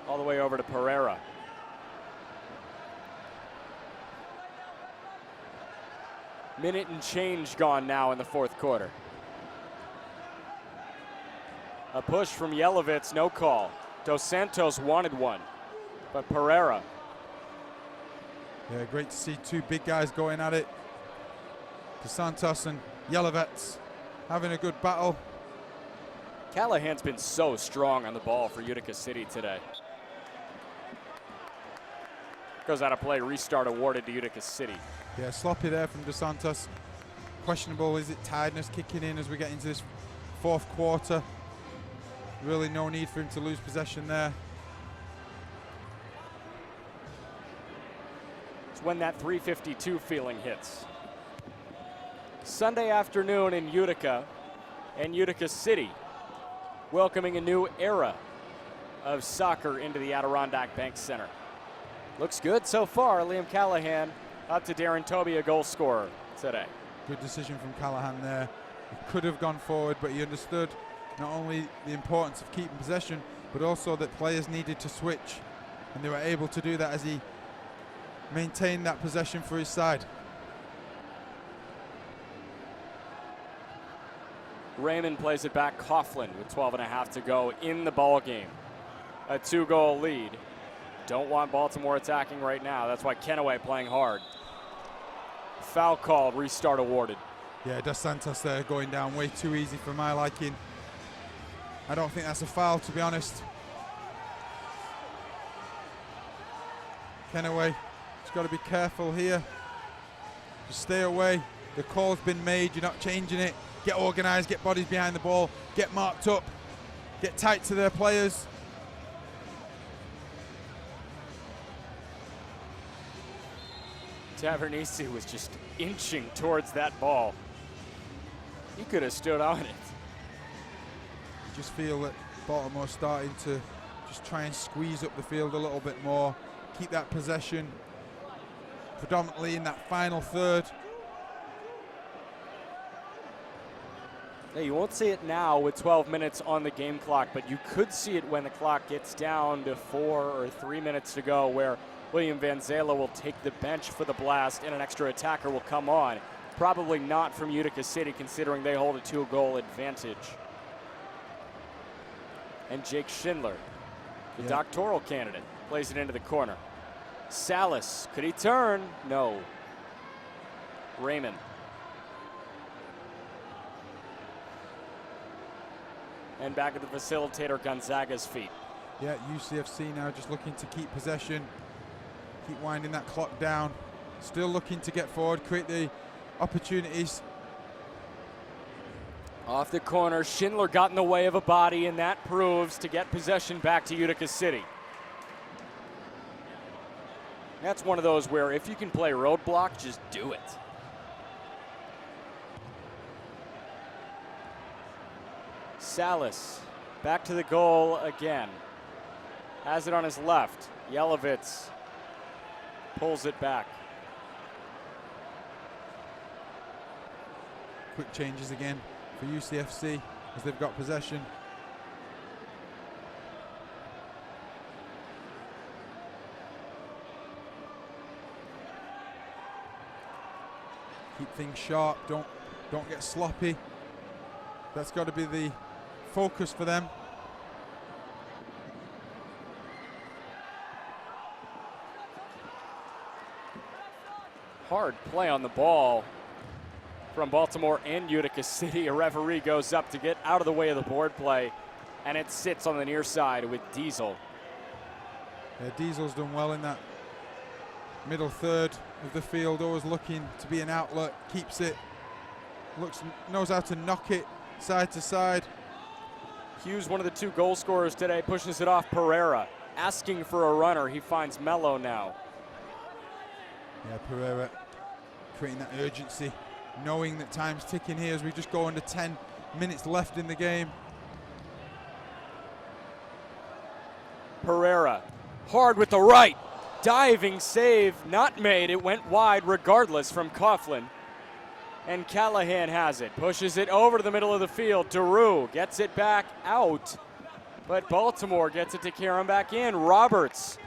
all the way over to Pereira. Minute and change gone now in the fourth quarter. A push from Yelovitz, no call. Dos Santos wanted one, but Pereira. Yeah, great to see two big guys going at it. Dos Santos and Yelovitz having a good battle. Callahan's been so strong on the ball for Utica City today. Goes out of play, restart awarded to Utica City. Yeah, sloppy there from Dos Santos. Questionable, is it tiredness kicking in as we get into this fourth quarter? Really no need for him to lose possession there. It's when that 352 feeling hits. Sunday afternoon in Utica and Utica City, welcoming a new era of soccer into the Adirondack Bank Center. Looks good so far. Liam Callahan up to Darren Toby, a goal scorer today. Good decision from Callahan there. He could have gone forward, but he understood not only the importance of keeping possession, but also that players needed to switch. And they were able to do that as he maintained that possession for his side. Raymond plays it back. Coughlin with 12.5 to go in the ball game. A 2-goal lead. Don't want Baltimore attacking right now. That's why Kenaway playing hard. Foul called, restart awarded. Yeah, Dos Santos there going down way too easy for my liking. I don't think that's a foul, to be honest. Kenaway, just got to be careful here. Just stay away. The call's been made, you're not changing it. Get organised, get bodies behind the ball, get marked up, get tight to their players. Tavernisi was just inching towards that ball. He could have stood on it. Just feel that Baltimore's starting to just try and squeeze up the field a little bit more, keep that possession predominantly in that final third. Yeah, you won't see it now with 12 minutes on the game clock, but you could see it when the clock gets down to 4 or 3 minutes to go, where William Van Zela will take the bench for the Blast and an extra attacker will come on. Probably not from Utica City, considering they hold a 2-goal advantage. And Jake Schindler, the doctoral candidate, plays it into the corner. Salas, could he turn? No. Raymond. And back at the facilitator, Gonzaga's feet. Yeah, UCFC now just looking to keep possession, keep winding that clock down, still looking to get forward, create the opportunities. Off the corner, Schindler got in the way of a body, and that proves to get possession back to Utica City. That's one of those where if you can play roadblock, just do it. Salas back to the goal again. Has it on his left. Yelovitz pulls it back. Quick changes again for UCFC as they've got possession. Keep things sharp, don't get sloppy. That's got to be the focus for them. Hard play on the ball from Baltimore and Utica City. A referee goes up to get out of the way of the board play, and it sits on the near side with Diesel. Yeah, Diesel's done well in that middle third of the field, always looking to be an outlet, keeps it, knows how to knock it side to side. Hughes, one of the 2 goal scorers today, pushes it off Pereira. Asking for a runner, he finds Mello now. Yeah, Pereira creating that urgency, knowing that time's ticking here as we just go under 10 minutes left in the game. Pereira, hard with the right. Diving save, not made. It went wide regardless from Coughlin. And Callahan has it, pushes it over to the middle of the field. Daru gets it back out, but Baltimore gets it to carry him back in. Roberts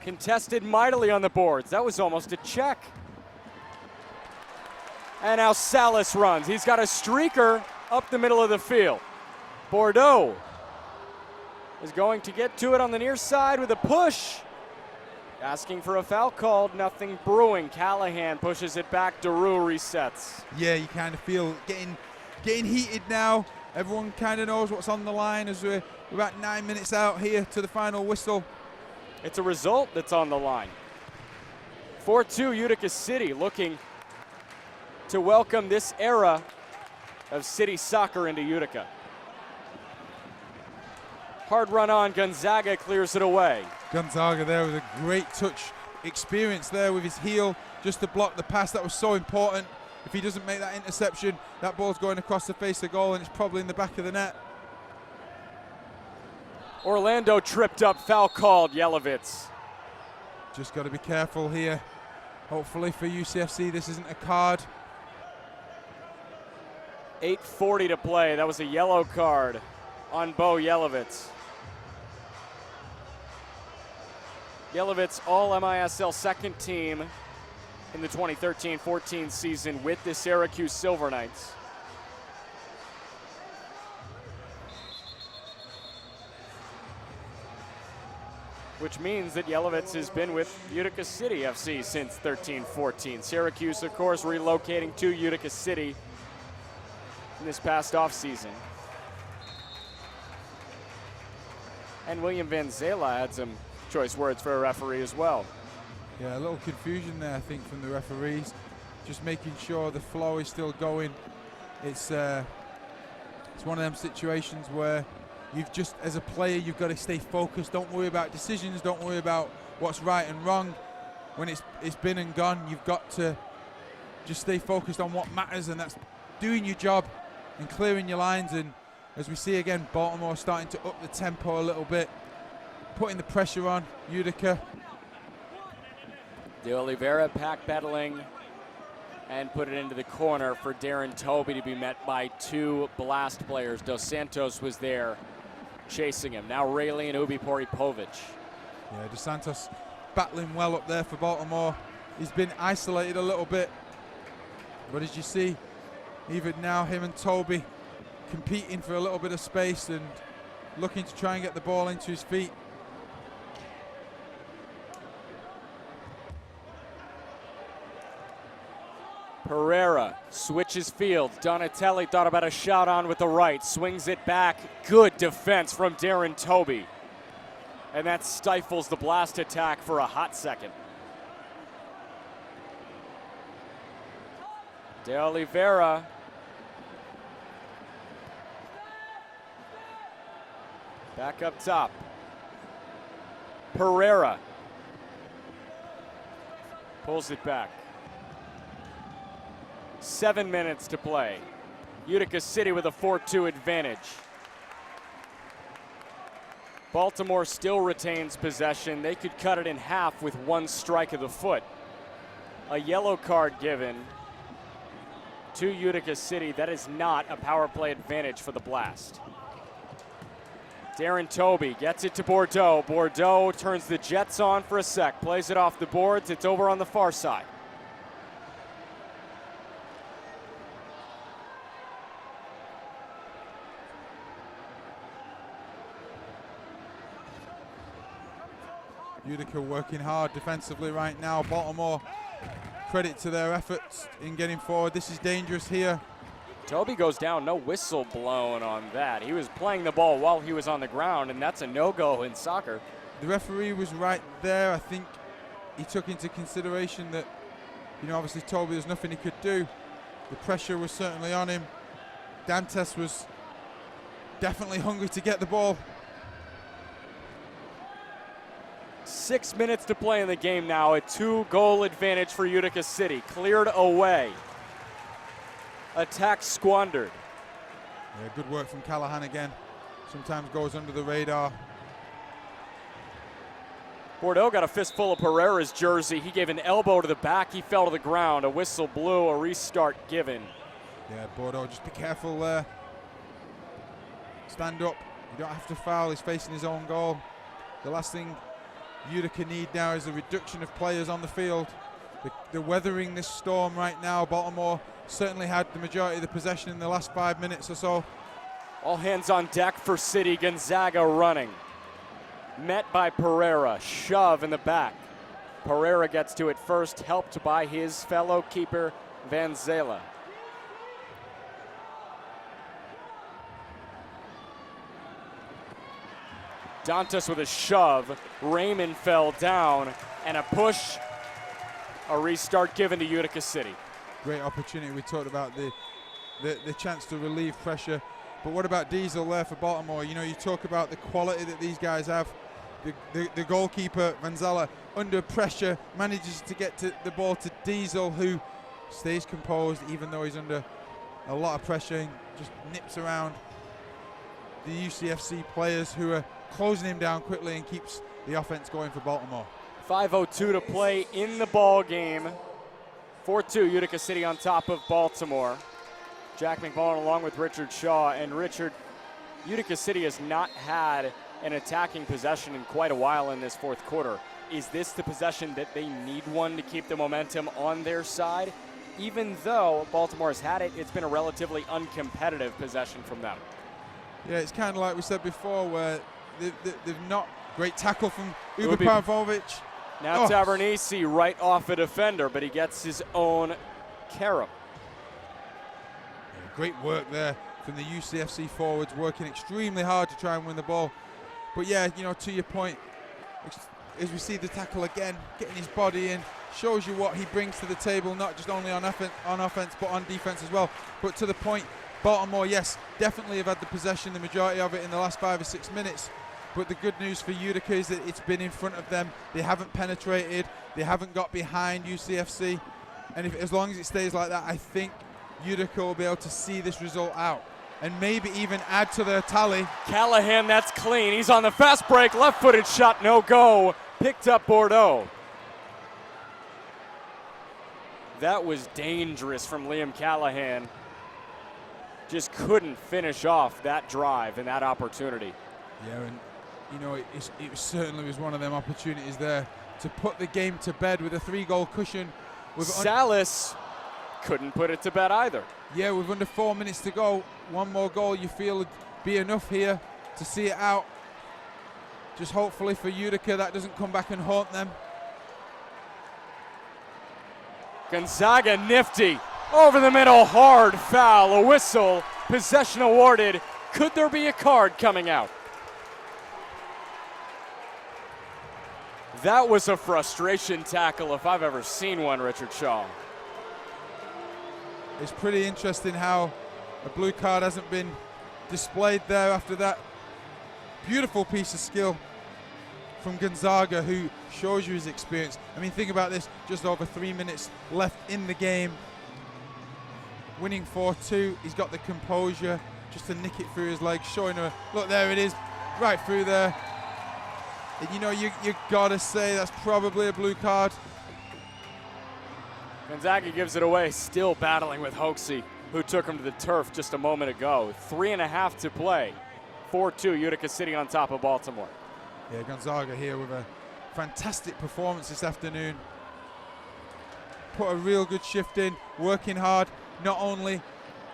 contested mightily on the boards. That was almost a check. And now Salas runs. He's got a streaker up the middle of the field. Bordeaux is going to get to it on the near side with a push. Asking for a foul called, nothing brewing. Callahan pushes it back, Daru resets. Yeah, you kind of feel getting heated now. Everyone kind of knows what's on the line as we're about 9 minutes out here to the final whistle. It's a result that's on the line. 4-2 Utica City looking to welcome this era of city soccer into Utica. Hard run on, Gonzaga clears it away. Gonzaga there with a great touch experience there with his heel just to block the pass. That was so important. If he doesn't make that interception, that ball's going across the face of goal and it's probably in the back of the net. Orlando tripped up, foul called, Yelovitz. Just got to be careful here. Hopefully for UCFC this isn't a card. 8:40 to play. That was a yellow card on Bo Yelovitz. Yelovitz, all MISL second team in the 2013-14 season with the Syracuse Silver Knights. Which means that Yelovitz has been with Utica City FC since 13-14. Syracuse, of course, relocating to Utica City in this past offseason. And William Van Zela had some choice words for a referee as well. Yeah, a little confusion there, I think, from the referees. Just making sure the flow is still going. It's one of them situations where you've just, as a player, you've got to stay focused. Don't worry about decisions. Don't worry about what's right and wrong. When it's been and gone, you've got to just stay focused on what matters, and that's doing your job and clearing your lines. And as we see again, Baltimore starting to up the tempo a little bit, putting the pressure on Utica. De Oliveira pack battling and put it into the corner for Darren Toby to be met by two Blast players. Dos Santos was there chasing him. Now Rayleigh and Ubi Poripovic. Yeah, Dos Santos battling well up there for Baltimore. He's been isolated a little bit, but as you see, even now him and Toby competing for a little bit of space and looking to try and get the ball into his feet. Pereira switches field. Donatelli thought about a shot on with the right. Swings it back. Good defense from Darren Toby. And that stifles the Blast attack for a hot second. De Oliveira. Back up top. Pereira. Pulls it back. 7 minutes to play. Utica City with a 4-2 advantage. Baltimore still retains possession. They could cut it in half with one strike of the foot. A yellow card given to Utica City. That is not a power play advantage for the Blast. Darren Toby gets it to Bordeaux. Bordeaux turns the Jets on for a sec. Plays it off the boards. It's over on the far side. Utica working hard defensively right now. Baltimore, credit to their efforts in getting forward. This is dangerous here. Toby goes down, no whistle blown on that. He was playing the ball while he was on the ground, and that's a no-go in soccer. The referee was right there. I think he took into consideration that, you know, obviously Toby, there's nothing he could do. The pressure was certainly on him. Dantes was definitely hungry to get the ball. 6 minutes to play in the game now. A 2-goal advantage for Utica City. Cleared away. Attack squandered. Yeah, good work from Callahan again. Sometimes goes under the radar. Bordeaux got a fistful of Pereira's jersey. He gave an elbow to the back. He fell to the ground. A whistle blew, a restart given. Yeah, Bordeaux, just be careful there. Stand up. You don't have to foul. He's facing his own goal. The last thing Utica need now is a reduction of players on the field. They're weathering this storm right now. Baltimore certainly had the majority of the possession in the last 5 minutes or so. All hands on deck for City. Gonzaga running. Met by Pereira. Shove in the back. Pereira gets to it first, helped by his fellow keeper, Van Zela. Dantes with a shove. Raymond fell down, and a push. A restart given to Utica City. Great opportunity. We talked about the chance to relieve pressure. But what about Diesel there for Baltimore? You know, you talk about the quality that these guys have. The goalkeeper, Vanzala, under pressure, manages to get to the ball to Diesel, who stays composed even though he's under a lot of pressure and just nips around the UCFC players who are closing him down quickly and keeps the offense going for Baltimore. 5:02 to play in the ball game. 4-2 Utica City on top of Baltimore. Jack McMullen along with Richard Shaw. And Richard, Utica City has not had an attacking possession in quite a while in this fourth quarter. Is this the possession that they need one to keep the momentum on their side? Even though Baltimore has had it, it's been a relatively uncompetitive possession from them. Yeah, it's kind of like we said before, where they've not great tackle from Uber Pavlovic. Now Tavernisi right off a defender, but he gets his own carom. Great work there from the UCFC forwards, working extremely hard to try and win the ball. But yeah, you know, to your point, as we see the tackle again, getting his body in, shows you what he brings to the table, not just only on offense, but on defense as well. But to the point, Baltimore, yes, definitely have had the possession, the majority of it in the last 5 or 6 minutes. But the good news for Utica is that it's been in front of them. They haven't penetrated. They haven't got behind UCFC. And as long as it stays like that, I think Utica will be able to see this result out and maybe even add to their tally. Callahan, that's clean. He's on the fast break. Left-footed shot, no go. Picked up Bordeaux. That was dangerous from Liam Callahan. Just couldn't finish off that drive and that opportunity. Yeah, and you know, it certainly was one of them opportunities there to put the game to bed with a 3-goal cushion. Salas couldn't put it to bed either. Yeah, with under 4 minutes to go, one more goal you feel would be enough here to see it out. Just hopefully for Utica that doesn't come back and haunt them. Gonzaga nifty. Over the middle, hard foul, a whistle, possession awarded. Could there be a card coming out? That was a frustration tackle if I've ever seen one, Richard Shaw. It's pretty interesting how a blue card hasn't been displayed there after that beautiful piece of skill from Gonzaga, who shows you his experience. I mean, think about this, just over 3 minutes left in the game. Winning 4-2, he's got the composure just to nick it through his legs, showing her, look, there it is, right through there. And you know, you gotta say that's probably a blue card. Gonzaga gives it away, still battling with Hoaxie, who took him to the turf just a moment ago. 3.5 to play. 4-2, Utica City on top of Baltimore. Yeah, Gonzaga here with a fantastic performance this afternoon. Put a real good shift in, working hard, not only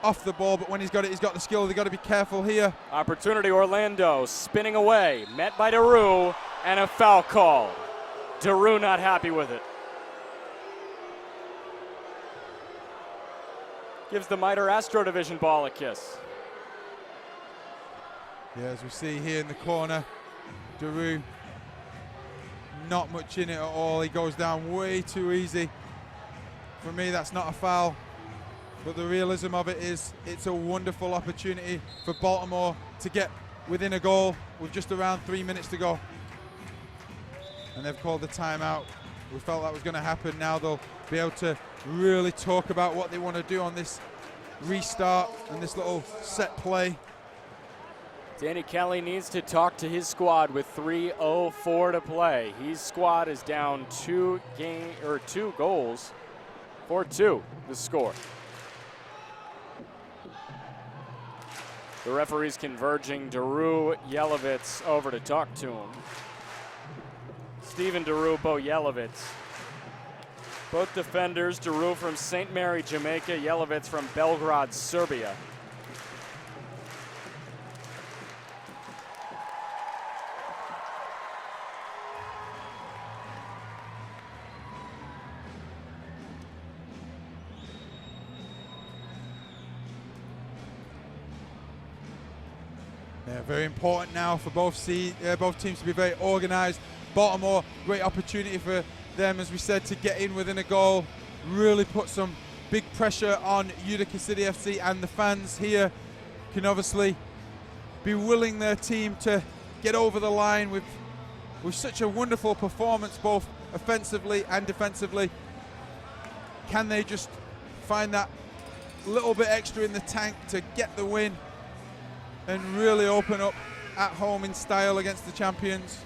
off the ball, but when he's got it, he's got the skill. They've got to be careful here. Opportunity, Orlando spinning away, met by DeRue, and a foul call. DeRue not happy with it. Gives the Mitre Astro Division ball a kiss. Yeah, as we see here in the corner, DeRue, not much in it at all. He goes down way too easy. For me, that's not a foul. But the realism of it is it's a wonderful opportunity for Baltimore to get within a goal with just around 3 minutes to go. And they've called the timeout. We felt that was going to happen. Now they'll be able to really talk about what they want to do on this restart and this little set play. Danny Kelly needs to talk to his squad with 3:04 to play. His squad is down 2 goals. 4-2 the score. The referee's converging. DeRue, Yelovitz over to talk to him. Steven DeRue, Bo Yelovitz. Both defenders, DeRue from St. Mary, Jamaica, Yelovitz from Belgrade, Serbia. Yeah, very important now for both teams to be very organized. Baltimore, great opportunity for them, as we said, to get in within a goal. Really put some big pressure on Utica City FC, and the fans here can obviously be willing their team to get over the line with such a wonderful performance, both offensively and defensively. Can they just find that little bit extra in the tank to get the win and really open up at home in style against the champions?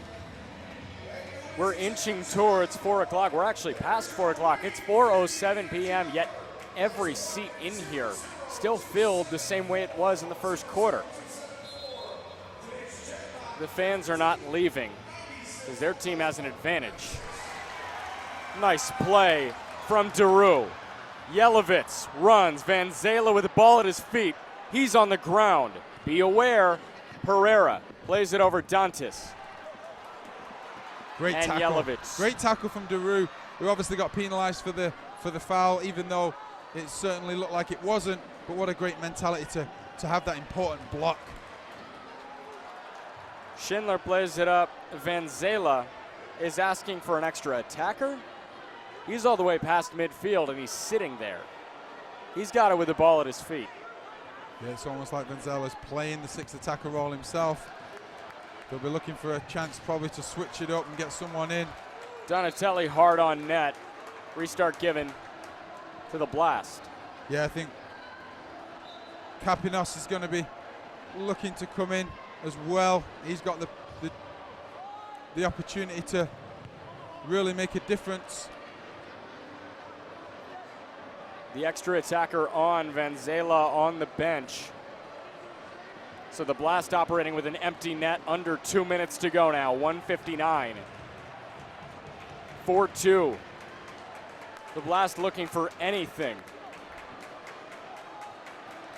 We're inching towards 4 o'clock. We're actually past 4 o'clock. It's 4:07 p.m., yet every seat in here still filled the same way it was in the first quarter. The fans are not leaving because their team has an advantage. Nice play from Daru. Yelovitz runs. Van Zela with the ball at his feet. He's on the ground. Be aware, Pereira plays it over Dantis. Great and tackle. Yelovitz. Great tackle from Daru, who obviously got penalized for the foul, even though it certainly looked like it wasn't. But what a great mentality to have that important block. Schindler plays it up. Van Zela is asking for an extra attacker. He's all the way past midfield and he's sitting there. He's got it with the ball at his feet. Yeah, it's almost like Van Zela's playing the sixth attacker role himself. They'll be looking for a chance probably to switch it up and get someone in. Donatelli hard on net. Restart given to the Blast. Yeah, I think Kapinos is going to be looking to come in as well. He's got the opportunity to really make a difference. The extra attacker on Van Zela on the bench. So the Blast operating with an empty net, under 2 minutes to go now, 1:59. 4-2. The Blast looking for anything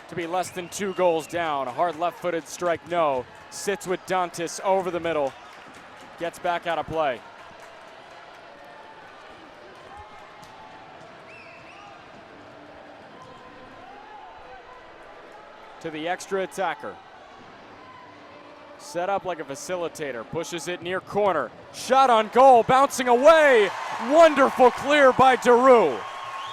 to be less than 2 goals down. A hard left-footed strike, no. Sits with Dantis over the middle. Gets back out of play. To the extra attacker. Set up like a facilitator, pushes it near corner. Shot on goal, bouncing away. Wonderful clear by Daru.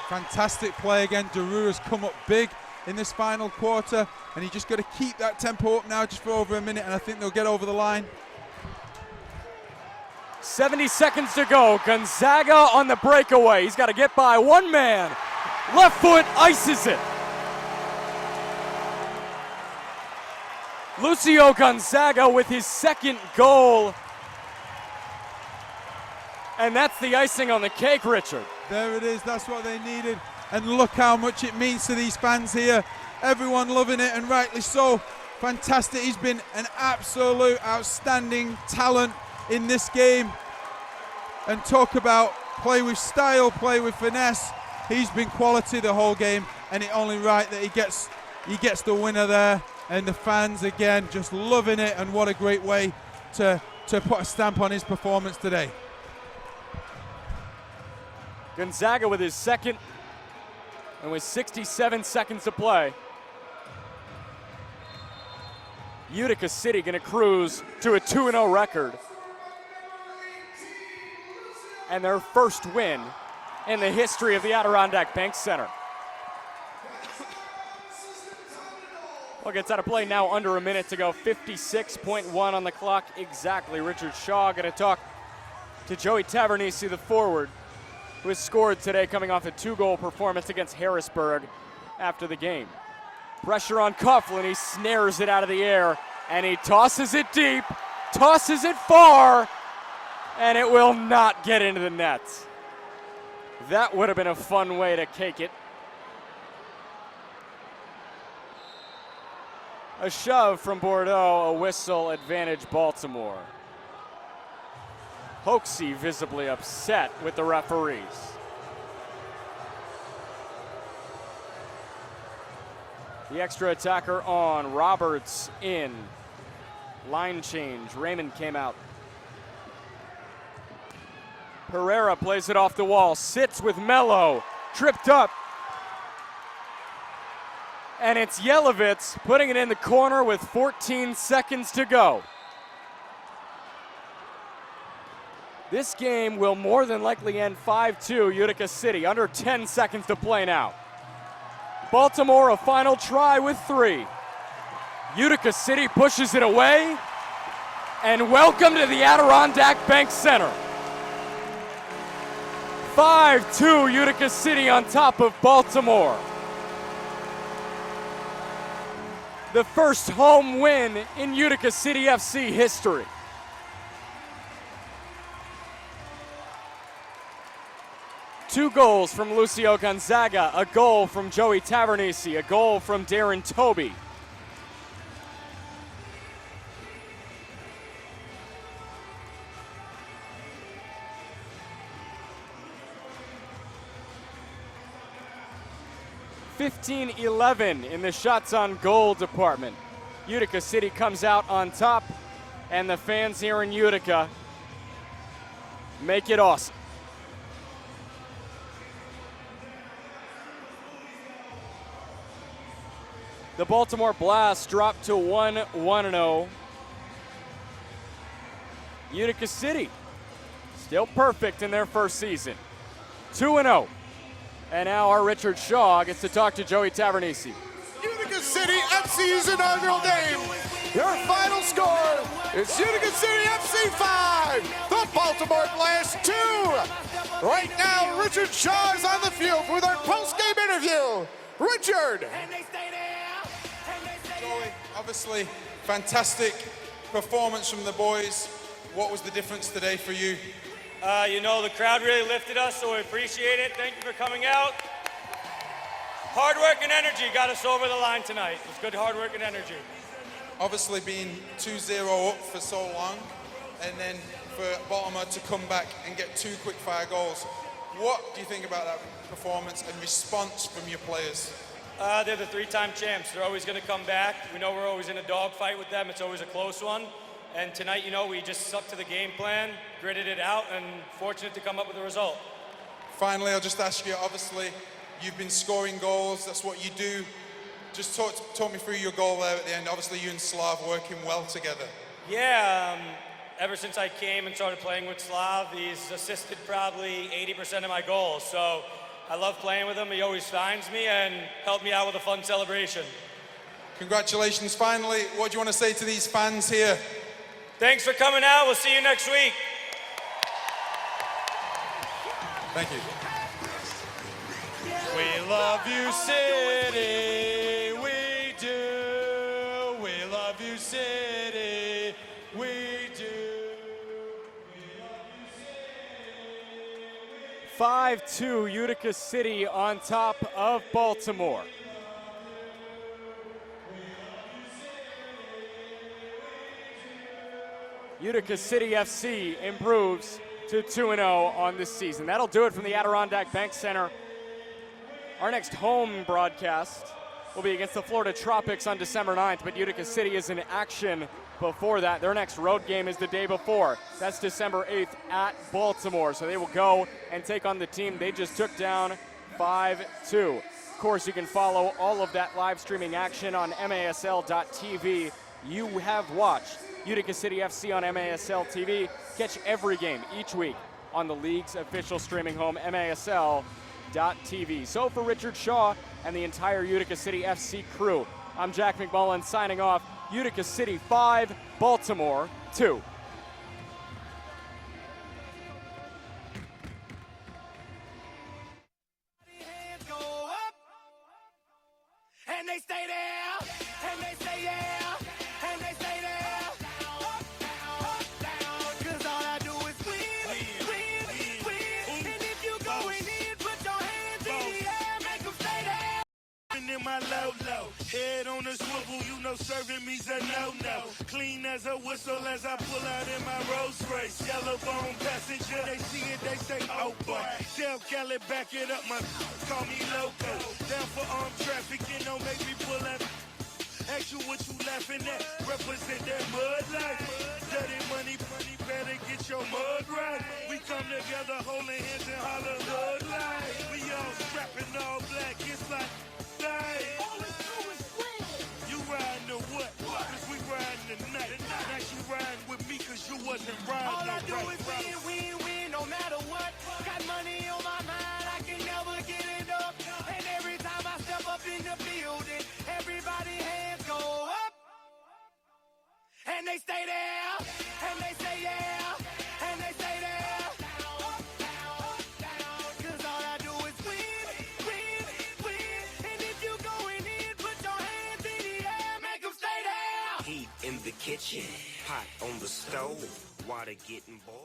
Fantastic play again. Daru has come up big in this final quarter, and he just got to keep that tempo up now just for over a minute, and I think they'll get over the line. 70 seconds to go. Gonzaga on the breakaway. He's got to get by one man. Left foot ices it. Lucio Gonzaga with his second goal. And that's the icing on the cake, Richard. There it is, that's what they needed. And look how much it means to these fans here. Everyone loving it, and rightly so. Fantastic, he's been an absolute outstanding talent in this game. And talk about play with style, play with finesse. He's been quality the whole game, and it's only right that he gets the winner there. And the fans, again, just loving it, and what a great way to put a stamp on his performance today. Gonzaga with his second, and with 67 seconds to play. Utica City gonna cruise to a 2-0 record. And their first win in the history of the Adirondack Bank Center. Well, gets out of play now, under a minute to go. 56.1 on the clock exactly. Richard Shaw going to talk to Joey Tavernisi, the forward, who has scored today coming off a 2-goal performance against Harrisburg after the game. Pressure on Coughlin, he snares it out of the air, and he tosses it deep, tosses it far, and it will not get into the net. That would have been a fun way to cake it. A shove from Bordeaux, a whistle, advantage Baltimore. Hoaxie visibly upset with the referees. The extra attacker on, Roberts in. Line change, Raymond came out. Pereira plays it off the wall, sits with Mello, tripped up. And it's Yelovitz putting it in the corner with 14 seconds to go. This game will more than likely end 5-2 Utica City, under 10 seconds to play now. Baltimore a final try with 3. Utica City pushes it away. And welcome to the Adirondack Bank Center. 5-2 Utica City on top of Baltimore. The first home win in Utica City FC history. 2 goals from Lucio Gonzaga, a goal from Joey Tavernisi, a goal from Darren Toby. (15-11) in the shots on goal department. Utica City comes out on top, and the fans here in Utica make it awesome. The Baltimore Blast dropped to 1-1-0. Utica City still perfect in their first season. 2-0. And now our Richard Shaw gets to talk to Joey Tavernisi. Utica City FC's inaugural game. Your final score is Utica City FC 5, the Baltimore Blast 2. Right now, Richard Shaw is on the field with our post-game interview. Richard. Joey, obviously, fantastic performance from the boys. What was the difference today for you? You know, the crowd really lifted us, so we appreciate it. Thank you for coming out. Hard work and energy got us over the line tonight. It was good hard work and energy. Obviously being 2-0 up for so long, and then for Baltimore to come back and get 2 quick-fire goals. What do you think about that performance and response from your players? They're the 3-time champs. They're always going to come back. We know we're always in a dogfight with them. It's always a close one. And tonight, you know, we just stuck to the game plan, gritted it out, and fortunate to come up with a result. Finally, I'll just ask you, obviously, you've been scoring goals. That's what you do. Just talk me through your goal there at the end. Obviously, you and Slav working well together. Yeah, ever since I came and started playing with Slav, he's assisted probably 80% of my goals. So I love playing with him. He always finds me and helped me out with a fun celebration. Congratulations. Finally, what do you want to say to these fans here? Thanks for coming out. We'll see you next week. Thank you. We love you, city. We do. We love you, city. We do. 5-2 Utica City on top of Baltimore. Utica City FC improves to 2-0 on this season. That'll do it from the Adirondack Bank Center. Our next home broadcast will be against the Florida Tropics on December 9th, but Utica City is in action before that. Their next road game is the day before. That's December 8th at Baltimore. So they will go and take on the team they just took down 5-2. Of course, you can follow all of that live streaming action on MASL.TV. You have watched Utica City FC on MASL TV. Catch every game each week on the league's official streaming home, MASL.TV. So for Richard Shaw and the entire Utica City FC crew, I'm Jack McMullen signing off. Utica City 5, Baltimore 2. And they stay there, and they stay there, and they stay there. Up, down, 'cause all I do is win. And if you going in, put your hands in the air, make them stay there. In my low, head on a swivel, you know serving me's a no-no. Clean as a whistle as I pull out in my Rolls Royce. Yellow bone passenger, they see it, they say, oh boy. Del Cali, back it up, my call me loco. Down for armed traffic, you know, make me pull up. Ask you what you laughing at, represent that mud life. Dirty money, better get your mud right. We come together holding hands and holler hood life. We all strapping all black, it's like, all we do is win. You riding or what? 'Cause we riding tonight. Now you riding with me 'cause you wasn't riding. All I do is win, no matter what. Got money on my mind, I can never get it up. And every time I step up in the building, everybody hands go up. And they stay there, and they say yeah, and they stay there. Up, down, 'cause all I do is win. And if you going in, put your hands in the air, make them stay there. Heat in the kitchen, pot on the stove, water getting boiled.